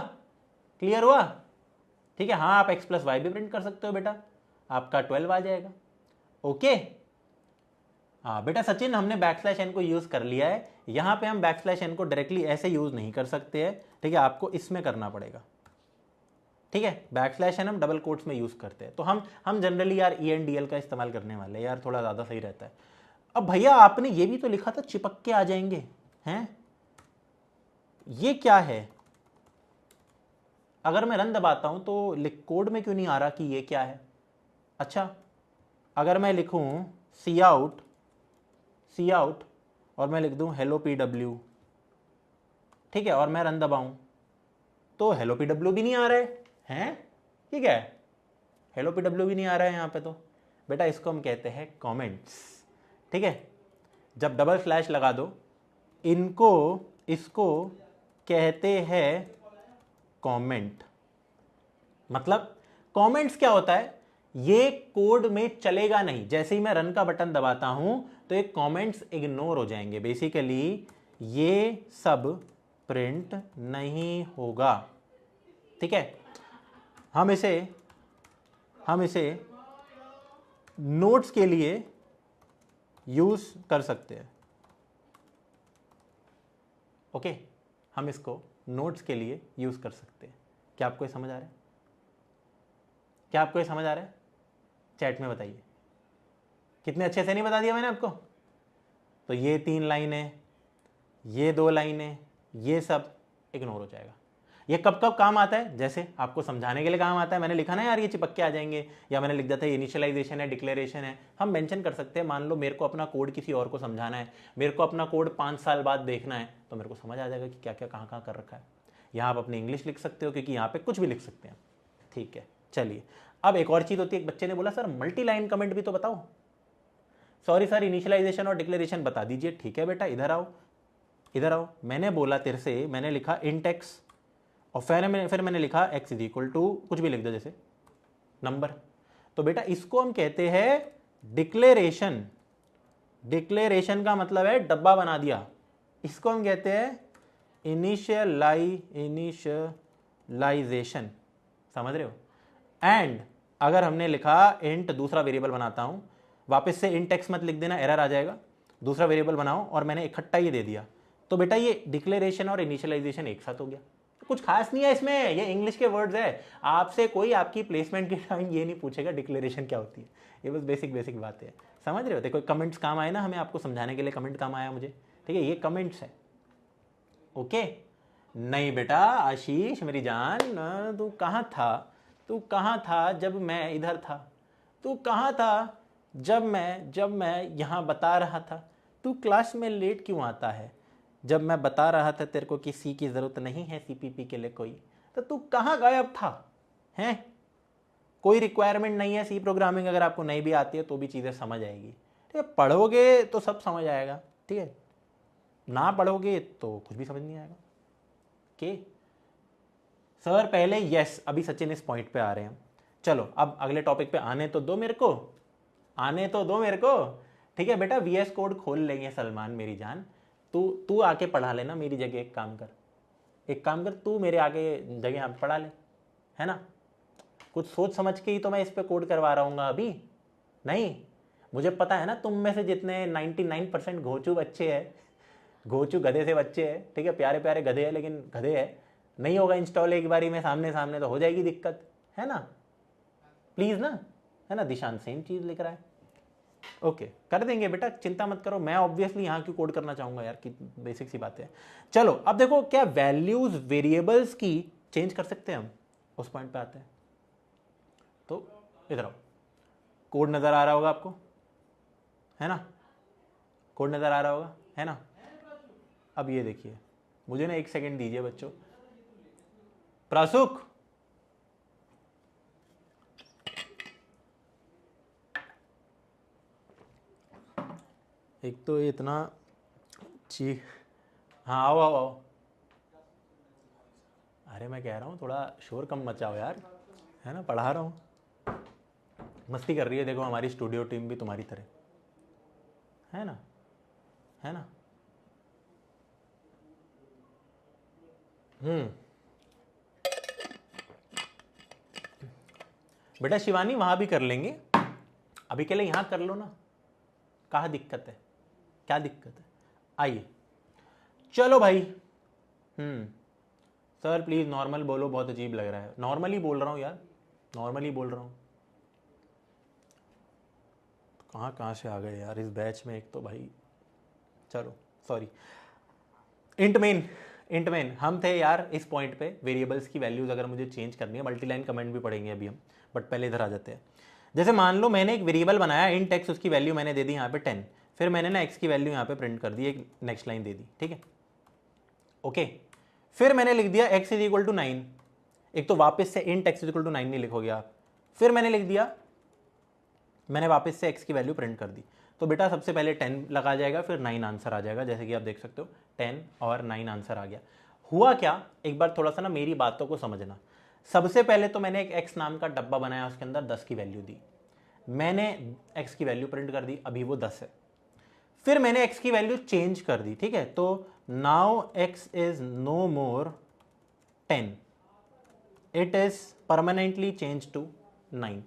क्लियर हुआ? ठीक है, हाँ, आप एक्स प्लस वाई भी प्रिंट कर सकते हो बेटा, आपका 12 आ जाएगा। ओके, हाँ बेटा सचिन, हमने बैकस्लैश एन को यूज कर लिया है, यहां पे हम बैकस्लैश एन को डायरेक्टली ऐसे यूज नहीं कर सकते हैं, ठीक है? आपको इसमें करना पड़ेगा, ठीक है? बैकस्लैश एन हम डबल कोट्स में यूज करते हैं, तो हम जनरली यार ENDL का इस्तेमाल करने वाले हैं यार, थोड़ा ज्यादा सही रहता है। अब भैया आपने ये भी तो लिखा था चिपक के आ जाएंगे, हैं? ये क्या है? अगर मैं रन दबाता हूं तो कोड में क्यों नहीं आ रहा कि ये क्या है? अच्छा, अगर मैं लिखूं सी आउट और मैं लिख दूं हेलो PW, ठीक है, और मैं रन दबाऊं तो हेलो PW भी नहीं आ रहा है, ठीक है? हेलो PW भी नहीं आ रहा है यहाँ पे, तो बेटा इसको हम कहते हैं कमेंट्स, ठीक है? जब डबल स्लैश लगा दो इसको कहते हैं कमेंट। मतलब कमेंट्स क्या होता है, ये कोड में चलेगा नहीं, जैसे ही मैं रन का बटन दबाता हूं तो ये कमेंट्स इग्नोर हो जाएंगे, बेसिकली ये सब प्रिंट नहीं होगा। ठीक है, हम इसे नोट्स के लिए यूज कर सकते हैं। ओके, हम इसको नोट्स के लिए यूज कर सकते हैं। क्या आपको ये समझ आ रहा है? क्या आपको ये समझ आ रहा है? चैट में बताइए। कितने अच्छे से नहीं बता दिया मैंने आपको? तो ये 3 लाइनें, ये 2 लाइनें, ये सब इग्नोर हो जाएगा। ये कब कब काम आता है? जैसे आपको समझाने के लिए काम आता है, मैंने लिखा ना यार ये चिपक के आ जाएंगे, या मैंने लिख दिया था इनिशियलाइजेशन है, डिक्लेरेशन है, हम मेंशन कर सकते हैं। मान लो मेरे को अपना कोड किसी और को समझाना है, मेरे को अपना कोड 5 साल बाद देखना है, तो मेरे को समझ आ जाएगा कि क्या क्या कहाँ कहाँ कर रखा है। यहाँ आप अपनी इंग्लिश लिख सकते हो, क्योंकि यहाँ पे कुछ भी लिख सकते हैं। ठीक है, चलिए अब एक और चीज़ होती है। एक बच्चे ने बोला सर मल्टी लाइन कमेंट भी तो बताओ। सॉरी सर, इनिशियलाइजेशन और डिक्लेरेशन बता दीजिए। ठीक है बेटा, इधर आओ, इधर आओ। मैंने बोला तेरे से, मैंने लिखा इंट एक्स, और फिर मैंने लिखा x इज इक्वल टू कुछ भी लिख दो, जैसे नंबर। तो बेटा इसको हम कहते हैं डिक्लेरेशन। डिक्लेरेशन का मतलब है डब्बा बना दिया। इसको हम कहते हैं इनिशियलाइजेशन। समझ रहे हो? एंड अगर हमने लिखा इंट, दूसरा वेरिएबल बनाता हूं, वापस से इंट एक्स मत लिख देना, एरर आ जाएगा। दूसरा वेरिएबल बनाओ और मैंने इकट्ठा ये दे दिया, तो बेटा ये डिक्लेरेशन और इनिशियलाइजेशन एक साथ हो गया। कुछ खास नहीं है इसमें, ये इंग्लिश के वर्ड्स है। आपसे कोई आपकी प्लेसमेंट के टाइम ये नहीं पूछेगा डिक्लेरेशन क्या होती है। ये बस बेसिक बेसिक बातें हैं, समझ रहे हो? देखो कमेंट्स काम आए ना हमें, आपको समझाने के लिए कमेंट काम आया मुझे। ठीक है, ये कमेंट्स है। ओके, नहीं बेटा आशीष मेरी जान, तू कहाँ था? तू कहाँ था जब मैं इधर था? तू कहाँ था जब मैं यहाँ बता रहा था? तू क्लास में लेट क्यों आता है जब मैं बता रहा था तेरे को कि सी की ज़रूरत नहीं है सीपीपी के लिए कोई? तो तू कहाँ गायब था? हैं? कोई रिक्वायरमेंट नहीं है सी प्रोग्रामिंग, अगर आपको नहीं भी आती है तो भी चीज़ें समझ आएगी। ठीक है, पढ़ोगे तो सब समझ आएगा। ठीक है, ना पढ़ोगे तो कुछ भी समझ नहीं आएगा। ओके सर, पहले यस, अभी सचिन इस पॉइंट पे आ रहे हैं। चलो अब अगले टॉपिक पे आने तो दो मेरे को, आने तो दो मेरे को। ठीक है बेटा, वीएस कोड खोल लेंगे सलमान मेरी जान। तू आके पढ़ा लेना मेरी जगह। एक काम कर, तू मेरे आगे जगह यहाँ पढ़ा ले, है ना? कुछ सोच समझ के ही तो मैं इस पे कोड करवा रहा हूँ अभी। नहीं, मुझे पता है ना तुम में से जितने 99% घोचू बच्चे हैं, घोचू गधे से बच्चे हैं, ठीक है, प्यारे प्यारे गधे हैं लेकिन गधे है, नहीं होगा इंस्टॉल एक बारी में सामने सामने तो हो जाएगी दिक्कत, है ना? प्लीज ना, है ना? दिशांत सेम चीज लिख रहा है। ओके, कर देंगे बेटा, चिंता मत करो। मैं ऑब्वियसली यहाँ क्यों कोड करना चाहूंगा यार, कि बेसिक सी बात है। चलो अब देखो, क्या वैल्यूज वेरिएबल्स की चेंज कर सकते हैं हम? उस पॉइंट पे आते हैं। तो इधर आओ, कोड नजर आ रहा होगा आपको, है ना? कोड नजर आ रहा होगा, है ना? अब ये देखिए, मुझे ना 1 सेकेंड दीजिए बच्चों। प्रासुक, एक तो ये इतना ची, हाँ आओ आओ आओ। अरे मैं कह रहा हूँ थोड़ा शोर कम मचाओ यार, है ना? पढ़ा रहा हूँ। मस्ती कर रही है, देखो हमारी स्टूडियो टीम भी तुम्हारी तरह, है ना? है ना? बेटा शिवानी वहां भी कर लेंगे, अभी के लिए यहाँ कर लो ना, कहाँ दिक्कत है? क्या दिक्कत है? आइए, चलो भाई। सर प्लीज नॉर्मल बोलो, बहुत अजीब लग रहा है। नॉर्मली बोल रहा हूँ यार, नॉर्मली बोल रहा हूँ। कहाँ से आ गए यार इस बैच में, एक तो भाई। चलो सॉरी। इंट मेन हम थे यार इस पॉइंट पे। वेरिएबल्स की वैल्यूज अगर मुझे चेंज करनी है, मल्टी लाइन कमेंट भी पढ़ेंगे अभी हम, बट पहले इधर आ जाते हैं। जैसे मान लो मैंने एक वेरिएबल बनाया इंट एक्स, उसकी वैल्यू मैंने दे दी यहाँ पे 10, फिर मैंने ना एक्स की वैल्यू यहाँ पे प्रिंट कर दी, एक नेक्स्ट लाइन दे दी, ठीक है? ओके, फिर मैंने लिख दिया x इज इक्वल टू 9। एक तो वापस से int x is equal to 9 नहीं लिखोगे आप। फिर मैंने लिख दिया, मैंने वापस से x की वैल्यू प्रिंट कर दी। तो बेटा सबसे पहले 10 लगा जाएगा, फिर 9 आंसर आ जाएगा, जैसे कि आप देख सकते हो 10 और 9 आंसर आ गया। हुआ क्या, एक बार थोड़ा सा ना मेरी बातों को समझना। सबसे पहले तो मैंने एक x नाम का डब्बा बनाया, उसके अंदर 10 की वैल्यू दी, मैंने x की वैल्यू प्रिंट कर दी, अभी वो 10 है। फिर मैंने x की वैल्यू चेंज कर दी, ठीक है, तो now x is no more 10, it is permanently change to 9।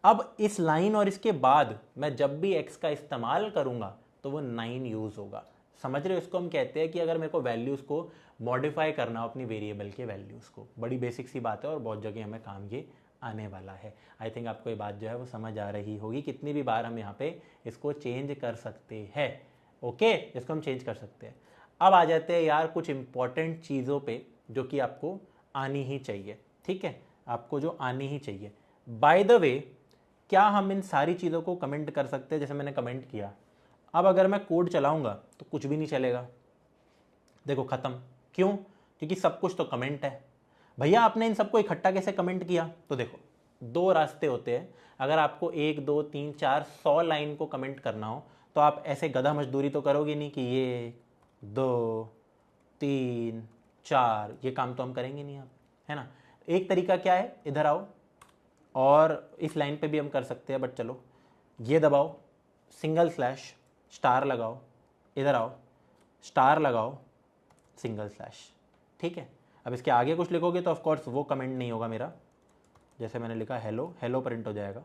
अब इस लाइन और इसके बाद मैं जब भी x का इस्तेमाल करूंगा तो वो 9 यूज होगा। समझ रहे हो, इसको हम कहते हैं कि अगर मेरे को वैल्यूज को मॉडिफाई करना हो अपनी वेरिएबल के वैल्यूज को, बड़ी बेसिक सी बात है और बहुत जगह हमें काम ये आने वाला है। आई थिंक आपको ये बात जो है वो समझ आ रही होगी, कितनी भी बार हम यहाँ पे इसको चेंज कर सकते हैं। ओके, इसको हम चेंज कर सकते हैं। अब आ जाते हैं यार कुछ इंपॉर्टेंट चीज़ों पे जो कि आपको आनी ही चाहिए, ठीक है, आपको जो आनी ही चाहिए। बाय द वे, क्या हम इन सारी चीज़ों को कमेंट कर सकते हैं? जैसे मैंने कमेंट किया, अब अगर मैं कोड चलाऊंगा तो कुछ भी नहीं चलेगा, देखो खत्म। क्यों? क्योंकि सब कुछ तो कमेंट है। भैया आपने इन सबको इकट्ठा कैसे कमेंट किया? तो देखो, दो रास्ते होते हैं। अगर आपको 1 2 3 4 100 लाइन को कमेंट करना हो तो आप ऐसे गधा मजदूरी तो करोगे नहीं कि ये 2 3 4, ये काम तो हम करेंगे नहीं आप, है ना। एक तरीका क्या है, इधर आओ, और इस लाइन पे भी हम कर सकते हैं, बट चलो ये दबाओ, सिंगल स्लैश स्टार लगाओ, इधर आओ, स्टार लगाओ, सिंगल स्लैश, ठीक है। अब इसके आगे कुछ लिखोगे तो ऑफकोर्स वो कमेंट नहीं होगा मेरा, जैसे मैंने लिखा हेलो, हेलो प्रिंट हो जाएगा,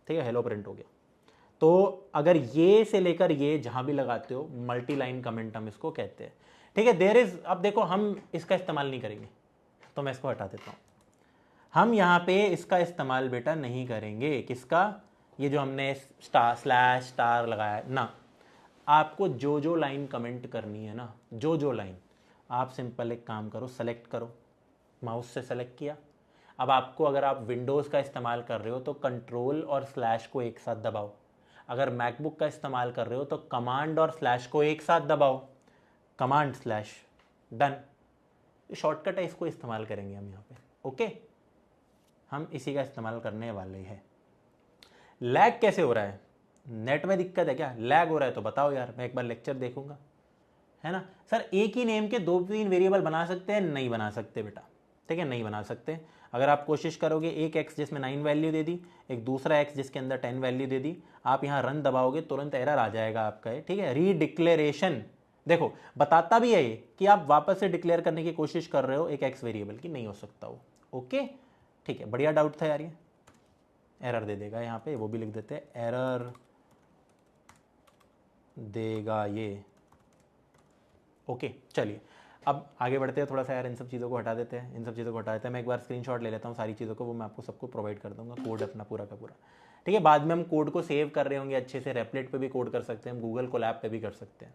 ठीक है, हेलो प्रिंट हो गया। तो अगर ये से लेकर ये जहां भी लगाते हो, मल्टी लाइन कमेंट हम इसको कहते हैं, ठीक है। देयर इज, अब देखो हम इसका इस्तेमाल नहीं करेंगे तो मैं इसको हटा देता हूं। हम यहाँ पे इसका इस्तेमाल बेटा नहीं करेंगे, किसका? ये जो हमने स्टार स्लैश स्टार लगाया है ना। आपको जो जो लाइन कमेंट करनी है ना, जो जो लाइन, आप सिंपल एक काम करो, सेलेक्ट करो, माउस से सेलेक्ट किया। अब आपको, अगर आप विंडोज़ का इस्तेमाल कर रहे हो तो कंट्रोल और स्लैश को एक साथ दबाओ, अगर मैकबुक का इस्तेमाल कर रहे हो तो कमांड और स्लैश को एक साथ दबाओ, कमांड स्लैश, डन। शॉर्टकट है, इसको इस्तेमाल करेंगे हम यहाँ पे। ओके, हम इसी का इस्तेमाल करने वाले हैं। लैग कैसे हो रहा है? नेट में दिक्कत है क्या? लैग हो रहा है तो बताओ यार, मैं एक बार लेक्चर देखूंगा, है ना। सर एक ही नेम के 2-3 वेरिएबल बना सकते हैं? नहीं बना सकते बेटा, ठीक है, नहीं बना सकते। अगर आप कोशिश करोगे, एक एक्स जिसमें 9 वैल्यू दे दी, एक दूसरा एक्स जिसके अंदर 10 वैल्यू दे दी, आप यहाँ रन दबाओगे तुरंत एरर आ जाएगा आपका, ठीक है। रीडिक्लेरेशन, देखो बताता भी है ये कि आप वापस से डिक्लेयर करने की कोशिश कर रहे हो एक एक्स वेरिएबल की, नहीं हो सकता वो। ओके, ठीक है, बढ़िया डाउट था यार, ये एरर दे देगा यहाँ पे, वो भी लिख देते हैं, एरर देगा ये। ओके, चलिए अब आगे बढ़ते हैं थोड़ा सा यार, इन सब चीज़ों को हटा देते हैं, इन सब चीज़ों को हटा देते हैं। मैं एक बार स्क्रीनशॉट ले लेता हूँ सारी चीज़ों को, वो मैं आपको सबको प्रोवाइड कर दूंगा, कोड अपना पूरा का पूरा, ठीक है। बाद में हम कोड को सेव कर रहे होंगे अच्छे से, रेपलेट पे भी कोड कर सकते हैं हम, गूगल कोलैब पे भी कर सकते हैं,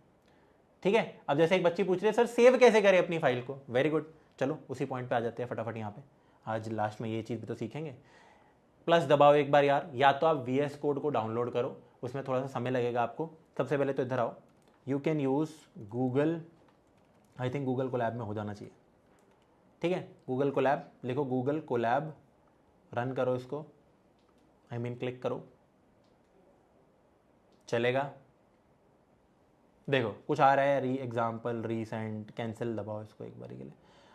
ठीक है। अब जैसे एक बच्ची पूछ रही है सर सेव कैसे करें अपनी फाइल को, वेरी गुड, चलो उसी पॉइंट पे आ जाते हैं फटाफट। यहाँ पे आज लास्ट में ये चीज़ भी तो सीखेंगे। प्लस दबाओ एक बार यार, या तो आप VS कोड को डाउनलोड करो, उसमें थोड़ा सा समय लगेगा आपको। सबसे पहले तो इधर आओ, you can use Google, I think Google Colab में हो जाना चाहिए, ठीक है। गूगल कोलैब लिखो, गूगल कोलैब, रन करो इसको, आई मीन क्लिक करो, चलेगा। देखो कुछ आ रहा है, री एग्जाम्पल, रीसेंट, कैंसिल दबाओ इसको एक बार के लिए।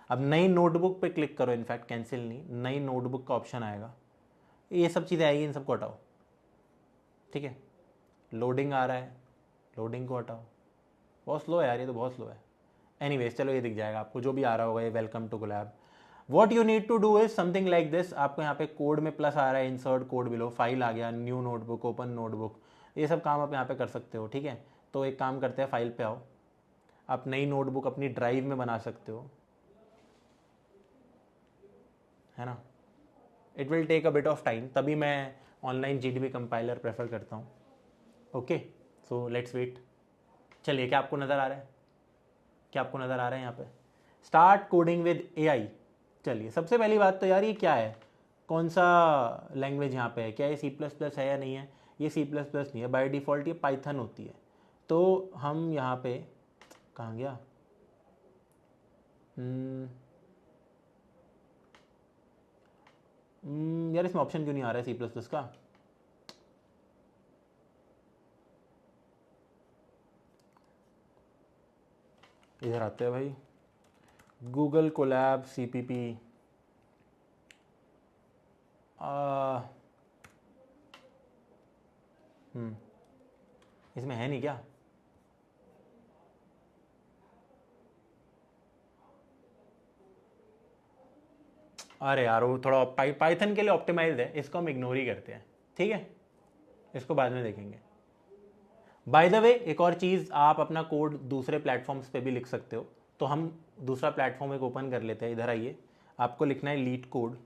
अब नई नोटबुक पे क्लिक करो, इनफैक्ट कैंसिल नहीं, नई नोटबुक का ऑप्शन आएगा, ये सब चीज़ें आएगी, इन सबको हटाओ, ठीक है। लोडिंग आ रहा है, लोडिंग को हटाओ, बहुत स्लो है यार, ये तो बहुत स्लो है। एनीवेज चलो ये दिख जाएगा आपको, जो भी आ रहा होगा ये welcome to Colab. What you need to do is something like this, आपको यहाँ पे कोड में प्लस आ रहा है, इंसर्ट कोड बिलो, फाइल आ गया, न्यू नोटबुक, ओपन नोटबुक, ये सब काम आप यहाँ पे कर सकते हो, ठीक है। तो एक काम करते हैं, फाइल पे आओ, आप नई नोटबुक अपनी ड्राइव में बना सकते हो, है ना। It will take a bit of time, तभी मैं ऑनलाइन GDB कंपाइलर प्रेफर करता हूँ। Okay, so let's wait. चलिए, क्या आपको नज़र आ रहा है, क्या आपको नज़र आ रहा है यहाँ पे? Start coding with AI। चलिए, सबसे पहली बात तो यार ये क्या है, कौन सा लैंग्वेज यहाँ पे है, क्या ये C++ है या नहीं है? ये C++ नहीं है, बाय डिफ़ॉल्ट ये पाइथन होती है। तो हम यहाँ पे, कहाँ गया, यार इसमें ऑप्शन क्यों नहीं आ रहा है C++ का? इधर आते हैं भाई, गूगल कोलैब CPP, इसमें है नहीं क्या? अरे यार वो थोड़ा पाइथन के लिए ऑप्टिमाइज्ड है, इसको हम इग्नोर ही करते हैं, ठीक है, इसको बाद में देखेंगे। बाय द वे एक और चीज़, आप अपना कोड दूसरे प्लेटफॉर्म्स पे भी लिख सकते हो, तो हम दूसरा प्लेटफॉर्म एक ओपन कर लेते हैं। इधर आइए, आपको लिखना है लीड कोड,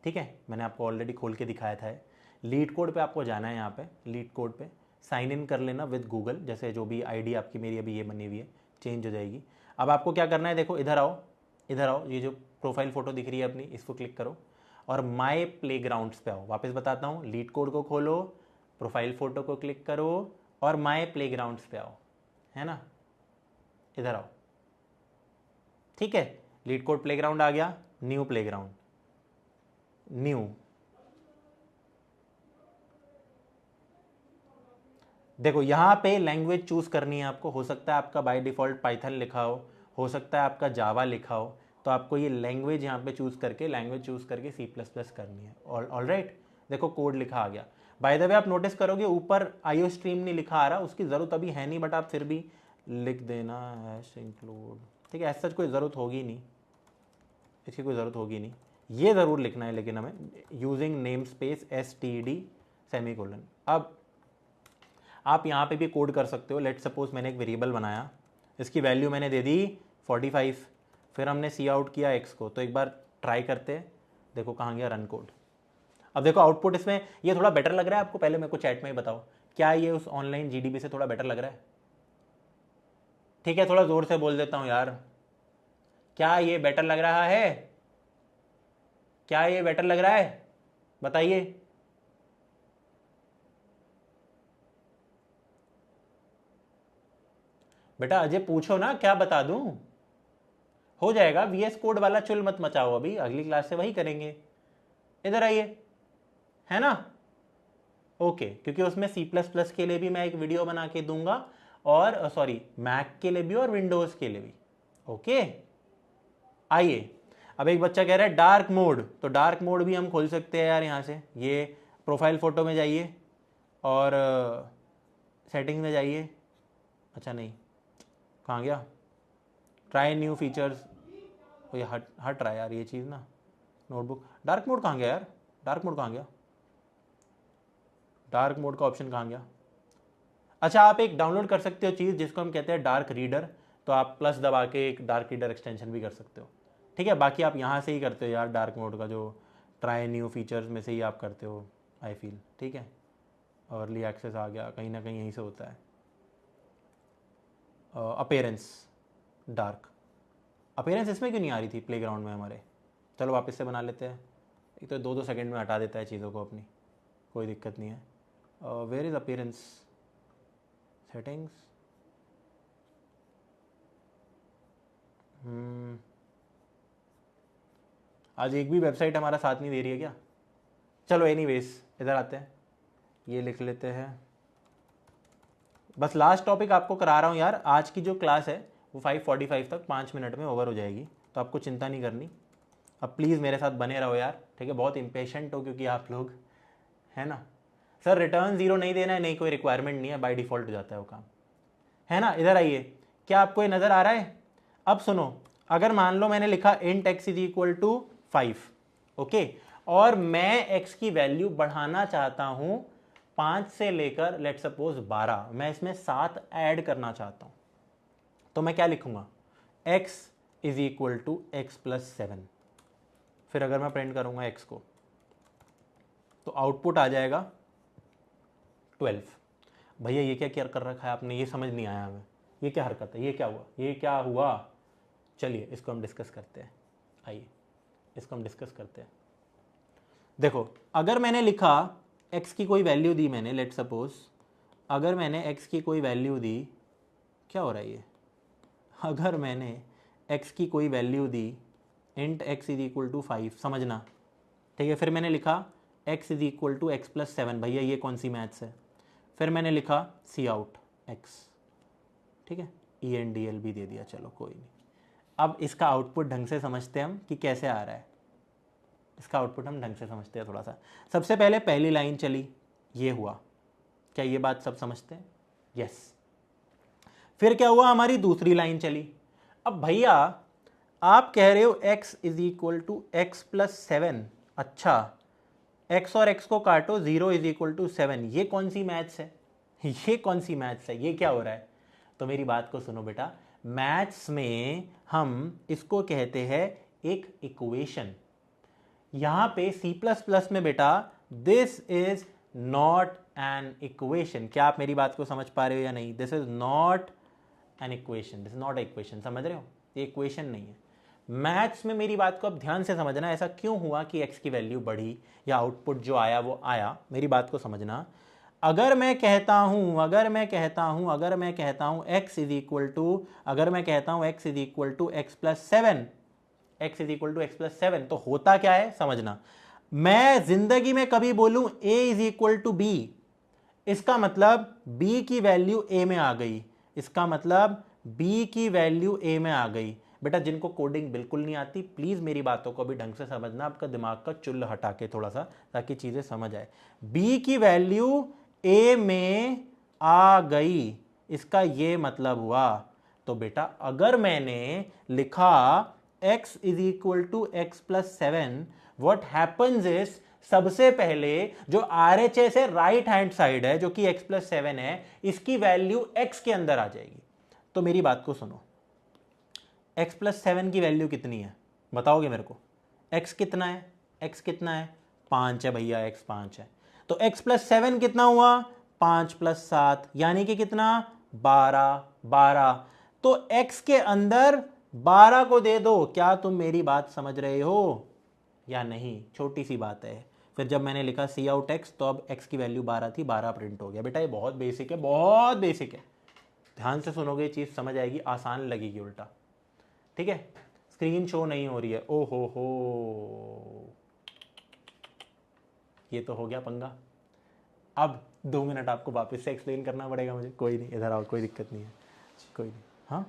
ठीक है, मैंने आपको ऑलरेडी खोल के दिखाया था। लीड कोड पे आपको जाना है, यहाँ पे लीड कोड पे साइन इन कर लेना विद गूगल, जैसे जो भी आईडी आपकी मेरी अभी ये बनी हुई है चेंज हो जाएगी। अब आपको क्या करना है, देखो इधर आओ, इधर आओ, ये जो प्रोफाइल फ़ोटो दिख रही है अपनी, इसको क्लिक करो और माय प्लेग्राउंड्स पे आओ। वापस बताता हूँ, लीड कोड को खोलो, प्रोफाइल फ़ोटो को क्लिक करो और माय प्लेग्राउंड्स पे आओ, है ना, इधर आओ, ठीक है। लीड कोड प्लेग्राउंड आ गया, न्यू प्लेग्राउंड, न्यू, देखो यहाँ पे लैंग्वेज चूज करनी है आपको। हो सकता है आपका बाय डिफॉल्ट पाइथन लिखा हो सकता है आपका जावा लिखा हो, तो आपको ये लैंग्वेज यहाँ पे चूज करके, लैंग्वेज चूज करके C++ करनी है। ऑल राइट, देखो कोड लिखा आ गया। बाय द वे आप नोटिस करोगे ऊपर IO स्ट्रीम नहीं लिखा आ रहा, उसकी ज़रूरत अभी है नहीं, बट आप फिर भी लिख देना हैश इंक्लूड, ठीक है, ऐसा कोई ज़रूरत होगी नहीं, इसकी कोई ज़रूरत होगी नहीं, ये ज़रूर लिखना है लेकिन हमें, using name space STD semicolon. अब आप यहाँ पे भी कोड कर सकते हो। लेट सपोज मैंने एक वेरिएबल बनाया, इसकी वैल्यू मैंने दे दी 45, फिर हमने सी आउट किया x को, तो एक बार ट्राई करते हैं, देखो कहाँ गया रन कोड। अब देखो आउटपुट इसमें ये थोड़ा बेटर लग रहा है आपको, पहले मेरे को चैट में ही बताओ, क्या ये उस ऑनलाइन GDB से थोड़ा बेटर लग रहा है? ठीक है, थोड़ा जोर से बोल देता हूँ यार, क्या ये बेटर लग रहा है? क्या ये बेटर लग रहा है? बताइए। बेटा अजय पूछो ना, क्या बता दूं? हो जाएगा, VS कोड वाला चुल मत मचाओ, अभी अगली क्लास से वही करेंगे। इधर आइए, है ना, ओके, क्योंकि उसमें C++ के लिए भी मैं एक वीडियो बना के दूंगा, और सॉरी मैक के लिए भी और विंडोज के लिए भी, ओके। आइए, अब एक बच्चा कह रहा है डार्क मोड, तो डार्क मोड भी हम खोल सकते हैं यार। यहाँ से ये प्रोफाइल फोटो में जाइए और सेटिंग में जाइए, अच्छा नहीं, कहाँ गया, ट्राई न्यू फीचर्स, ये हट रहा है यार ये चीज़ ना, नोटबुक, डार्क मोड कहाँ गया यार, डार्क मोड कहाँ गया, डार्क मोड का ऑप्शन कहाँ गया? अच्छा, आप एक डाउनलोड कर सकते हो चीज़ जिसको हम कहते हैं डार्क रीडर, तो आप प्लस दबा के एक डार्क रीडर एक्सटेंशन भी कर सकते हो, ठीक है। बाकी आप यहाँ से ही करते हो यार, डार्क मोड का जो ट्राई न्यू फीचर्स में से ही आप करते हो, आई फील, ठीक है। अर्ली एक्सेस आ गया, कहीं ना कहीं यहीं से होता है। अपीयरेंस, डार्क अपीयरेंस इसमें क्यों नहीं आ रही थी प्लेग्राउंड में हमारे? चलो वापस से बना लेते हैं, एक तो 2-2 सेकंड में हटा देता है चीज़ों को अपनी, कोई दिक्कत नहीं है। वेयर इज़ अपीयरेंस, सेटिंग्स, आज एक भी वेबसाइट हमारा साथ नहीं दे रही है क्या? चलो एनीवेज, इधर आते हैं, ये लिख लेते हैं। बस लास्ट टॉपिक आपको करा रहा हूँ यार, आज की जो क्लास है वो 5:45 तक 5 मिनट में ओवर हो जाएगी, तो आपको चिंता नहीं करनी। अब प्लीज़ मेरे साथ बने रहो यार, ठीक है, बहुत इम्पेशेंट हो क्योंकि आप लोग, है ना। सर रिटर्न 0 नहीं देना है, नहीं कोई रिक्वायरमेंट नहीं है, बाय डिफ़ॉल्ट हो जाता है वो काम, है ना। इधर आइए, क्या आपको ये नज़र आ रहा है? अब सुनो, अगर मान लो मैंने लिखा int x = 5, ओके, और मैं x की वैल्यू बढ़ाना चाहता हूं 5 से लेकर लेट सपोज 12, मैं इसमें 7 ऐड करना चाहता हूं, तो मैं क्या लिखूंगा? x = x + 7। फिर अगर मैं प्रिंट करूंगा x को, तो आउटपुट आ जाएगा 12। भैया ये क्या कर रखा है आपने, ये समझ नहीं आया हमें, ये क्या हरकत है, ये क्या हुआ, ये क्या हुआ? चलिए इसको हम डिस्कस करते हैं, आइए इसको हम डिस्कस करते हैं। देखो, अगर मैंने लिखा x की कोई वैल्यू दी मैंने, लेट सपोज अगर मैंने x की कोई वैल्यू दी, क्या हो रहा है ये, अगर मैंने x की कोई वैल्यू दी int x = 5, समझना, ठीक है। फिर मैंने लिखा x = x + 7, भैया ये कौन सी मैथ्स है? फिर मैंने लिखा सी आउट x, ठीक है, ENDL भी दे दिया, चलो कोई नहीं। अब इसका आउटपुट ढंग से समझते हैं हम कि कैसे आ रहा है। इसका आउटपुट हम ढंग से समझते हैं थोड़ा सा। सबसे पहले पहली लाइन चली, ये हुआ, क्या ये बात सब समझते हैं? यस। फिर क्या हुआ, हमारी दूसरी लाइन चली। अब भैया आप कह रहे हो x is equal to x plus 7, अच्छा x और x को काटो, 0 इज इक्वल टू 7, ये कौन सी मैथ्स है? ये कौन सी मैथ्स है? ये क्या हो रहा है? तो मेरी बात को सुनो बेटा, मैथ्स में हम इसको कहते हैं एक इक्वेशन। यहां पे C++ में बेटा this is not an equation. क्या आप मेरी बात को समझ पा रहे हो या नहीं? This is not an equation, this is not equation, समझ रहे हो? ये इक्वेशन नहीं है। मैथ्स में मेरी बात को अब ध्यान से समझना, ऐसा क्यों हुआ कि x की वैल्यू बढ़ी या आउटपुट जो आया वो आया। मेरी बात को समझना, अगर मैं कहता हूं x इज इक्वल टू, अगर मैं कहता हूं x is equal to x plus 7, x is equal to x plus 7, तो होता क्या है समझना। मैं जिंदगी में कभी बोलूं a is equal to b, इसका मतलब b की वैल्यू a में आ गई, इसका मतलब b की वैल्यू a में आ गई। बेटा जिनको कोडिंग बिल्कुल नहीं आती, प्लीज मेरी बातों को भी ढंग से समझना, आपका दिमाग का चुल्ल हटा के थोड़ा सा, ताकि चीजें समझ आए। b की वैल्यू a में आ गई, इसका ये मतलब हुआ। तो बेटा अगर मैंने लिखा x is equal to x plus 7, what happens is, सबसे पहले जो RHS है राइट हैंड साइड है, जो कि x प्लस 7 है, इसकी वैल्यू x के अंदर आ जाएगी। तो मेरी बात को सुनो, x प्लस 7 की वैल्यू कितनी है बताओगे मेरे को? x कितना है? x कितना है? 5 है भैया, x 5 है। तो x प्लस 7 कितना हुआ? 5 प्लस 7 यानी कि कितना? 12। तो x के अंदर 12 को दे दो। क्या तुम मेरी बात समझ रहे हो या नहीं? छोटी सी बात है। फिर जब मैंने लिखा सी आउट x, तो अब x की वैल्यू 12 थी, 12 प्रिंट हो गया। बेटा ये बहुत बेसिक है, बहुत बेसिक है, ध्यान से सुनोगे ये चीज समझ आएगी, आसान लगेगी उल्टा। ठीक है, स्क्रीन शो नहीं हो रही है, ओ हो, ये तो हो गया पंगा। अब 2 मिनट आपको वापस से एक्सप्लेन करना पड़ेगा मुझे। कोई नहीं, इधर आओ, कोई दिक्कत नहीं है, कोई नहीं। हाँ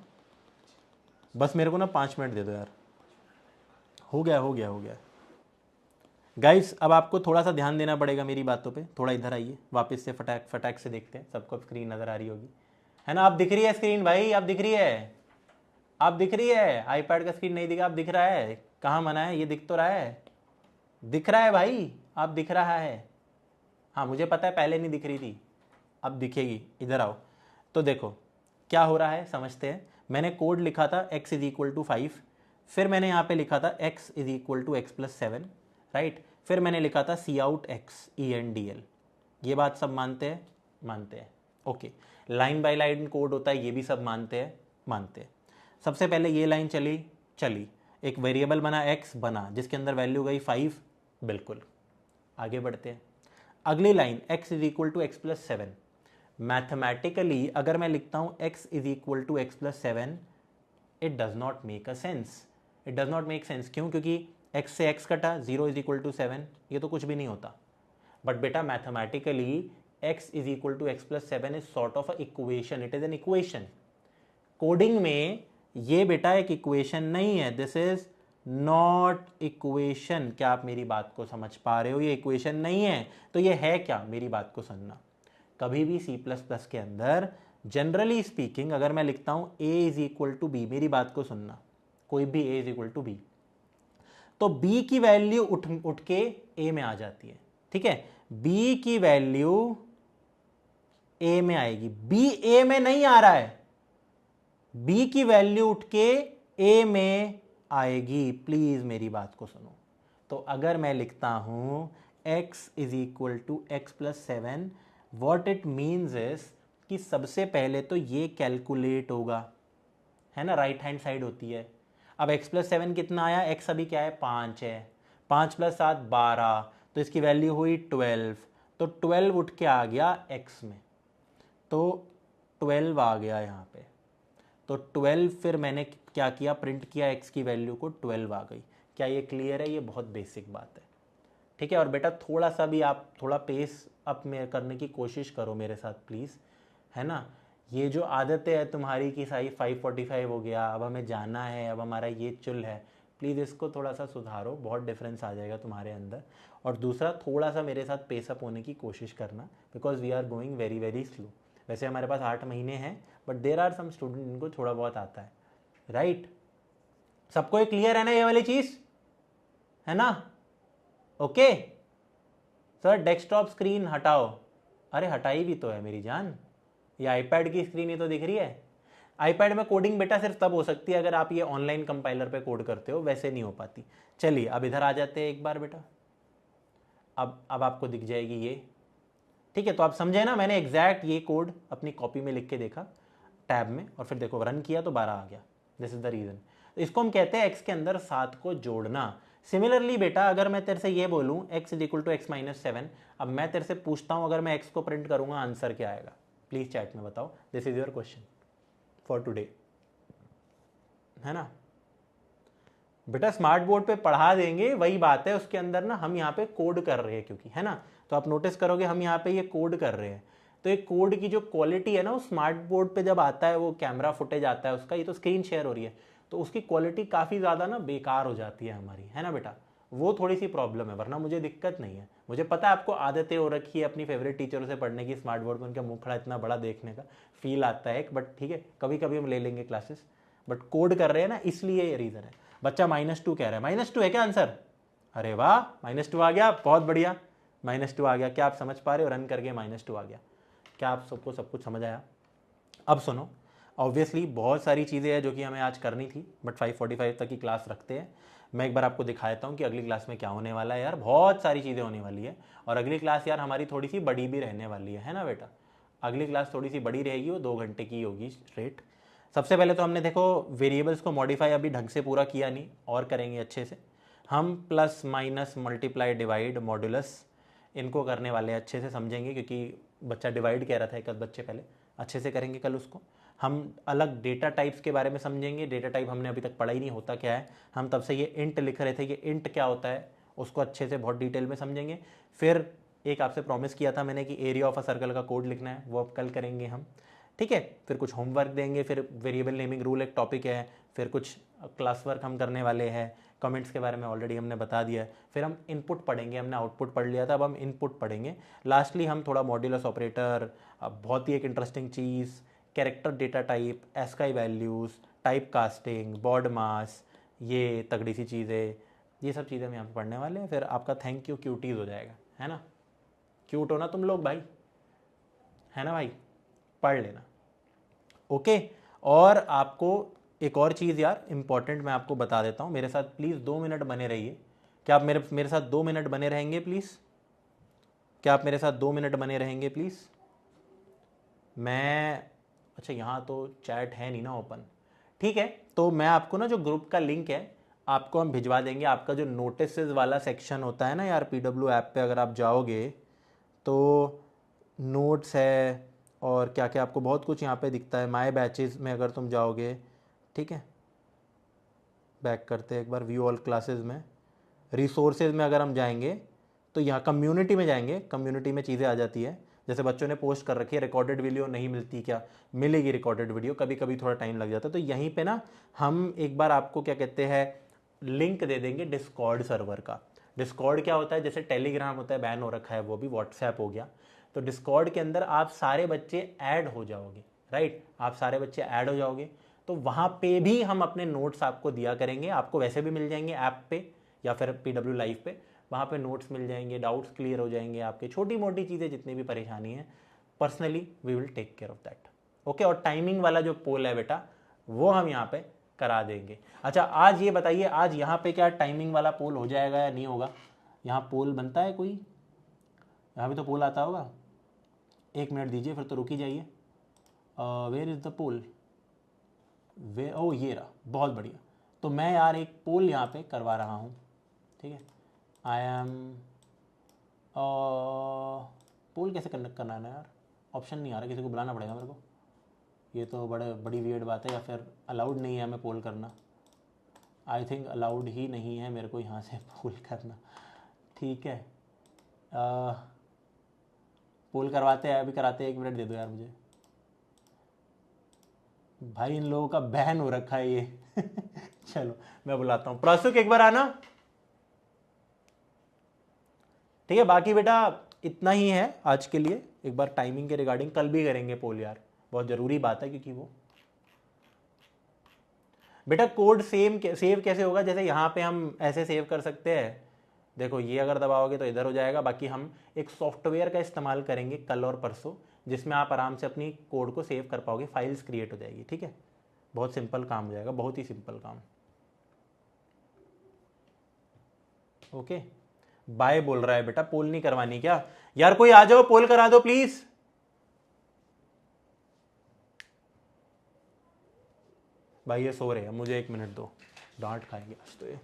बस मेरे को ना 5 मिनट दे दो यार। हो गया गाइस। अब आपको थोड़ा सा ध्यान देना पड़ेगा मेरी बातों पे। थोड़ा इधर आइए, वापस से फटाक से देखते हैं। सबको स्क्रीन नजर आ रही होगी, है ना? आप दिख रही है स्क्रीन भाई? आप दिख रही है? आप दिख रही है? आईपैड का स्क्रीन नहीं दिखा, आप दिख रहा है? कहाँ मना है? ये दिख तो रहा है, दिख रहा है भाई, आप दिख रहा है। हाँ मुझे पता है पहले नहीं दिख रही थी, अब दिखेगी। इधर आओ। तो देखो क्या हो रहा है, समझते हैं। मैंने कोड लिखा था x इज इक्वल टू 5, फिर मैंने यहाँ पे लिखा था x is equal to x plus 7, right. फिर मैंने लिखा था सी आउट x ENDL। ये बात सब मानते हैं? मानते हैं, okay. Line by line code होता है, ये भी सब मानते हैं। सबसे पहले ये लाइन चली, एक वेरिएबल बना x बना, जिसके अंदर वैल्यू गई 5, बिल्कुल। आगे बढ़ते हैं, अगली line x is equal to x plus 7। Mathematically अगर मैं लिखता हूं x is equal to x plus 7, it does not make a sense. It does not make sense क्यों? क्योंकि x से x कटा, 0 इज इक्वल टू 7, ये तो कुछ भी नहीं होता। बट बेटा mathematically x is equal to x plus 7 is sort of a equation, it is an equation. Coding में ये बेटा एक इक्वेशन नहीं है, दिस इज नॉट इक्वेशन। क्या आप मेरी बात को समझ पा रहे हो? ये इक्वेशन नहीं है, तो ये है क्या? मेरी बात को सुनना। कभी भी C++ के अंदर जनरली स्पीकिंग अगर मैं लिखता हूं a is equal to b, मेरी बात को सुनना, कोई भी a is equal to b, तो b की वैल्यू उठ के a में आ जाती है। ठीक है, b की वैल्यू a में आएगी, b a में नहीं आ रहा है, b की वैल्यू उठ के a में आएगी। प्लीज मेरी बात को सुनो। तो अगर मैं लिखता हूं x is equal to x plus 7, what it means is कि सबसे पहले तो ये कैलकुलेट होगा, है ना, राइट हैंड साइड होती है। अब x प्लस 7 कितना आया? x अभी क्या है? 5 है, 5 प्लस 7 12, तो इसकी वैल्यू हुई 12। तो 12 उठ के आ गया x में, तो 12 आ गया यहाँ पे। तो 12 फिर मैंने क्या किया? प्रिंट किया, x की वैल्यू को 12 आ गई। क्या ये क्लियर है? ये बहुत बेसिक बात है। ठीक है, और बेटा थोड़ा सा भी आप थोड़ा पेस अप में करने की कोशिश करो मेरे साथ प्लीज़, है ना। ये जो आदतें है तुम्हारी कि साई 5:45 हो गया, अब हमें जाना है, अब हमारा ये चुल है, प्लीज़ इसको थोड़ा सा सुधारो, बहुत डिफरेंस आ जाएगा तुम्हारे अंदर। और दूसरा, थोड़ा सा मेरे साथ पेसअप होने की कोशिश करना, because we are going very very slow. वैसे हमारे पास 8 महीने हैं, but there are some student जिनको थोड़ा बहुत आता है, राइट? सबको ये क्लियर है ना ये वाली चीज़, है ना? ओके सर, डेस्कटॉप स्क्रीन हटाओ। अरे हटाई भी तो है मेरी जान, ये आईपैड की स्क्रीन ही तो दिख रही है। आईपैड में कोडिंग बेटा सिर्फ तब हो सकती है अगर आप ये ऑनलाइन कंपाइलर पे कोड करते हो, वैसे नहीं हो पाती। चलिए अब इधर आ जाते हैं एक बार बेटा। अब आपको दिख जाएगी ये, ठीक है? तो आप समझे ना, मैंने एग्जैक्ट ये कोड अपनी कॉपी में लिख के देखा टैब में, और फिर देखो रन किया तो 12 आ गया। This is the reason. तो इसको हम कहते हैं एक्स के अंदर 7 को जोड़ना। सिमिलरली बेटा, अगर मैं तेरे से ये बोलूं x is equal to x minus 7, अब मैं तेरे से पूछता हूं अगर मैं x को प्रिंट करूंगा आंसर क्या आएगा? प्लीज चैट में बताओ। This is your question for today, है ना बेटा? स्मार्ट बोर्ड पे पढ़ा देंगे, वही बात है, उसके अंदर ना हम यहाँ पे कोड कर रहे हैं, क्योंकि है ना, तो आप नोटिस करोगे हम यहाँ पे ये कोड कर रहे हैं। तो ये कोड की जो क्वालिटी है ना, वो स्मार्ट बोर्ड पे जब आता है, वो कैमरा फुटेज आता है उसका, ये तो स्क्रीन शेयर हो रही है, तो उसकी क्वालिटी काफ़ी ज़्यादा ना बेकार हो जाती है हमारी, है ना बेटा? वो थोड़ी सी प्रॉब्लम है, वरना मुझे दिक्कत नहीं है। मुझे पता है आपको आदतें हो रखी है अपनी फेवरेट टीचरों से पढ़ने की, स्मार्ट बोर्ड पर उनका मुखड़ा इतना बड़ा देखने का फील आता है, बट ठीक है, कभी कभी हम ले लेंगे क्लासेस, बट कोड कर रहे हैं ना, इसलिए ये रीज़न है। बच्चा -2 कह रहा है, -2 है क्या आंसर? अरे वाह, -2 आ गया, बहुत बढ़िया, -2 आ गया। क्या आप समझ पा रहे हो? रन करके -2 आ गया। क्या आप सबको सब कुछ समझ आया? अब सुनो, ऑब्वियसली बहुत सारी चीज़ें हैं जो कि हमें आज करनी थी, बट 5:45 तक की क्लास रखते हैं। मैं एक बार आपको दिखा देता हूँ कि अगली क्लास में क्या होने वाला है। यार बहुत सारी चीज़ें होने वाली है, और अगली क्लास यार हमारी थोड़ी सी बड़ी भी रहने वाली है ना बेटा? अगली क्लास थोड़ी सी बड़ी रहेगी, वो 2 घंटे की होगी स्ट्रेट। सबसे पहले तो हमने देखो वेरिएबल्स को मॉडिफाई अभी ढंग से पूरा किया नहीं, और करेंगे अच्छे से। हम plus minus multiply divide modulus इनको करने वाले हैं, अच्छे से समझेंगे, क्योंकि बच्चा डिवाइड कह रहा था एक आध बच्चे पहले, अच्छे से करेंगे कल उसको। हम अलग डेटा टाइप्स के बारे में समझेंगे। डेटा टाइप हमने अभी तक पढ़ा ही नहीं, होता क्या है। हम तब से ये इंट लिख रहे थे कि इंट क्या होता है, उसको अच्छे से बहुत डिटेल में समझेंगे। फिर एक आपसे प्रॉमिस किया था मैंने कि एरिया ऑफ अ सर्कल का कोड लिखना है, वो अब कल करेंगे हम, ठीक है? फिर कुछ होमवर्क देंगे, फिर वेरिएबल नेमिंग रूल एक टॉपिक है, फिर कुछ क्लास वर्क हम करने वाले हैं। कमेंट्स के बारे में ऑलरेडी हमने बता दिया है। फिर हम इनपुट पढ़ेंगे, हमने आउटपुट पढ़ लिया था, अब हम इनपुट पढ़ेंगे। लास्टली हम थोड़ा मॉड्यूलस ऑपरेटर, बहुत ही एक इंटरेस्टिंग चीज़, character data type, ASCII values, type casting, BODMAS, ये तगड़ी सी चीज़ें, ये सब चीज़ें हम यहाँ पे पढ़ने वाले हैं। फिर आपका थैंक यू क्यूटीज़ हो जाएगा, है ना? क्यूट हो ना तुम लोग भाई, है ना भाई? पढ़ लेना, ओके? और आपको एक और चीज़ यार इंपॉर्टेंट मैं आपको बता देता हूँ, मेरे साथ प्लीज़ 2 मिनट बने रहिए। क्या आप मेरे साथ 2 मिनट बने रहेंगे प्लीज़? क्या आप मेरे साथ 2 मिनट बने रहेंगे प्लीज़? मैं, अच्छा यहाँ तो चैट है नहीं ना ओपन, ठीक है? तो मैं आपको ना जो ग्रुप का लिंक है आपको हम भिजवा देंगे। आपका जो नोटिस वाला सेक्शन होता है ना यार, PW ऐप पे अगर आप जाओगे तो नोट्स है और क्या क्या आपको बहुत कुछ यहाँ पे दिखता है। माय बैचेस में अगर तुम जाओगे, ठीक है, बैक करते हैं एक बार, व्यू ऑल क्लासेस में, रिसोर्सेज में अगर हम जाएंगे तो यहाँ कम्युनिटी में जाएंगे, कम्युनिटी में चीज़ें आ जाती है। जैसे बच्चों ने पोस्ट कर रखी है रिकॉर्डेड वीडियो नहीं मिलती क्या? मिलेगी रिकॉर्डेड वीडियो, कभी कभी थोड़ा टाइम लग जाता है। तो यहीं पे ना हम एक बार आपको क्या कहते हैं, लिंक दे देंगे डिस्कॉर्ड सर्वर का। डिस्कॉर्ड क्या होता है? जैसे टेलीग्राम होता है, बैन हो रखा है, वो भी व्हाट्सएप हो गया। तो डिस्कॉर्ड के अंदर आप सारे बच्चे ऐड हो जाओगे, राइट? आप सारे बच्चे ऐड हो जाओगे, तो वहाँ पे भी हम अपने नोट्स आपको दिया करेंगे। आपको वैसे भी मिल जाएंगे ऐप पे या फिर PW लाइव पे, वहाँ पे नोट्स मिल जाएंगे, डाउट्स क्लियर हो जाएंगे आपके, छोटी मोटी चीज़ें जितनी भी परेशानी है, personally we will take care of that, okay? और टाइमिंग वाला जो पोल है बेटा, वो हम यहाँ पे करा देंगे। अच्छा आज ये बताइए, आज यहाँ पे क्या टाइमिंग वाला पोल हो जाएगा या नहीं होगा? यहाँ पोल बनता है कोई? यहाँ भी तो पोल आता होगा। 1 मिनट दीजिए, फिर तो रुक ही जाइए। वेयर इज़ द पोल? वे, ओ ये रहा, बहुत बढ़िया। तो मैं यार एक पोल यहाँ पे करवा रहा हूँ, ठीक है? आई एम, पोल कैसे कंडक्ट करना है ना यार, ऑप्शन नहीं आ रहा, किसी को बुलाना पड़ेगा मेरे को। ये तो बड़ी वियर्ड बात है, या फिर अलाउड नहीं है हमें पोल करना। आई थिंक अलाउड ही नहीं है मेरे को यहाँ से पोल करना, ठीक है? पोल करवाते हैं, अभी कराते हैं, 1 मिनट दे दो यार मुझे। भाई इन लोगों का बैन हो रखा है ये चलो मैं बुलाता हूँ प्रसुक, एक बार आना। ठीक है, बाकी बेटा इतना ही है आज के लिए। एक बार टाइमिंग के रिगार्डिंग कल भी करेंगे पोल यार, बहुत ज़रूरी बात है, क्योंकि वो बेटा कोड सेव कैसे होगा, जैसे यहाँ पे हम ऐसे सेव कर सकते हैं, देखो ये अगर दबाओगे तो इधर हो जाएगा। बाकी हम एक सॉफ्टवेयर का इस्तेमाल करेंगे कल और परसों, जिसमें आप आराम से अपनी कोड को सेव कर पाओगे, फाइल्स क्रिएट हो जाएगी। ठीक है, बहुत सिंपल काम हो जाएगा, बहुत ही सिंपल काम। ओके, बाय बोल रहा है बेटा, पोल नहीं करवानी क्या यार? कोई आ जाओ, पोल करा दो प्लीज। भाई ये सो रहे हैं, मुझे 1 मिनट दो, डांट खाएंगे आज तो ये।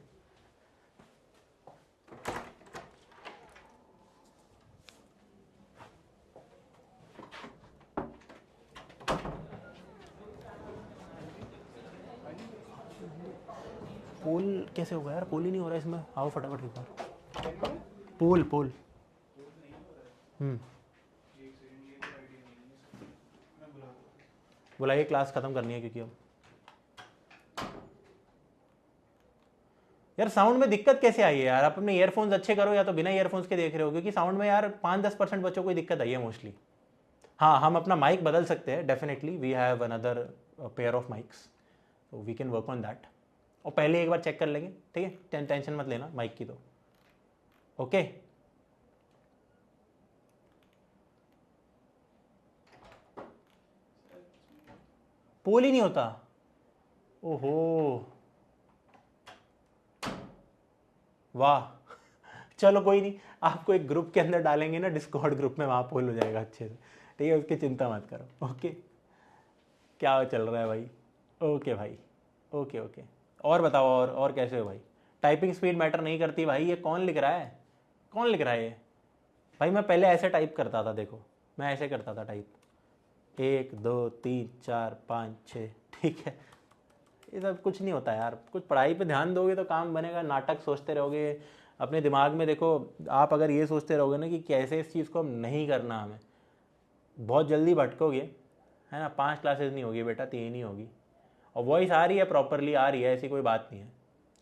पोल कैसे होगा यार? पोल ही नहीं हो रहा इसमें, आओ फटाफट एक बार। पोल पोल बुलाइए, क्लास खत्म करनी है क्योंकि अब यार साउंड में दिक्कत कैसे आई है यार? आप अपने ईयरफोन्स अच्छे करो या तो बिना ईयरफोन्स के देख रहे हो, क्योंकि साउंड में यार 5-10% बच्चों को दिक्कत आई है मोस्टली। हाँ, हम अपना माइक बदल सकते हैं definitely, we have another pair of mics, तो we can work on that. और पहले एक बार चेक कर लेंगे, ठीक है? टेंशन मत लेना माइक की तो। ओके, पोल ही नहीं होता, ओहो वाह चलो कोई नहीं, आपको एक ग्रुप के अंदर डालेंगे ना, डिस्कॉर्ड ग्रुप में, वहाँ पोल हो जाएगा अच्छे से। ठीक है, उसकी चिंता मत करो। ओके, क्या चल रहा है भाई? ओके भाई, ओके ओके। और बताओ, और कैसे हो भाई? टाइपिंग स्पीड मैटर नहीं करती भाई, ये कौन लिख रहा है? कौन लिख रहा है ये? भाई मैं पहले ऐसे टाइप करता था, देखो मैं ऐसे करता था टाइप, 1 2 3 4 5 6। ठीक है, ये सब कुछ नहीं होता यार, कुछ पढ़ाई पे ध्यान दोगे तो काम बनेगा। नाटक सोचते रहोगे अपने दिमाग में, देखो आप अगर ये सोचते रहोगे ना कि कैसे इस चीज़ को हम नहीं करना, हमें बहुत जल्दी भटकोगे, है ना? 5 क्लासेस नहीं होगी बेटा, 3 ही होगी। और वॉइस आ रही है, प्रॉपरली आ रही है, ऐसी कोई बात नहीं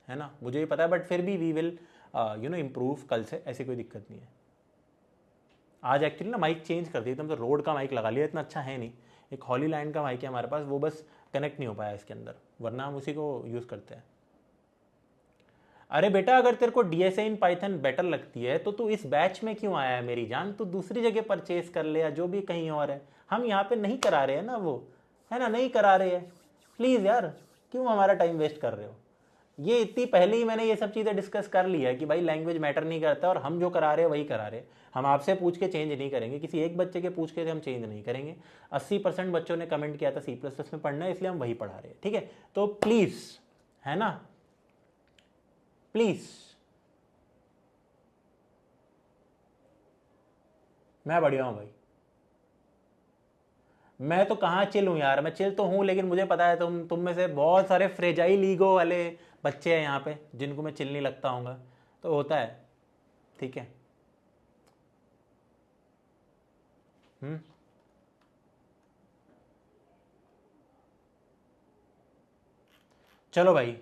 है ना? मुझे भी पता है, बट फिर भी वी विल इम्प्रूव कल से, ऐसी कोई दिक्कत नहीं है। आज एक्चुअली ना माइक चेंज कर दिया, एकदम तो रोड का माइक लगा लिया, इतना अच्छा है नहीं, एक हॉली लैंड का माइक है हमारे पास, वो बस कनेक्ट नहीं हो पाया इसके अंदर, वरना हम उसी को यूज़ करते हैं। अरे बेटा अगर तेरे को डीएसए इन पाइथन बेटर लगती है तो तू इस बैच में क्यों आया है मेरी जान? तू दूसरी जगह परचेज कर ले, या जो भी कहीं और है, हम यहाँ पे नहीं करा रहे हैं ना वो, है ना? नहीं करा रहे हैं, प्लीज़ यार, क्यों हमारा टाइम वेस्ट कर रहे हो? ये इतनी पहले ही मैंने ये सब चीज़ें डिस्कस कर ली है कि भाई लैंग्वेज मैटर नहीं करता, और हम जो करा रहे हैं वही करा रहे हैं। हम आपसे पूछ के चेंज नहीं करेंगे, किसी एक बच्चे के पूछ के हम चेंज नहीं करेंगे। 80% बच्चों ने कमेंट किया था C++ में पढ़ना है, इसलिए हम वही पढ़ा रहे हैं। ठीक है, तो प्लीज़, है ना, प्लीज़। मैं बढ़िया हूँ भाई, मैं तो कहाँ चिल हूँ यार, मैं चिल तो हूँ, लेकिन मुझे पता है तुम में से बहुत सारे फ्रेजाइल ईगो वाले बच्चे हैं यहाँ पे, जिनको मैं चिल नहीं लगता हूँगा, तो होता है। ठीक है, चलो भाई,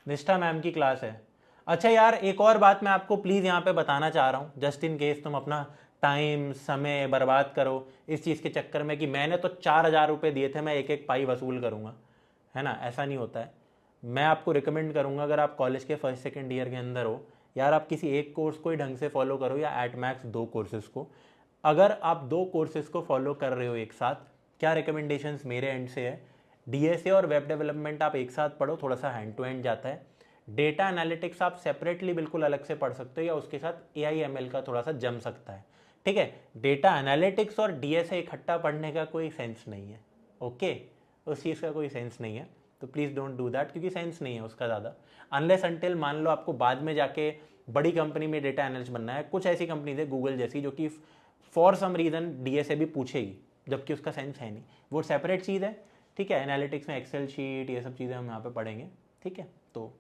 निष्ठा मैम की क्लास है। अच्छा यार, एक और बात मैं आपको प्लीज़ यहाँ पे बताना चाह रहा हूँ, जस्ट इन केस तुम अपना टाइम समय बर्बाद करो इस चीज़ के चक्कर में कि मैंने तो 4,000 रुपये दिए थे, मैं एक एक पाई वसूल करूँगा, है ना? ऐसा नहीं होता है। मैं आपको रिकमेंड करूँगा, अगर आप कॉलेज के फर्स्ट सेकेंड ईयर के अंदर हो यार, आप किसी एक कोर्स को ही ढंग से फॉलो करो, या एट मैक्स 2 कोर्सेज़ को। अगर आप 2 कोर्सेज़ को फॉलो कर रहे हो एक साथ, क्या रिकमेंडेशंस मेरे एंड से है, डीएसए और वेब डेवलपमेंट आप एक साथ पढ़ो, थोड़ा सा हैंड टू हैंड जाता है। डेटा एनालिटिक्स आप सेपरेटली बिल्कुल अलग से पढ़ सकते हो, या उसके साथ AIML का थोड़ा सा जम सकता है। ठीक है, डेटा एनालिटिक्स और डीएसए इकट्ठा पढ़ने का कोई सेंस नहीं है। ओके, उस चीज़ का कोई सेंस नहीं है, तो प्लीज़ डोंट डू दैट, क्योंकि सेंस नहीं है उसका ज़्यादा। अनलेस अंटिल मान लो आपको बाद में जाके बड़ी कंपनी में डेटा एनालिस्ट बनना है, कुछ ऐसी कंपनीज है गूगल जैसी जो कि फॉर सम रीज़न डीएसए भी पूछेगी, जबकि उसका सेंस है नहीं, वो सेपरेट चीज़ है। ठीक है, एनालिटिक्स में एक्सेल शीट, ये सब चीज़ें हम यहाँ पे पढ़ेंगे। ठीक है, तो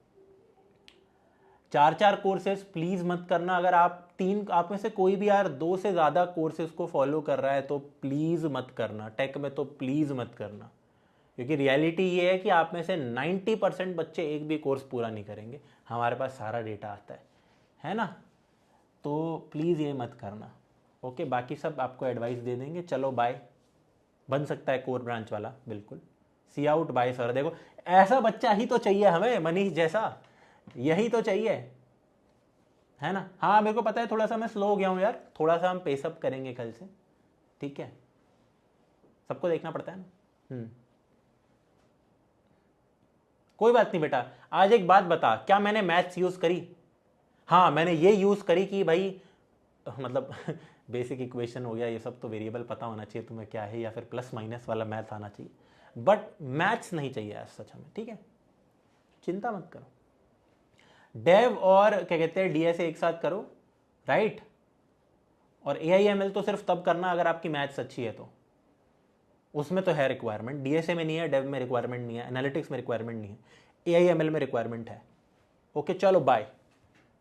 4-4 कोर्सेज प्लीज़ मत करना। अगर आप में से कोई भी यार 2 से ज़्यादा कोर्सेज को फॉलो कर रहा है तो प्लीज़ मत करना, टेक में तो प्लीज़ मत करना। क्योंकि रियलिटी ये है कि आप में से 90% बच्चे एक भी कोर्स पूरा नहीं करेंगे, हमारे पास सारा डेटा आता है ना। तो प्लीज़ ये मत करना, ओके। बाकी सब आपको एडवाइस दे देंगे। चलो बाय। बन सकता है कोर ब्रांच वाला, बिल्कुल। सी आउट बाय सर। देखो ऐसा बच्चा ही तो चाहिए हमें, मनीष जैसा, यही तो चाहिए, है ना। हाँ मेरे को पता है थोड़ा सा मैं स्लो हो गया हूँ यार, थोड़ा सा हम पेसअप करेंगे कल से, ठीक है। सबको देखना पड़ता है ना। कोई बात नहीं बेटा। आज एक बात बता, क्या मैंने मैथ्स यूज करी? हाँ मैंने ये यूज करी कि भाई मतलब बेसिक इक्वेशन हो गया ये सब, तो वेरिएबल पता होना चाहिए तुम्हें क्या है, या फिर प्लस माइनस वाला मैथ आना चाहिए, बट मैथ्स नहीं चाहिए आज सच हमें, ठीक है। चिंता मत करो। डेव और क्या कहते हैं डीएसए एक साथ करो, राइट। और AIML तो सिर्फ तब करना अगर आपकी मैथ्स अच्छी है, तो उसमें तो है रिक्वायरमेंट। डीएसए में नहीं है, डेव में रिक्वायरमेंट नहीं है, एनालिटिक्स में रिक्वायरमेंट नहीं है, AIML में रिक्वायरमेंट है। ओके चलो बाय।